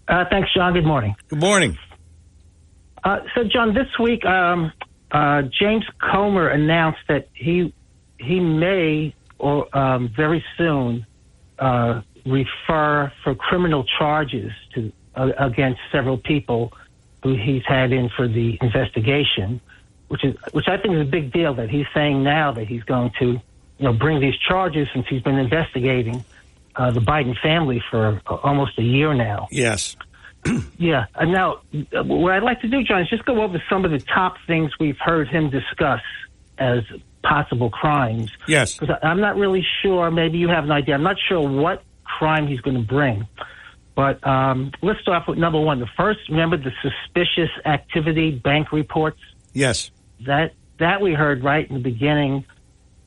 Thanks, John. Good morning. Good morning. So, John, this week, James Comer announced that he may, or very soon, refer for criminal charges to against several people who he's had in for the investigation, which I think is a big deal. That he's saying now that he's going to, bring these charges since he's been investigating the Biden family for almost a year now. Yes. Yeah. And now, what I'd like to do, John, is just go over some of the top things we've heard him discuss as possible crimes. Yes. Because I'm not really sure. Maybe you have an idea. I'm not sure what crime he's going to bring. But let's start with number one. The first, remember the suspicious activity bank reports? Yes. That we heard right in the beginning.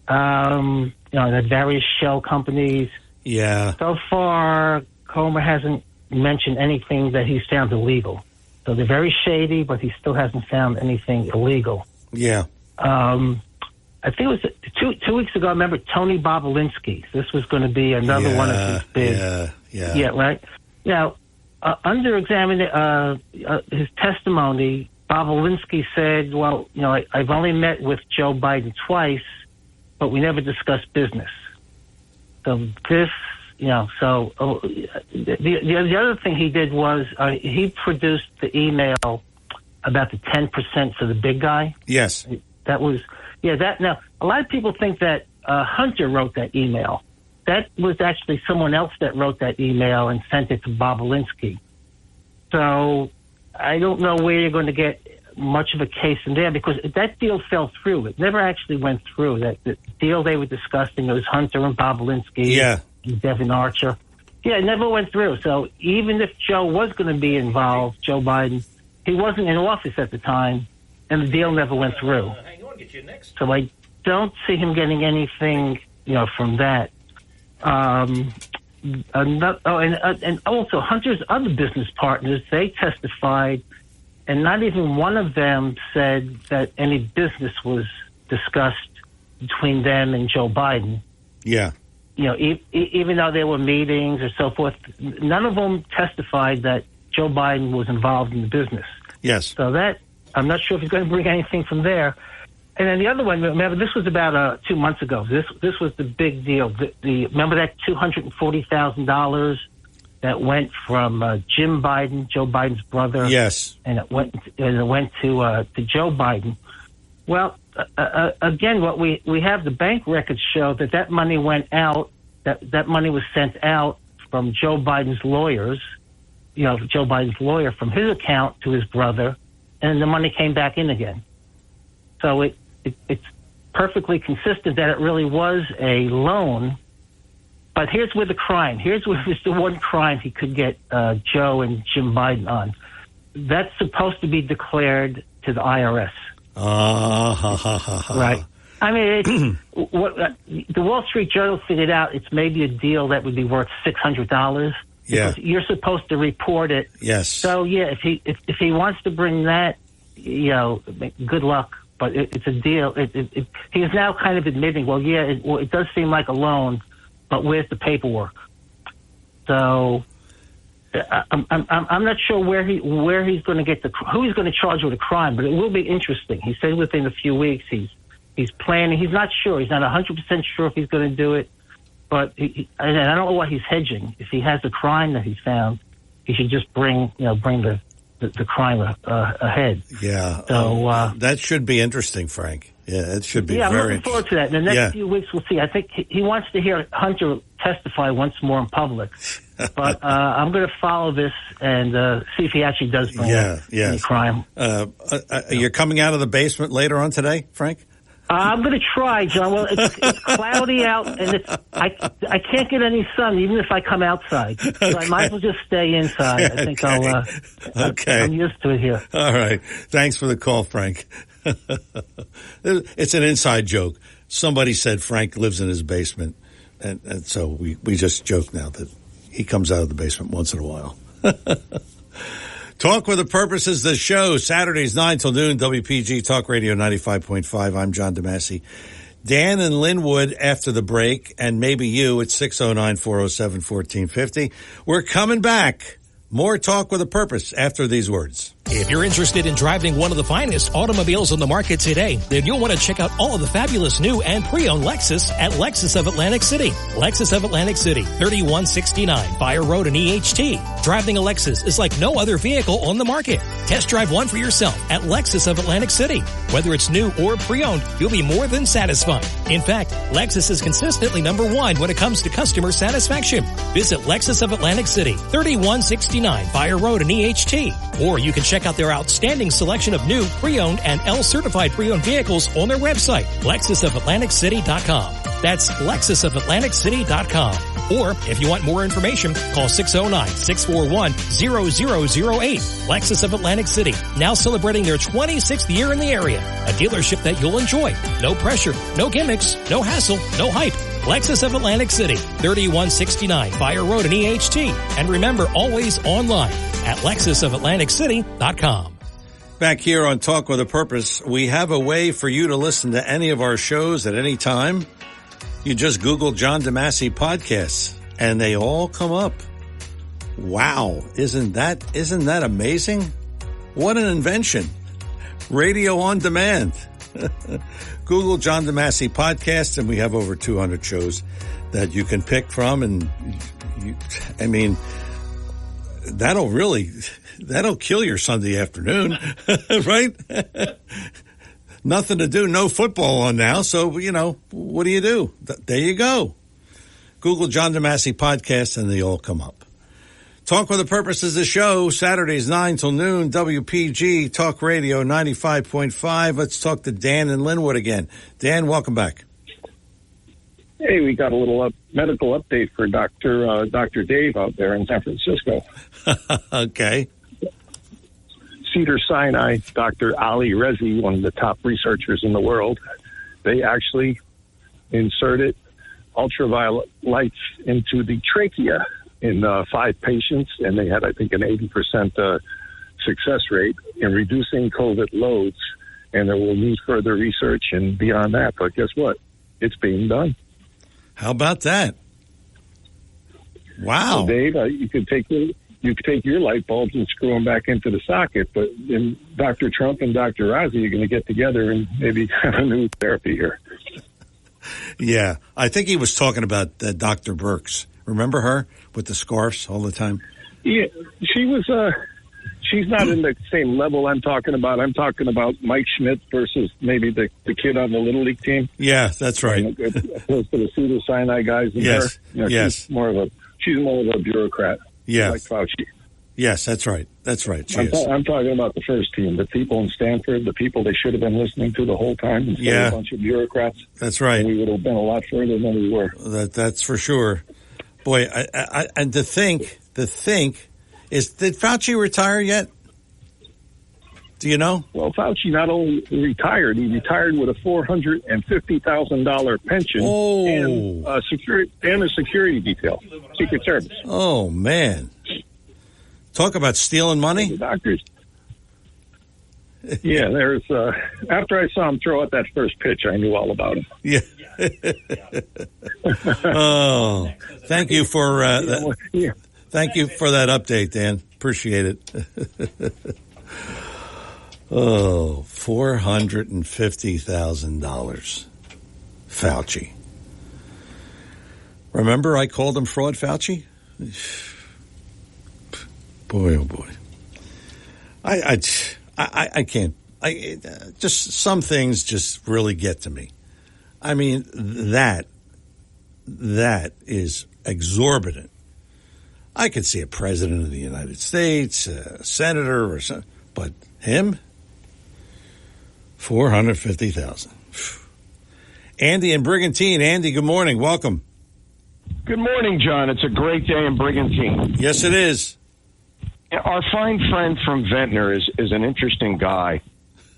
That various shell companies. Yeah. So far, Comer hasn't mentioned anything that he's found illegal. So they're very shady, but he still hasn't found anything illegal. Yeah. I think it was 2 weeks ago. I remember Tony Bobolinsky. This was going to be another one of his big. Yeah. Right. Now, under his testimony, Bobolinsky said, "Well, I've only met with Joe Biden twice, but we never discussed business." So this, the other thing he did was he produced the email about the 10% for the big guy. Yes. That was, now, a lot of people think that Hunter wrote that email. That was actually someone else that wrote that email and sent it to Bobolinsky. So I don't know where you're going to get much of a case in there because that deal fell through. It never actually went through. That the deal they were discussing, it was Hunter and Bobolinsky and Devin Archer. Yeah, it never went through. So even if Joe was going to be involved, Joe Biden, he wasn't in office at the time, and the deal never went through. Hang on, get you next. So I don't see him getting anything, from that. And also Hunter's other business partners, they testified, and not even one of them said that any business was discussed between them and Joe Biden. Yeah. even though there were meetings or so forth, none of them testified that Joe Biden was involved in the business. Yes. So that, I'm not sure if he's going to bring anything from there. And then the other one, remember, this was about 2 months ago. This was the big deal. Remember that $240,000 that went from Jim Biden, Joe Biden's brother. Yes. And it went to Joe Biden. Well, again, what we have, the bank records show that money went out. That money was sent out from Joe Biden's lawyers. Joe Biden's lawyer, from his account to his brother, and the money came back in again. So it's perfectly consistent that it really was a loan. But here's where the crime. Here's the one crime he could get Joe and Jim Biden on. That's supposed to be declared to the IRS. Right. I mean, the Wall Street Journal figured out it's maybe a deal that would be worth $600. Yeah. You're supposed to report it. Yes. So yeah, if he wants to bring that, good luck. But it's a deal. He is now kind of admitting, well, yeah, it does seem like a loan, but where's the paperwork? So I'm not sure where he's going to get who he's going to charge with a crime, but it will be interesting. He said within a few weeks he's planning. He's not sure. He's not 100% sure if he's going to do it, but and I don't know what he's hedging. If he has a crime that he's found, he should just bring the crime ahead. Yeah. So that should be interesting, Frank. Yeah, it should be. Yeah, very I'm looking forward to that. In the next few weeks, we'll see. I think he wants to hear Hunter testify once more in public. But I'm going to follow this and see if he actually does bring any crime. You're coming out of the basement later on today, Frank? I'm going to try, John. Well, it's cloudy out, and I can't get any sun even if I come outside. So I might as well just stay inside. I think I'm used to it here. All right. Thanks for the call, Frank. It's an inside joke. Somebody said Frank lives in his basement, and so we just joke now that he comes out of the basement once in a while. Talk with a Purpose is the show. Saturdays 9 till noon, WPG Talk Radio 95.5. I'm John DeMasi. Dan and Linwood after the break, and maybe you at 609-407-1450. We're coming back. More Talk with a Purpose after these words. If you're interested in driving one of the finest automobiles on the market today, then you'll want to check out all of the fabulous new and pre-owned Lexus at Lexus of Atlantic City. Lexus of Atlantic City, 3169 Fire Road in EHT. Driving a Lexus is like no other vehicle on the market. Test drive one for yourself at Lexus of Atlantic City. Whether it's new or pre-owned, you'll be more than satisfied. In fact, Lexus is consistently #1 when it comes to customer satisfaction. Visit Lexus of Atlantic City, 3169 Fire Road in EHT. Or you can check out their outstanding selection of new, pre-owned, and L-certified pre-owned vehicles on their website, LexusOfAtlanticCity.com. That's LexusOfAtlanticCity.com. Or, if you want more information, call 609-641-0008. Lexus of Atlantic City, now celebrating their 26th year in the area. A dealership that you'll enjoy. No pressure, no gimmicks, no hassle, no hype. Lexus of Atlantic City, 3169 Fire Road in EHT. And remember, always online at LexusOfAtlanticCity.com. Back here on Talk with a Purpose, we have a way for you to listen to any of our shows at any time. You just Google John DeMasi podcasts, and they all come up. Wow, isn't that amazing? What an invention. Radio on demand. Google John DeMasi podcast, and we have over 200 shows that you can pick from. And that'll kill your Sunday afternoon, right? Nothing to do, no football on now. So, what do you do? There you go. Google John DeMasi podcast, and they all come up. Talk with a Purpose is the show, Saturdays 9 till noon, WPG Talk Radio 95.5. Let's talk to Dan and Linwood again. Dan, welcome back. Hey, we got a little medical update for Dr. Dave out there in San Francisco. Okay. Cedars-Sinai, Dr. Ali Rezi, one of the top researchers in the world, they actually inserted ultraviolet lights into the trachea in 5 patients, and they had, I think, an 80% success rate in reducing COVID loads. And there will need further research and beyond that. But guess what? It's being done. How about that? Wow. So Dave, you could take your light bulbs and screw them back into the socket, but then Dr. Trump and Dr. Razi are going to get together and maybe have a new therapy here. Yeah, I think he was talking about Dr. Burks. Remember her with the scarves all the time? Yeah, she was. She's not in the same level I'm talking about. I'm talking about Mike Schmidt versus maybe the kid on the Little League team. Yeah, that's right. Opposed to the pseudoscience guys. Yes, yes. She's more of a bureaucrat. Yes. Like Fauci. Yes, that's right. That's right. I'm talking about the first team, the people in Stanford, the people they should have been listening to the whole time instead of a bunch of bureaucrats. That's right. And we would have been a lot further than we were. That's for sure. Boy, and to think is, did Fauci retire yet? Do you know? Well, Fauci not only retired, he retired with a $450,000 pension and a security detail, Secret Service. Oh, man. Talk about stealing money. The doctors. Yeah, there's. After I saw him throw out that first pitch, I knew all about him. Yeah. Oh, thank you for thank you for that update, Dan. Appreciate it. Oh, $450,000. Fauci. Remember, I called him Fraud Fauci. Boy, oh boy. I can't. Just some things just really get to me. I mean, that is exorbitant. I could see a president of the United States, a senator, or something, but him, $450,000. Andy in Brigantine. Andy, good morning. Welcome. Good morning, John. It's a great day in Brigantine. Yes, it is. Our fine friend from Ventnor is an interesting guy,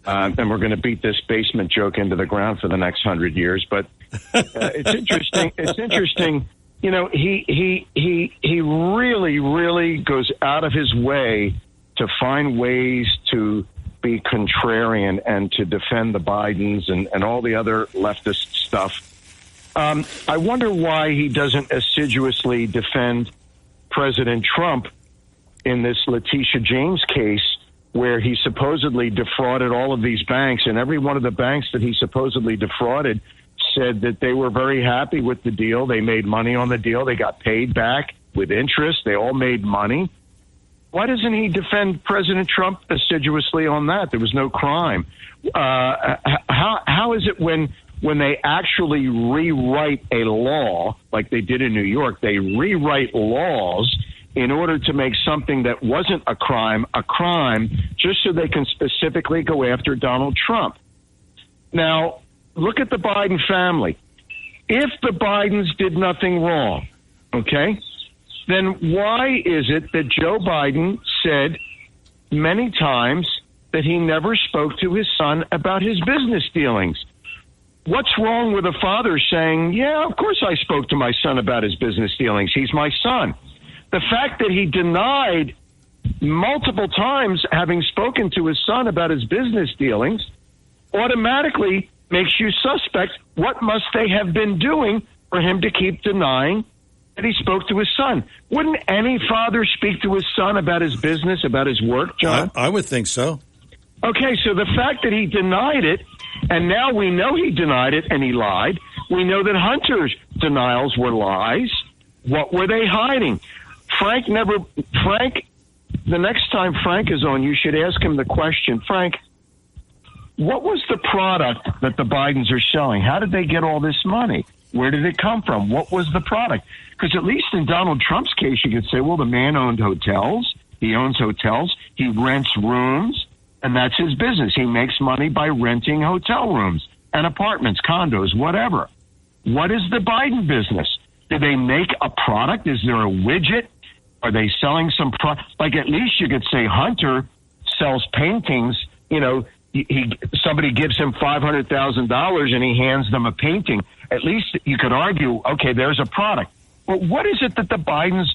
and we're going to beat this basement joke into the ground for the next 100 years. But it's interesting. It's interesting. You know, he really, really goes out of his way to find ways to be contrarian and to defend the Bidens and all the other leftist stuff. I wonder why he doesn't assiduously defend President Trump in this Letitia James case, where he supposedly defrauded all of these banks, and every one of the banks that he supposedly defrauded said that they were very happy with the deal. They made money on the deal. They got paid back with interest. They all made money. Why doesn't he defend President Trump assiduously on that? There was no crime. How is it when they actually rewrite a law, like they did in New York, they rewrite laws in order to make something that wasn't a crime, just so they can specifically go after Donald Trump? Now, look at the Biden family. If the Bidens did nothing wrong, okay, then why is it that Joe Biden said many times that he never spoke to his son about his business dealings? What's wrong with a father saying, yeah, of course I spoke to my son about his business dealings. He's my son. The fact that he denied multiple times having spoken to his son about his business dealings automatically makes you suspect. What must they have been doing for him to keep denying that he spoke to his son? Wouldn't any father speak to his son about his business, about his work, John? I would think so. Okay, so the fact that he denied it, and now we know he denied it and he lied. We know that Hunter's denials were lies. What were they hiding? Frank, the next time Frank is on, you should ask him the question, Frank, what was the product that the Bidens are selling? How did they get all this money? Where did it come from? What was the product? Because at least in Donald Trump's case, you could say, well, the man owned hotels. He owns hotels. He rents rooms, and that's his business. He makes money by renting hotel rooms and apartments, condos, whatever. What is the Biden business? Do they make a product? Is there a widget? Are they selling some product? Like, at least you could say Hunter sells paintings. You know, somebody gives him $500,000 and he hands them a painting. At least you could argue, okay, there's a product. But what is it that the Bidens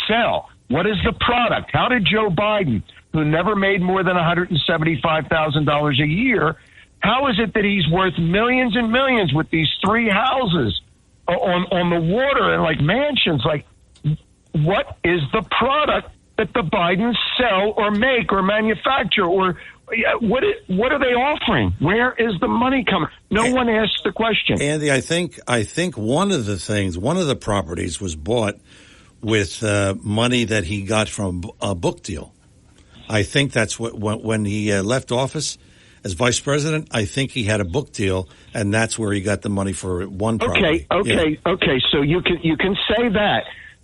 sell? What is the product? How did Joe Biden, who never made more than $175,000 a year, how is it that he's worth millions and millions with these 3 houses on the water and like mansions? Like, what is the product that the Bidens sell or make or manufacture, or what are they offering? Where is the money coming? No one asks the question. Andy, I think one of the properties was bought with money that he got from a book deal. I think that's when he left office as vice president, I think he had a book deal, and that's where he got the money for one property. Okay. So you can say that.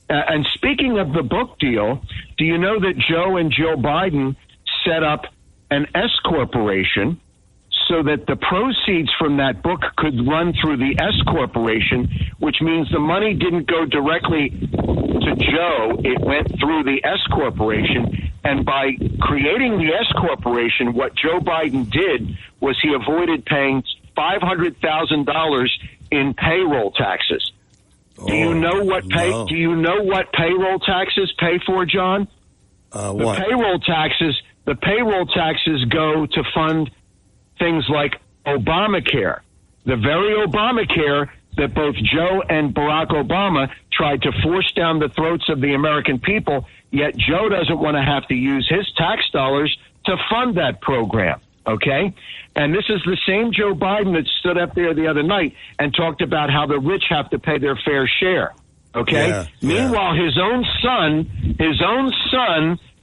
And speaking of the book deal, do you know that Joe and Jill Biden set up an S corporation so that the proceeds from that book could run through the S corporation, which means the money didn't go directly to Joe, it went through the S corporation. And by creating the S corporation, what Joe Biden did was he avoided paying $500,000 in payroll taxes. Do you know what payroll taxes pay for, John? What? The payroll taxes go to fund things like Obamacare, the very Obamacare that both Joe and Barack Obama tried to force down the throats of the American people, yet Joe doesn't want to have to use his tax dollars to fund that program, okay? And this is the same Joe Biden that stood up there the other night and talked about how the rich have to pay their fair share, okay? Yeah. Meanwhile, his own son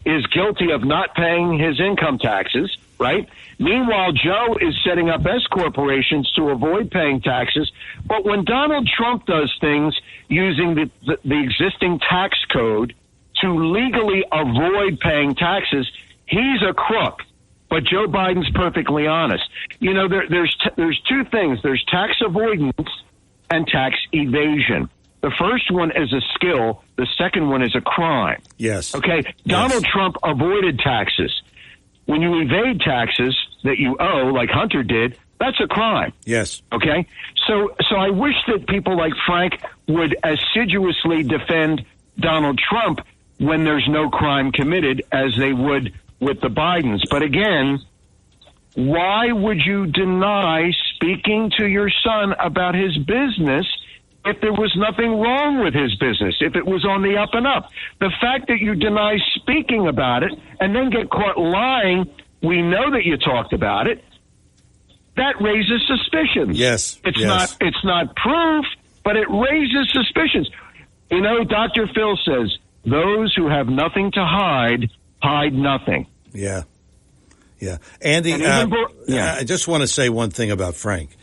is guilty of not paying his income taxes, right? Meanwhile, Joe is setting up S corporations to avoid paying taxes. But when Donald Trump does things using the existing tax code to legally avoid paying taxes, he's a crook. But Joe Biden's perfectly honest. You know, there's two things. There's tax avoidance and tax evasion. The first one is a skill. The second one is a crime. Yes. Okay. Donald Trump avoided taxes. When you evade taxes that you owe, like Hunter did, that's a crime. Yes. Okay. So I wish that people like Frank would assiduously defend Donald Trump when there's no crime committed, as they would with the Bidens. But again, why would you deny speaking to your son about his business if there was nothing wrong with his business, if it was on the up and up? The fact that you deny speaking about it and then get caught lying, we know that you talked about it, that raises suspicions. Yes. It's not proof, but it raises suspicions. You know, Dr. Phil says, those who have nothing to hide nothing. Yeah. Yeah. Andy, I just want to say one thing about Frank.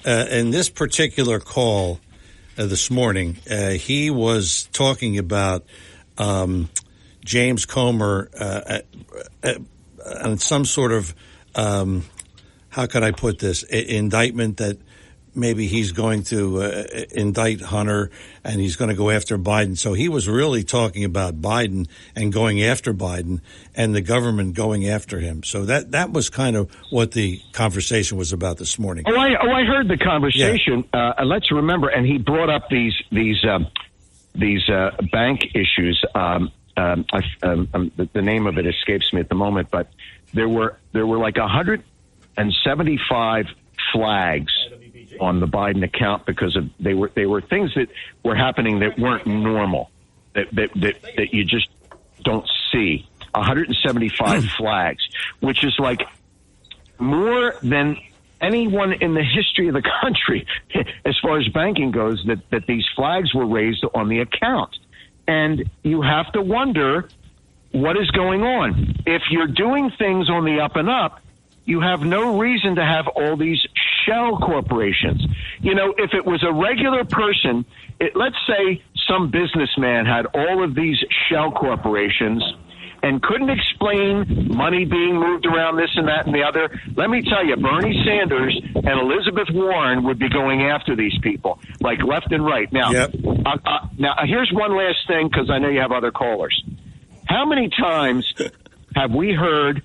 In this particular call this morning, he was talking about James Comer on some sort of, how could I put this, indictment that maybe he's going to indict Hunter and he's going to go after Biden. So he was really talking about Biden and going after Biden and the government going after him. So that was kind of what the conversation was about this morning. I heard the conversation. Yeah. Let's remember, and he brought up these bank issues. The name of it escapes me at the moment, but there were like 175 flags on the Biden account because of they were things that were happening that weren't normal, that you just don't see. 175 flags, which is like more than anyone in the history of the country as far as banking goes, that these flags were raised on the account. And you have to wonder what is going on. If you're doing things on the up and up, you have no reason to have all these shell corporations. You know, if it was a regular person, let's say some businessman had all of these shell corporations and couldn't explain money being moved around this and that and the other. Let me tell you, Bernie Sanders and Elizabeth Warren would be going after these people, like left and right. Now, now here's one last thing, because I know you have other callers. How many times have we heard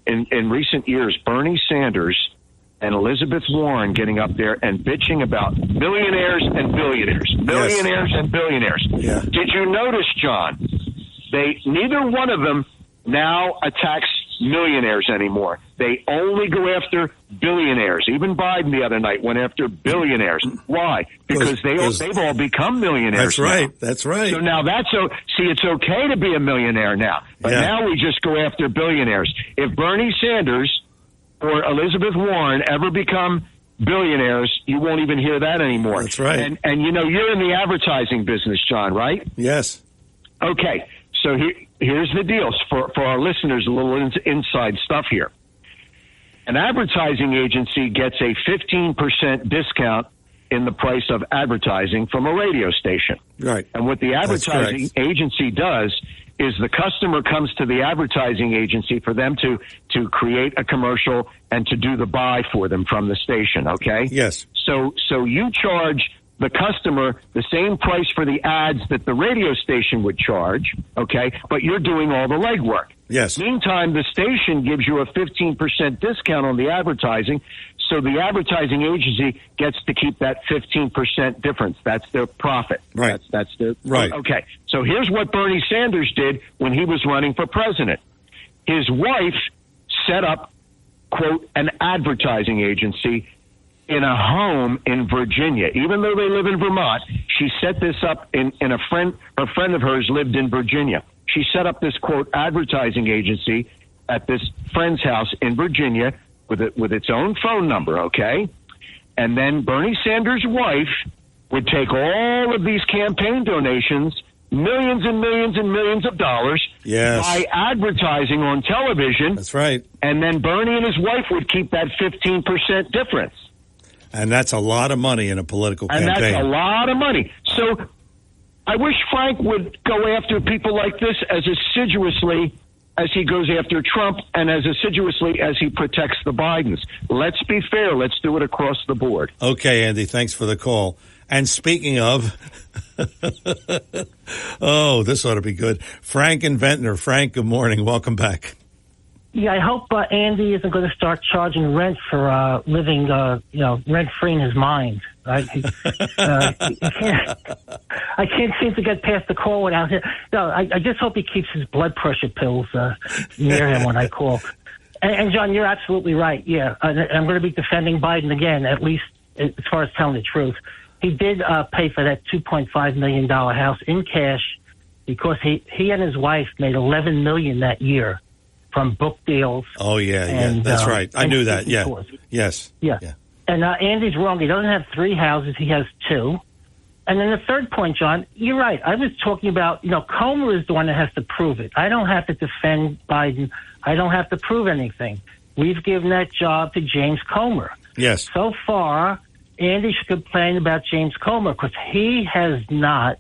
in recent years Bernie Sanders and Elizabeth Warren getting up there and bitching about millionaires and billionaires, and billionaires? Yeah. Did you notice, John, neither one of them now attacks millionaires anymore. They only go after billionaires. Even Biden the other night went after billionaires. Why? Because they've all become millionaires. That's right. Now. That's right. So now it's okay to be a millionaire now. But now we just go after billionaires. If Bernie Sanders or Elizabeth Warren ever become billionaires, you won't even hear that anymore. That's right. And you're in the advertising business, John, right? Yes. Okay. So here's the deal for our listeners, a little inside stuff here. An advertising agency gets a 15% discount in the price of advertising from a radio station. Right. And what the advertising agency does is the customer comes to the advertising agency for them to create a commercial and to do the buy for them from the station, okay? Yes. So you charge the customer the same price for the ads that the radio station would charge, okay? But you're doing all the legwork. Yes. Meantime, the station gives you a 15% discount on the advertising, so the advertising agency gets to keep that 15% difference. That's their profit. Right. That's their right. Okay. So here's what Bernie Sanders did when he was running for president. His wife set up, quote, an advertising agency in a home in Virginia. Even though they live in Vermont, she set this up in a friend of hers lived in Virginia. She set up this, quote, advertising agency at this friend's house in Virginia with its own phone number, okay? And then Bernie Sanders' wife would take all of these campaign donations, millions and millions and millions of dollars, by advertising on television. That's right. And then Bernie and his wife would keep that 15% difference. And that's a lot of money in a political campaign. And that's a lot of money. So I wish Frank would go after people like this as assiduously as he goes after Trump and as assiduously as he protects the Bidens. Let's be fair. Let's do it across the board. Okay, Andy, thanks for the call. And speaking of, oh, this ought to be good. Frank and Ventnor. Frank, good morning. Welcome back. Yeah, I hope Andy isn't going to start charging rent for living, rent-free in his mind. Right? I can't seem to get past the call without him. No, I just hope he keeps his blood pressure pills near him when I call. And John, you're absolutely right. Yeah, I'm going to be defending Biden again, at least as far as telling the truth. He did pay for that $2.5 million house in cash because he and his wife made $11 million that year from book deals. Oh, yeah, that's right. I knew that, yeah. Yes. Yeah. And Andy's wrong. He doesn't have 3 houses. He has 2. And then the third point, John, you're right. I was talking about, Comer is the one that has to prove it. I don't have to defend Biden. I don't have to prove anything. We've given that job to James Comer. Yes. So far, Andy should complain about James Comer because he has not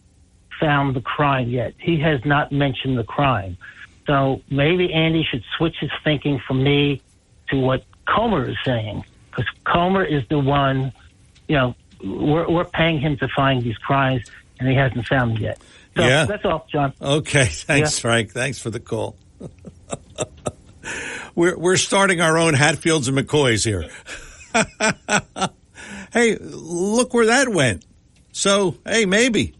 found the crime yet. He has not mentioned the crime. So maybe Andy should switch his thinking from me to what Comer is saying, because Comer is the one, we're paying him to find these crimes, and he hasn't found them yet. So that's all, John. Okay, thanks, Frank. Thanks for the call. We're starting our own Hatfields and McCoys here. Hey, look where that went. So, hey, maybe.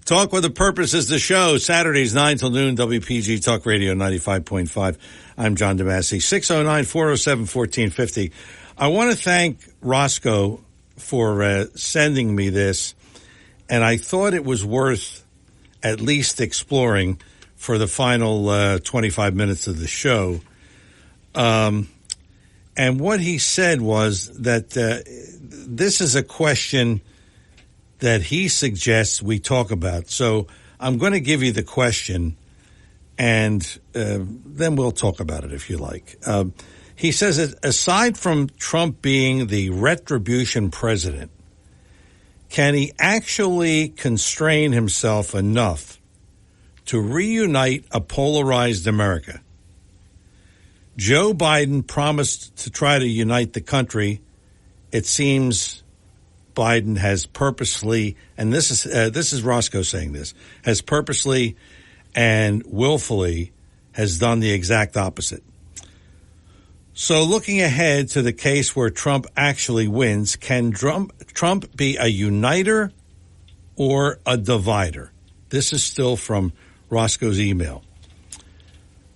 Talk with a Purpose is the show. Saturdays, 9 till noon, WPG Talk Radio 95.5. I'm John DeMasi. 609-407-1450. I want to thank Roscoe for sending me this, and I thought it was worth at least exploring for the final 25 minutes of the show. And what he said was that this is a question that he suggests we talk about. So I'm going to give you the question, and then we'll talk about it if you like. He says that aside from Trump being the retribution president, can he actually constrain himself enough to reunite a polarized America? Joe Biden promised to try to unite the country. It seems Biden has purposely, and this is Roscoe saying this, has purposely and willfully has done the exact opposite. So looking ahead to the case where Trump actually wins, can Trump be a uniter or a divider? This is still from Roscoe's email.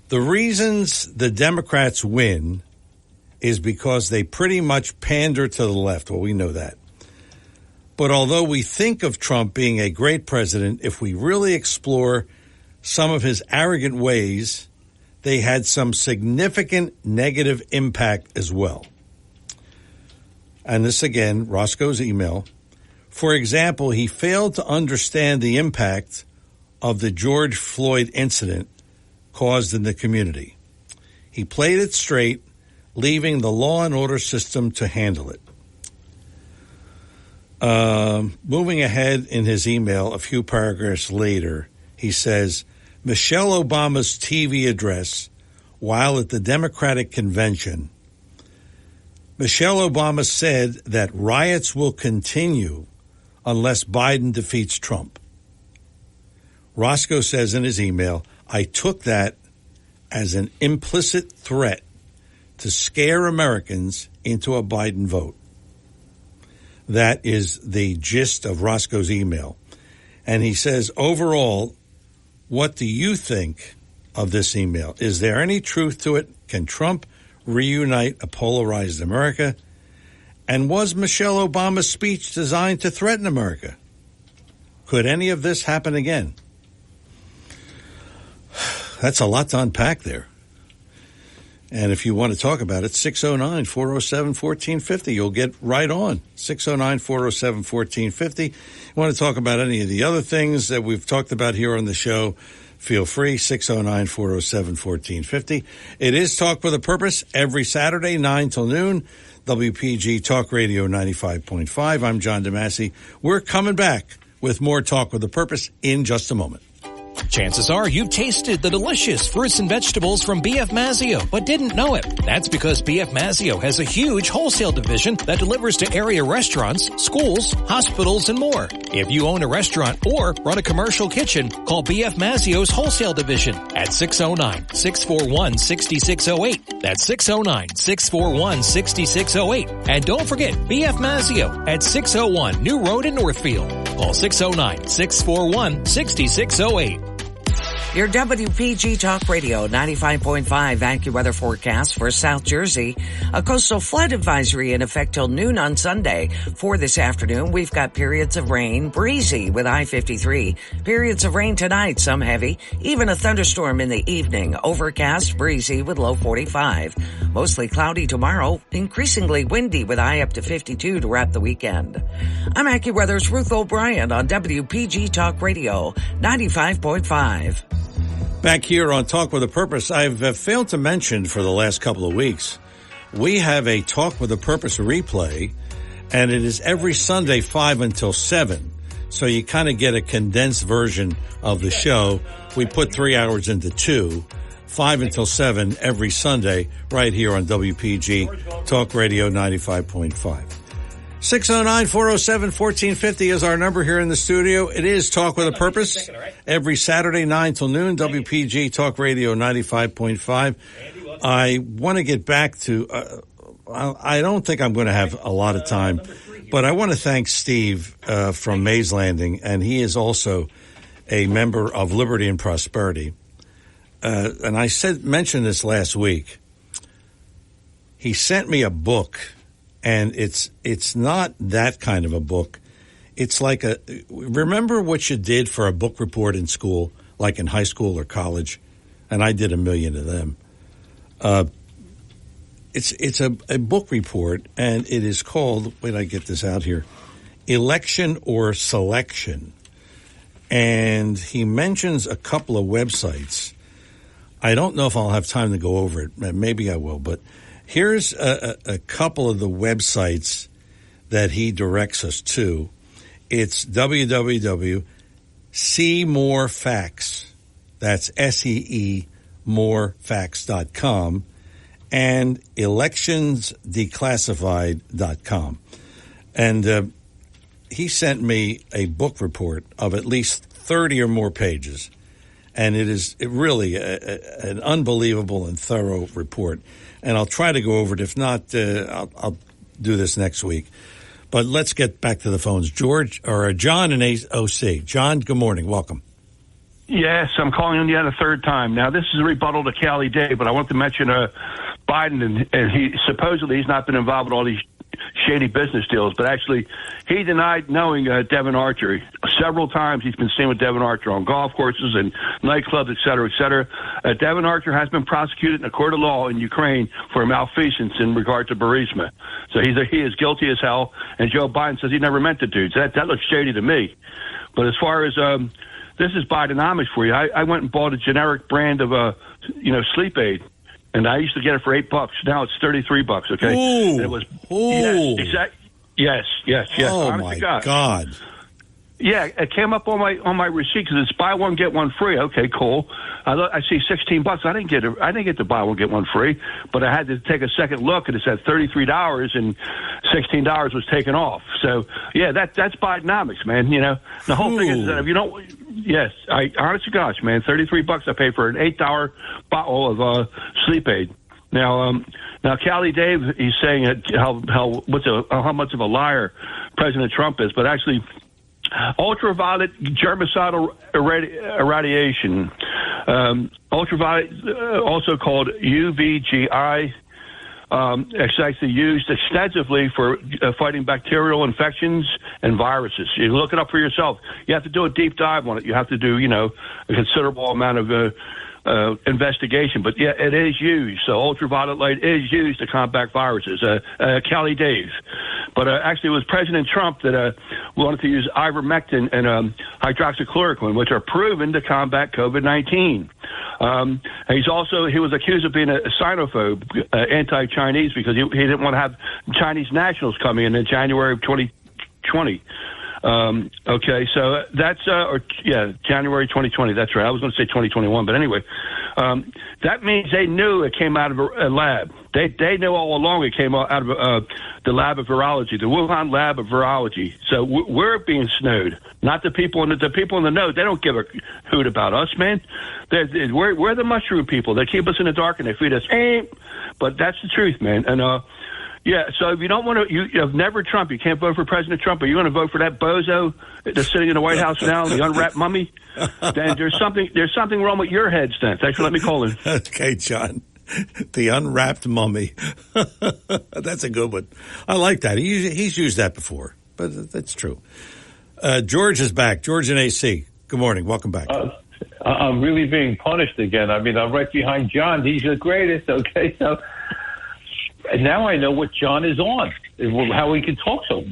The reasons the Democrats win is because they pretty much pander to the left. Well, we know that. But although we think of Trump being a great president, if we really explore some of his arrogant ways, they had some significant negative impact as well. And this again, Roscoe's email. For example, he failed to understand the impact of the George Floyd incident caused in the community. He played it straight, leaving the law and order system to handle it. Moving ahead in his email, a few paragraphs later, he says, Michelle Obama's TV address while at the Democratic convention, Michelle Obama said that riots will continue unless Biden defeats Trump. Roscoe says in his email, I took that as an implicit threat to scare Americans into a Biden vote. That is the gist of Roscoe's email. And he says, overall, what do you think of this email? Is there any truth to it? Can Trump reunite a polarized America? And was Michelle Obama's speech designed to threaten America? Could any of this happen again? That's a lot to unpack there. And if you want to talk about it, 609-407-1450. You'll get right on. 609-407-1450. You want to talk about any of the other things that we've talked about here on the show, feel free, 609-407-1450. It is Talk with a Purpose every Saturday, 9 till noon. WPG Talk Radio 95.5. I'm John DeMasi. We're coming back with more Talk with a Purpose in just a moment. Chances are you've tasted the delicious fruits and vegetables from B.F. Mazzio, but didn't know it. That's because B.F. Mazzio has a huge wholesale division that delivers to area restaurants, schools, hospitals, and more. If you own a restaurant or run a commercial kitchen, call B.F. Mazzio's wholesale division at 609-641-6608. That's 609-641-6608. And don't forget B.F. Mazzio at 601 New Road in Northfield. Call 609-641-6608. Your WPG Talk Radio 95.5 AccuWeather forecast for South Jersey. A coastal flood advisory in effect till noon on Sunday. For this afternoon, we've got periods of rain, breezy with high 53. Periods of rain tonight, some heavy. Even a thunderstorm in the evening. Overcast, breezy with low 45. Mostly cloudy tomorrow. Increasingly windy with high up to 52 to wrap the weekend. I'm AccuWeather's Ruth O'Brien on WPG Talk Radio 95.5. Back here on Talk with a Purpose, I've failed to mention for the last couple of weeks, we have a Talk with a Purpose replay, and it is every Sunday 5 until 7. So you kind of get a condensed version of the show. We put 3 hours into 2, 5 until 7 every Sunday right here on WPG Talk Radio 95.5. 609-407-1450 is our number here in the studio. It is Talk with a Purpose every Saturday, 9 till noon, WPG Talk Radio 95.5. I want to get back to, I don't think I'm going to have a lot of time, but I want to thank Steve from Mays Landing, and he is also a member of Liberty and Prosperity. And I mentioned this last week. He sent me a book. And it's not that kind of a book. It's like remember what you did for a book report in school, like in high school or college? And I did 1 million of them. It's a book report, and it is called, wait, I get this out here, Election or Selection. And he mentions a couple of websites. I don't know if I'll have time to go over it. Maybe I will, but here's a couple of the websites that he directs us to. It's www.seemorefacts. That's SEE morefacts.com and electionsdeclassified.com. And he sent me a book report of at least 30 or more pages. And it really an unbelievable and thorough report. And I'll try to go over it. If not, I'll do this next week. But let's get back to the phones. John in AOC. John, good morning. Welcome. Yes, I'm calling on yet a third time. Now, this is a rebuttal to Cali Day, but I want to mention Biden, and he supposedly he's not been involved with all these shady business deals, but actually he denied knowing Devin Archer. Several times he's been seen with Devin Archer on golf courses and nightclubs, et cetera, et cetera. Devin Archer has been prosecuted in a court of law in Ukraine for malfeasance in regard to Burisma. So he is guilty as hell, and Joe Biden says he never meant the dude. So that looks shady to me. But as far as this is Bidenomics for you. I went and bought a generic brand of sleep aid, and I used to get it for $8. Now it's $33. Okay, Ooh. And it was Yes. Oh honest my to God. Yeah, it came up on my receipt because it's buy one get one free. Okay, cool. I see $16. I didn't get to buy one get one free, but I had to take a second look, and it said $33, and $16 was taken off. So yeah, that's Bidenomics, man. You know, the whole thing is that if you don't, yes, honest to gosh, man, $33 I paid for an $8 bottle of sleep aid. Now Cali Dave, he's saying how much of a liar President Trump is, but actually. Ultraviolet germicidal irradiation, ultraviolet, also called UVGI, it's actually used extensively for fighting bacterial infections and viruses. You can look it up for yourself. You have to do a deep dive on it. You have to do, a considerable amount of investigation, but yeah, it is used. So ultraviolet light is used to combat viruses. Cali Dave, but actually it was President Trump that wanted to use ivermectin and hydroxychloroquine, which are proven to combat COVID-19. He was accused of being a xenophobe, anti-Chinese, because he didn't want to have Chinese nationals coming in January of 2020. Okay, so that's January 2020. That's right. I was going to say 2021, but anyway, that means they knew it came out of a lab. They knew all along it came out of the lab of virology, the Wuhan lab of virology. So we're being snowed, not the people in the know. They don't give a hoot about us, man. We're the mushroom people. They keep us in the dark and they feed us. But that's the truth, man. And yeah, so if you don't want to, you have never Trump. You can't vote for President Trump, but you want to vote for that bozo that's sitting in the White House now, the unwrapped mummy. Then there's something wrong with your heads. Then thanks for letting me call in. Okay, John, the unwrapped mummy. That's a good one. I like that. He's used that before, but that's true. George is back. George in AC. Good morning. Welcome back. I'm really being punished again. I mean, I'm right behind John. He's the greatest. Okay, so. And now I know what John is on, how he can talk so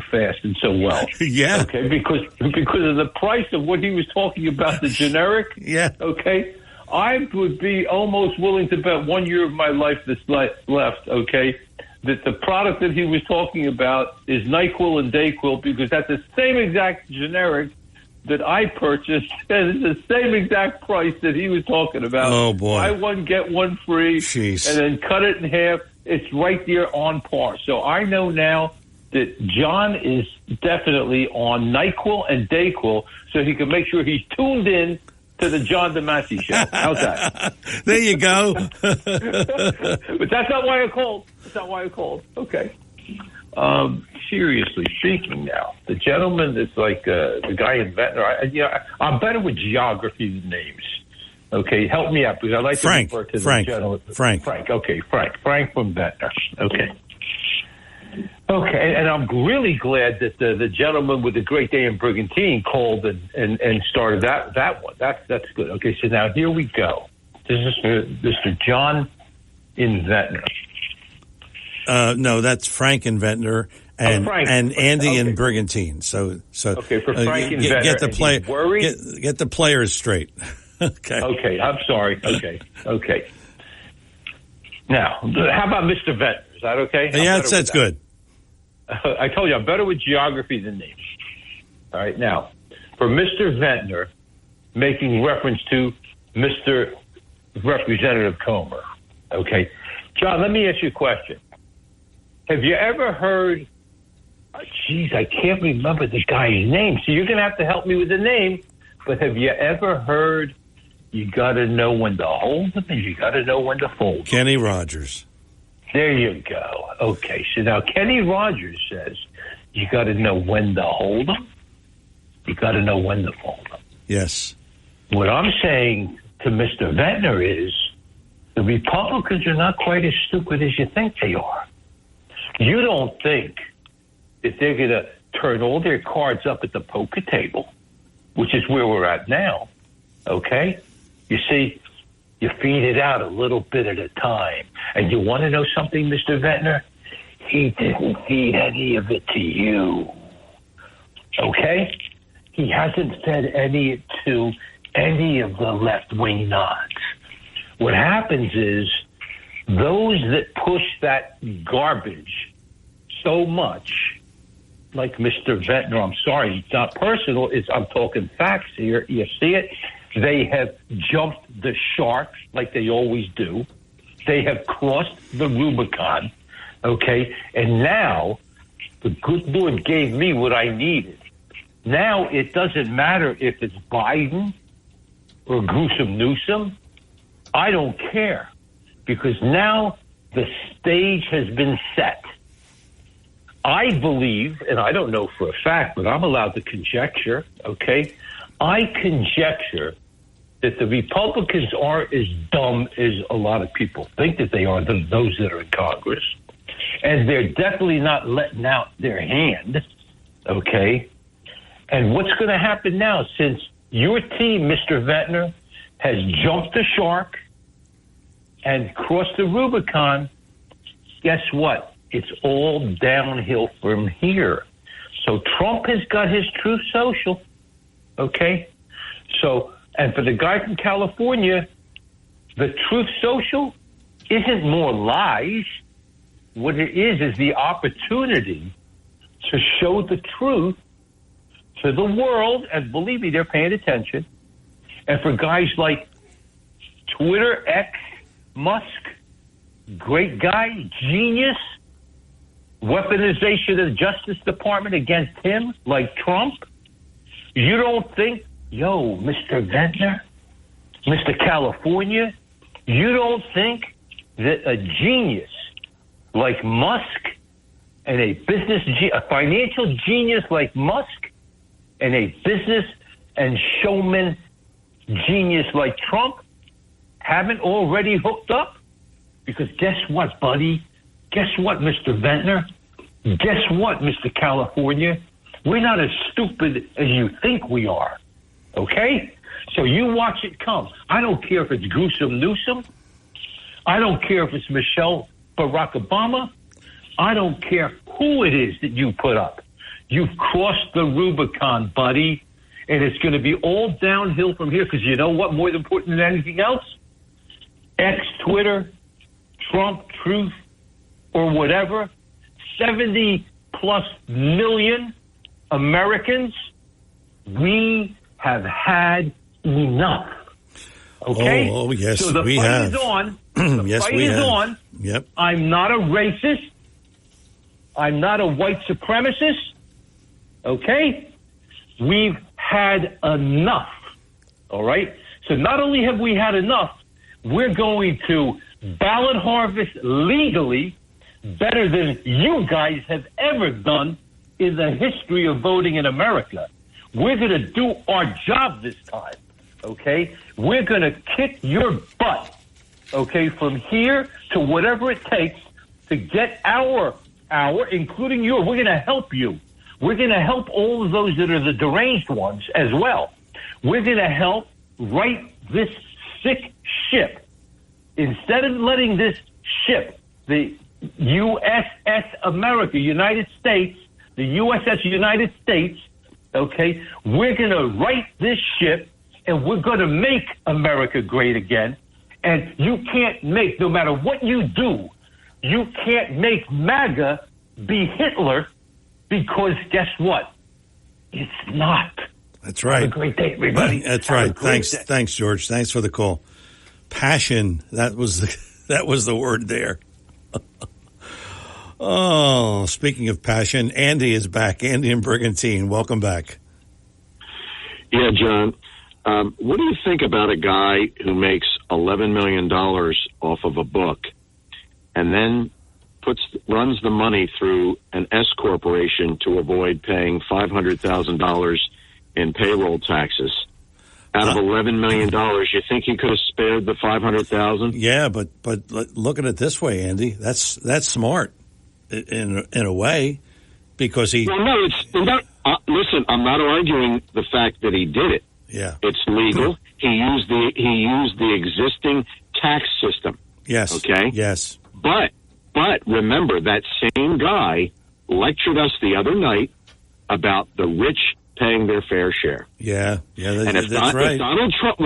fast and so well. Yeah. Okay, because of the price of what he was talking about, the generic. Yeah. Okay, I would be almost willing to bet 1 year of my life that's left. Okay, that the product that he was talking about is NyQuil and DayQuil, because that's the same exact generic that I purchased, and it's the same exact price that he was talking about. Oh boy! Buy one get one free. Jeez. And then cut it in half. It's right there on par. So I know now that John is definitely on NyQuil and DayQuil, so he can make sure he's tuned in to the John DeMasi show. How's that? There you go. But that's not why I called. That's not why I called. Okay. Seriously speaking now, the gentleman that's like the guy in Ventnor, I'm better with geography than names. Okay, help me out, because I like to refer to the gentleman. Frank, okay, Frank from Ventnor. Okay, and I'm really glad that the gentleman with the Great Day in Brigantine called and started that one. That's good. Okay, so now here we go. This is Mr. John in Ventnor. No, that's Frank in Ventnor and Andy in Brigantine. So okay, for Frank in Ventnor, get the players straight. Okay, I'm sorry. Okay. Now, how about Mr. Ventnor? Is that okay? Yeah, that's good. I told you, I'm better with geography than names. All right, now, for Mr. Ventnor, making reference to Mr. Representative Comer, okay? John, let me ask you a question. Have you ever heard, I can't remember the guy's name, so you're going to have to help me with the name, but have you ever heard, you got to know when to hold them and you got to know when to fold them? Kenny Rogers. There you go. Okay, so now Kenny Rogers says you got to know when to hold them. You got to know when to fold them. Yes. What I'm saying to Mr. Ventnor is the Republicans are not quite as stupid as you think they are. You don't think that they're going to turn all their cards up at the poker table, which is where we're at now, okay? You see, you feed it out a little bit at a time. And you want to know something, Mr. Ventnor? He didn't feed any of it to you, okay? He hasn't fed any to any of the left-wing nods. What happens is those that push that garbage so much, like Mr. Ventnor, I'm sorry, it's not personal, I'm talking facts here. You see it? They have jumped the shark like they always do. They have crossed the Rubicon, okay? And now the good Lord gave me what I needed. Now it doesn't matter if it's Biden or Gruesome Newsom. I don't care, because now the stage has been set. I believe, and I don't know for a fact, but I'm allowed to conjecture, okay? I conjecture that the Republicans are as dumb as a lot of people think that they are, those that are in Congress. And they're definitely not letting out their hand, okay? And what's going to happen now, since your team, Mr. Ventnor, has jumped the shark and crossed the Rubicon, guess what? It's all downhill from here. So Trump has got his Truth Social, okay? So, and for the guy from California, the Truth Social isn't more lies. What it is the opportunity to show the truth to the world, and believe me, they're paying attention. And for guys like Twitter, X, Musk, great guy, genius, weaponization of the Justice Department against him, like Trump, you don't think, yo, Mr. Ventnor, Mr. California, you don't think that a genius like Musk and a financial genius like Musk and a business and showman genius like Trump haven't already hooked up? Because guess what, buddy? Guess what, Mr. Ventnor? Guess what, Mr. California? We're not as stupid as you think we are, okay? So you watch it come. I don't care if it's Gruesome Newsom. I don't care if it's Michelle Barack Obama. I don't care who it is that you put up. You've crossed the Rubicon, buddy, and it's going to be all downhill from here, because you know what, more important than anything else? X, Twitter, Trump, Truth, or whatever, 70-plus million Americans, we have had enough. Okay? Oh yes, so the we fight have. is on. The yes, fight we is have. on. Yep. I'm not a racist. I'm not a white supremacist. Okay? We've had enough. All right? So not only have we had enough, we're going to ballot harvest legally better than you guys have ever done in the history of voting in America. We're going to do our job this time, okay? We're going to kick your butt, okay, from here to whatever it takes to get our, including yours. We're going to help you. We're going to help all of those that are the deranged ones as well. We're going to help right this sick ship. Instead of letting this ship, the USS America, United States, the USS United States, okay, we're going to right this ship, and we're going to make America great again. And you can't make, no matter what you do, you can't make MAGA be Hitler, because guess what? It's not. That's right. Have a great day, everybody. That's Have a right. great Thanks, day. thanks, George. Thanks for the call. Passion. That was the word there. Oh, speaking of passion, Andy is back. Andy and Brigantine, welcome back. Yeah, John. What do you think about a guy who makes $11 million off of a book and then runs the money through an S corporation to avoid paying $500,000 in payroll taxes? out of $11 million. You think he could have spared the $500,000? Yeah, but look at it this way, Andy. That's smart in a way, because he. Well, no, listen, I'm not arguing the fact that he did it. Yeah, it's legal. He used the existing tax system. Yes. Okay. Yes. But remember, that same guy lectured us the other night about the rich paying their fair share. Yeah, and if right. Donald Trump,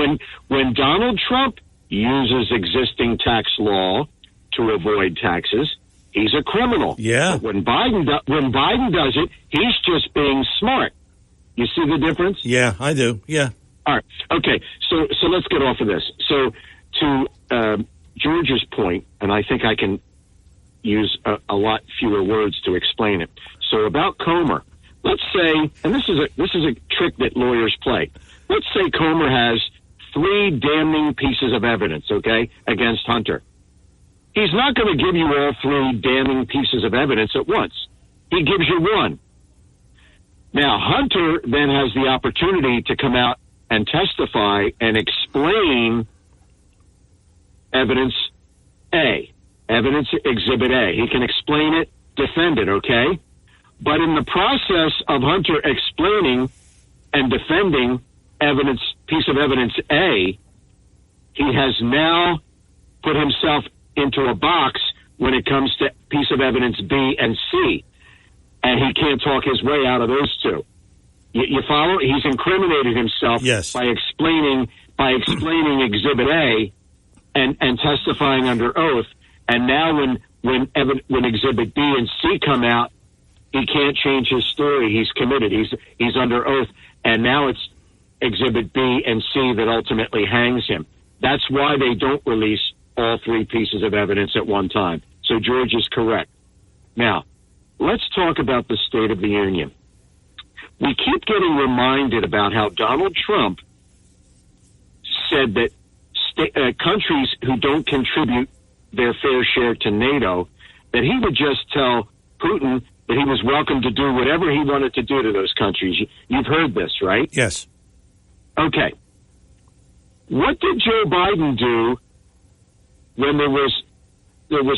when Donald Trump uses existing tax law to avoid taxes, he's a criminal. Yeah. But when Biden does it, he's just being smart. You see the difference? Yeah, I do. Yeah. All right. Okay. So let's get off of this. So to George's point, and I think I can use a lot fewer words to explain it. So about Comer, let's say, and this is a trick that lawyers play. Let's say Comer has 3 damning pieces of evidence, okay, against Hunter. He's not going to give you all 3 damning pieces of evidence at once. He gives you 1. Now, Hunter then has the opportunity to come out and testify and explain evidence A, evidence exhibit A. He can explain it, defend it, okay? But in the process of Hunter explaining and defending piece of evidence A, he has now put himself into a box when it comes to piece of evidence B and C, and he can't talk his way out of those 2. You follow? He's incriminated himself by explaining exhibit A and testifying under oath. And now when exhibit B and C come out, he can't change his story. He's committed. He's under oath. And now it's exhibit B and C that ultimately hangs him. That's why they don't release all 3 pieces of evidence at one time. So George is correct. Now, let's talk about the State of the Union. We keep getting reminded about how Donald Trump said that countries who don't contribute their fair share to NATO, that he would just tell Putin that he was welcome to do whatever he wanted to do to those countries. You've heard this, right? Yes. Okay. What did Joe Biden do when there was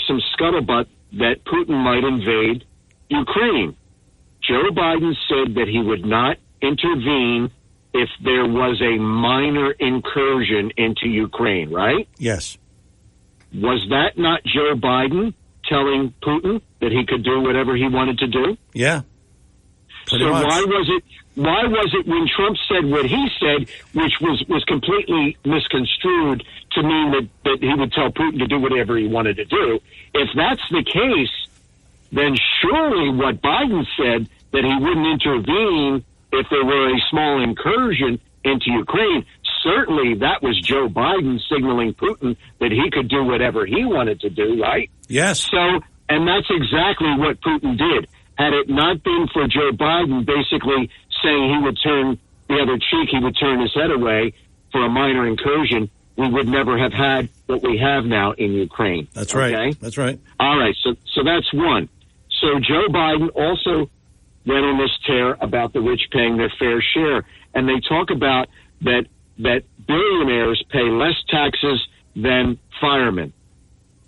some scuttlebutt that Putin might invade Ukraine? Joe Biden said that he would not intervene if there was a minor incursion into Ukraine, right? Yes. Was that not Joe Biden telling Putin that he could do whatever he wanted to do? Yeah. So why was it when Trump said what he said, which was completely misconstrued to mean that he would tell Putin to do whatever he wanted to do? If that's the case, then surely what Biden said, that he wouldn't intervene if there were a small incursion into Ukraine, certainly that was Joe Biden signaling Putin that he could do whatever he wanted to do, right? Yes. So, and that's exactly what Putin did. Had it not been for Joe Biden basically saying he would turn the other cheek, he would turn his head away for a minor incursion, we would never have had what we have now in Ukraine. That's right. Okay? That's right. All right. So that's one. So Joe Biden also went on this tear about the rich paying their fair share. And they talk about that billionaires pay less taxes than firemen.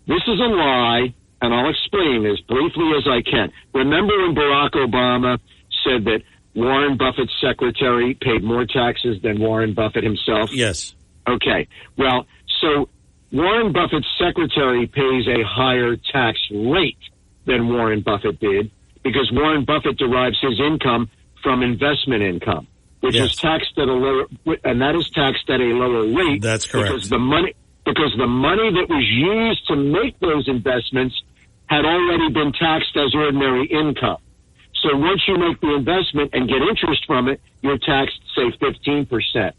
This is a lie, and I'll explain as briefly as I can. Remember when Barack Obama said that Warren Buffett's secretary paid more taxes than Warren Buffett himself? Yes. Okay. Well, so Warren Buffett's secretary pays a higher tax rate than Warren Buffett did because Warren Buffett derives his income from investment income, which is taxed at a lower, and that is taxed at a lower rate. That's correct. Because the money that was used to make those investments had already been taxed as ordinary income. So once you make the investment and get interest from it, you're taxed, say, 15%.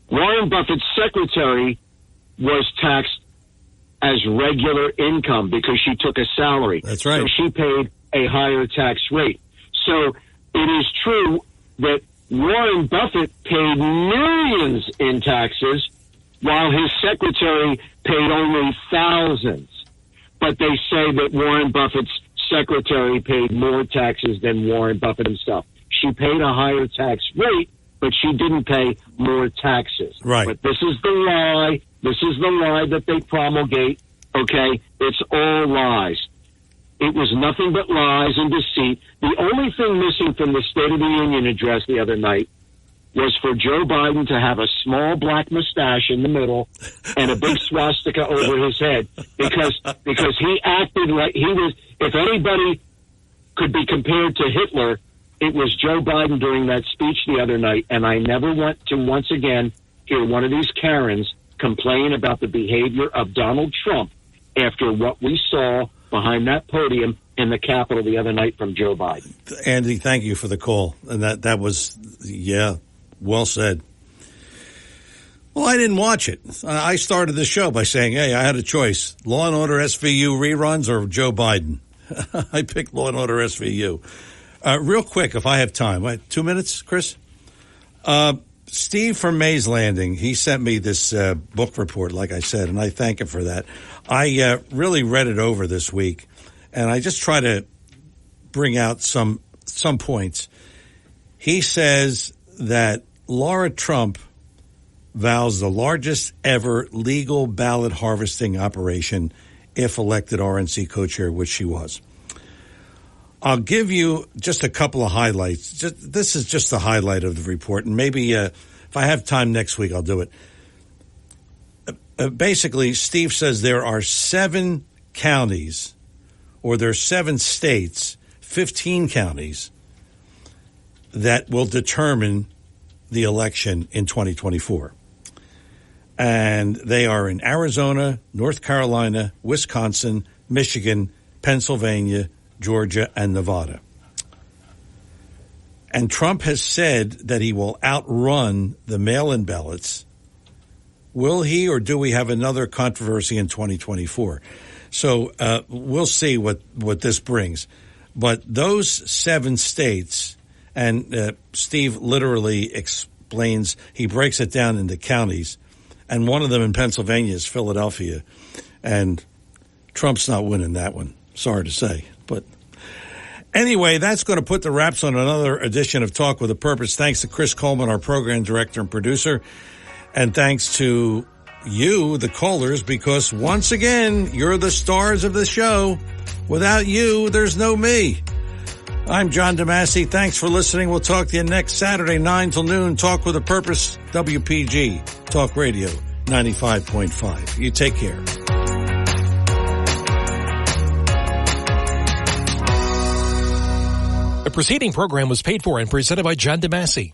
Warren Buffett's secretary was taxed as regular income because she took a salary. That's right. So she paid a higher tax rate. So it is true that Warren Buffett paid millions in taxes while his secretary paid only thousands. But they say that Warren Buffett's secretary paid more taxes than Warren Buffett himself. She paid a higher tax rate but she didn't pay more taxes. Right. But this is the lie. This is the lie that they promulgate. Okay? It's all lies. It was nothing but lies and deceit. The only thing missing from the State of the Union address the other night was for Joe Biden to have a small black mustache in the middle and a big swastika over his head because he acted like he was, if anybody could be compared to Hitler, it was Joe Biden during that speech the other night. And I never want to once again hear one of these Karens complain about the behavior of Donald Trump after what we saw behind that podium in the Capitol the other night from Joe Biden. Andy, thank you for the call. And that was, yeah, well said. Well, I didn't watch it. I started the show by saying, hey, I had a choice. Law & Order SVU reruns or Joe Biden. I picked Law & Order SVU. Real quick, if I have time. 2 minutes, Chris? Steve from Mays Landing, he sent me this book report, like I said, and I thank him for that. I really read it over this week, and I just try to bring out some points. He says that Laura Trump vows the largest ever legal ballot harvesting operation if elected RNC co-chair, which she was. I'll give you just a couple of highlights. This is just the highlight of the report, and maybe if I have time next week, I'll do it. Basically, Steve says there are 7 counties, or there are 7 states, 15 counties, that will determine the election in 2024. And they are in Arizona, North Carolina, Wisconsin, Michigan, Pennsylvania, Georgia, and Nevada. And Trump has said that he will outrun the mail-in ballots. Will he, or do we have another controversy in 2024? So we'll see what this brings. But those 7 states, and Steve literally explains, he breaks it down into counties, and one of them in Pennsylvania is Philadelphia. And Trump's not winning that one, sorry to say. But anyway, that's going to put the wraps on another edition of Talk with a Purpose. Thanks to Chris Coleman, our program director and producer. And thanks to you, the callers, because once again, you're the stars of the show. Without you, there's no me. I'm John DeMasi. Thanks for listening. We'll talk to you next Saturday, 9 till noon. Talk with a Purpose, WPG, Talk Radio 95.5. You take care. The preceding program was paid for and presented by John DeMasi.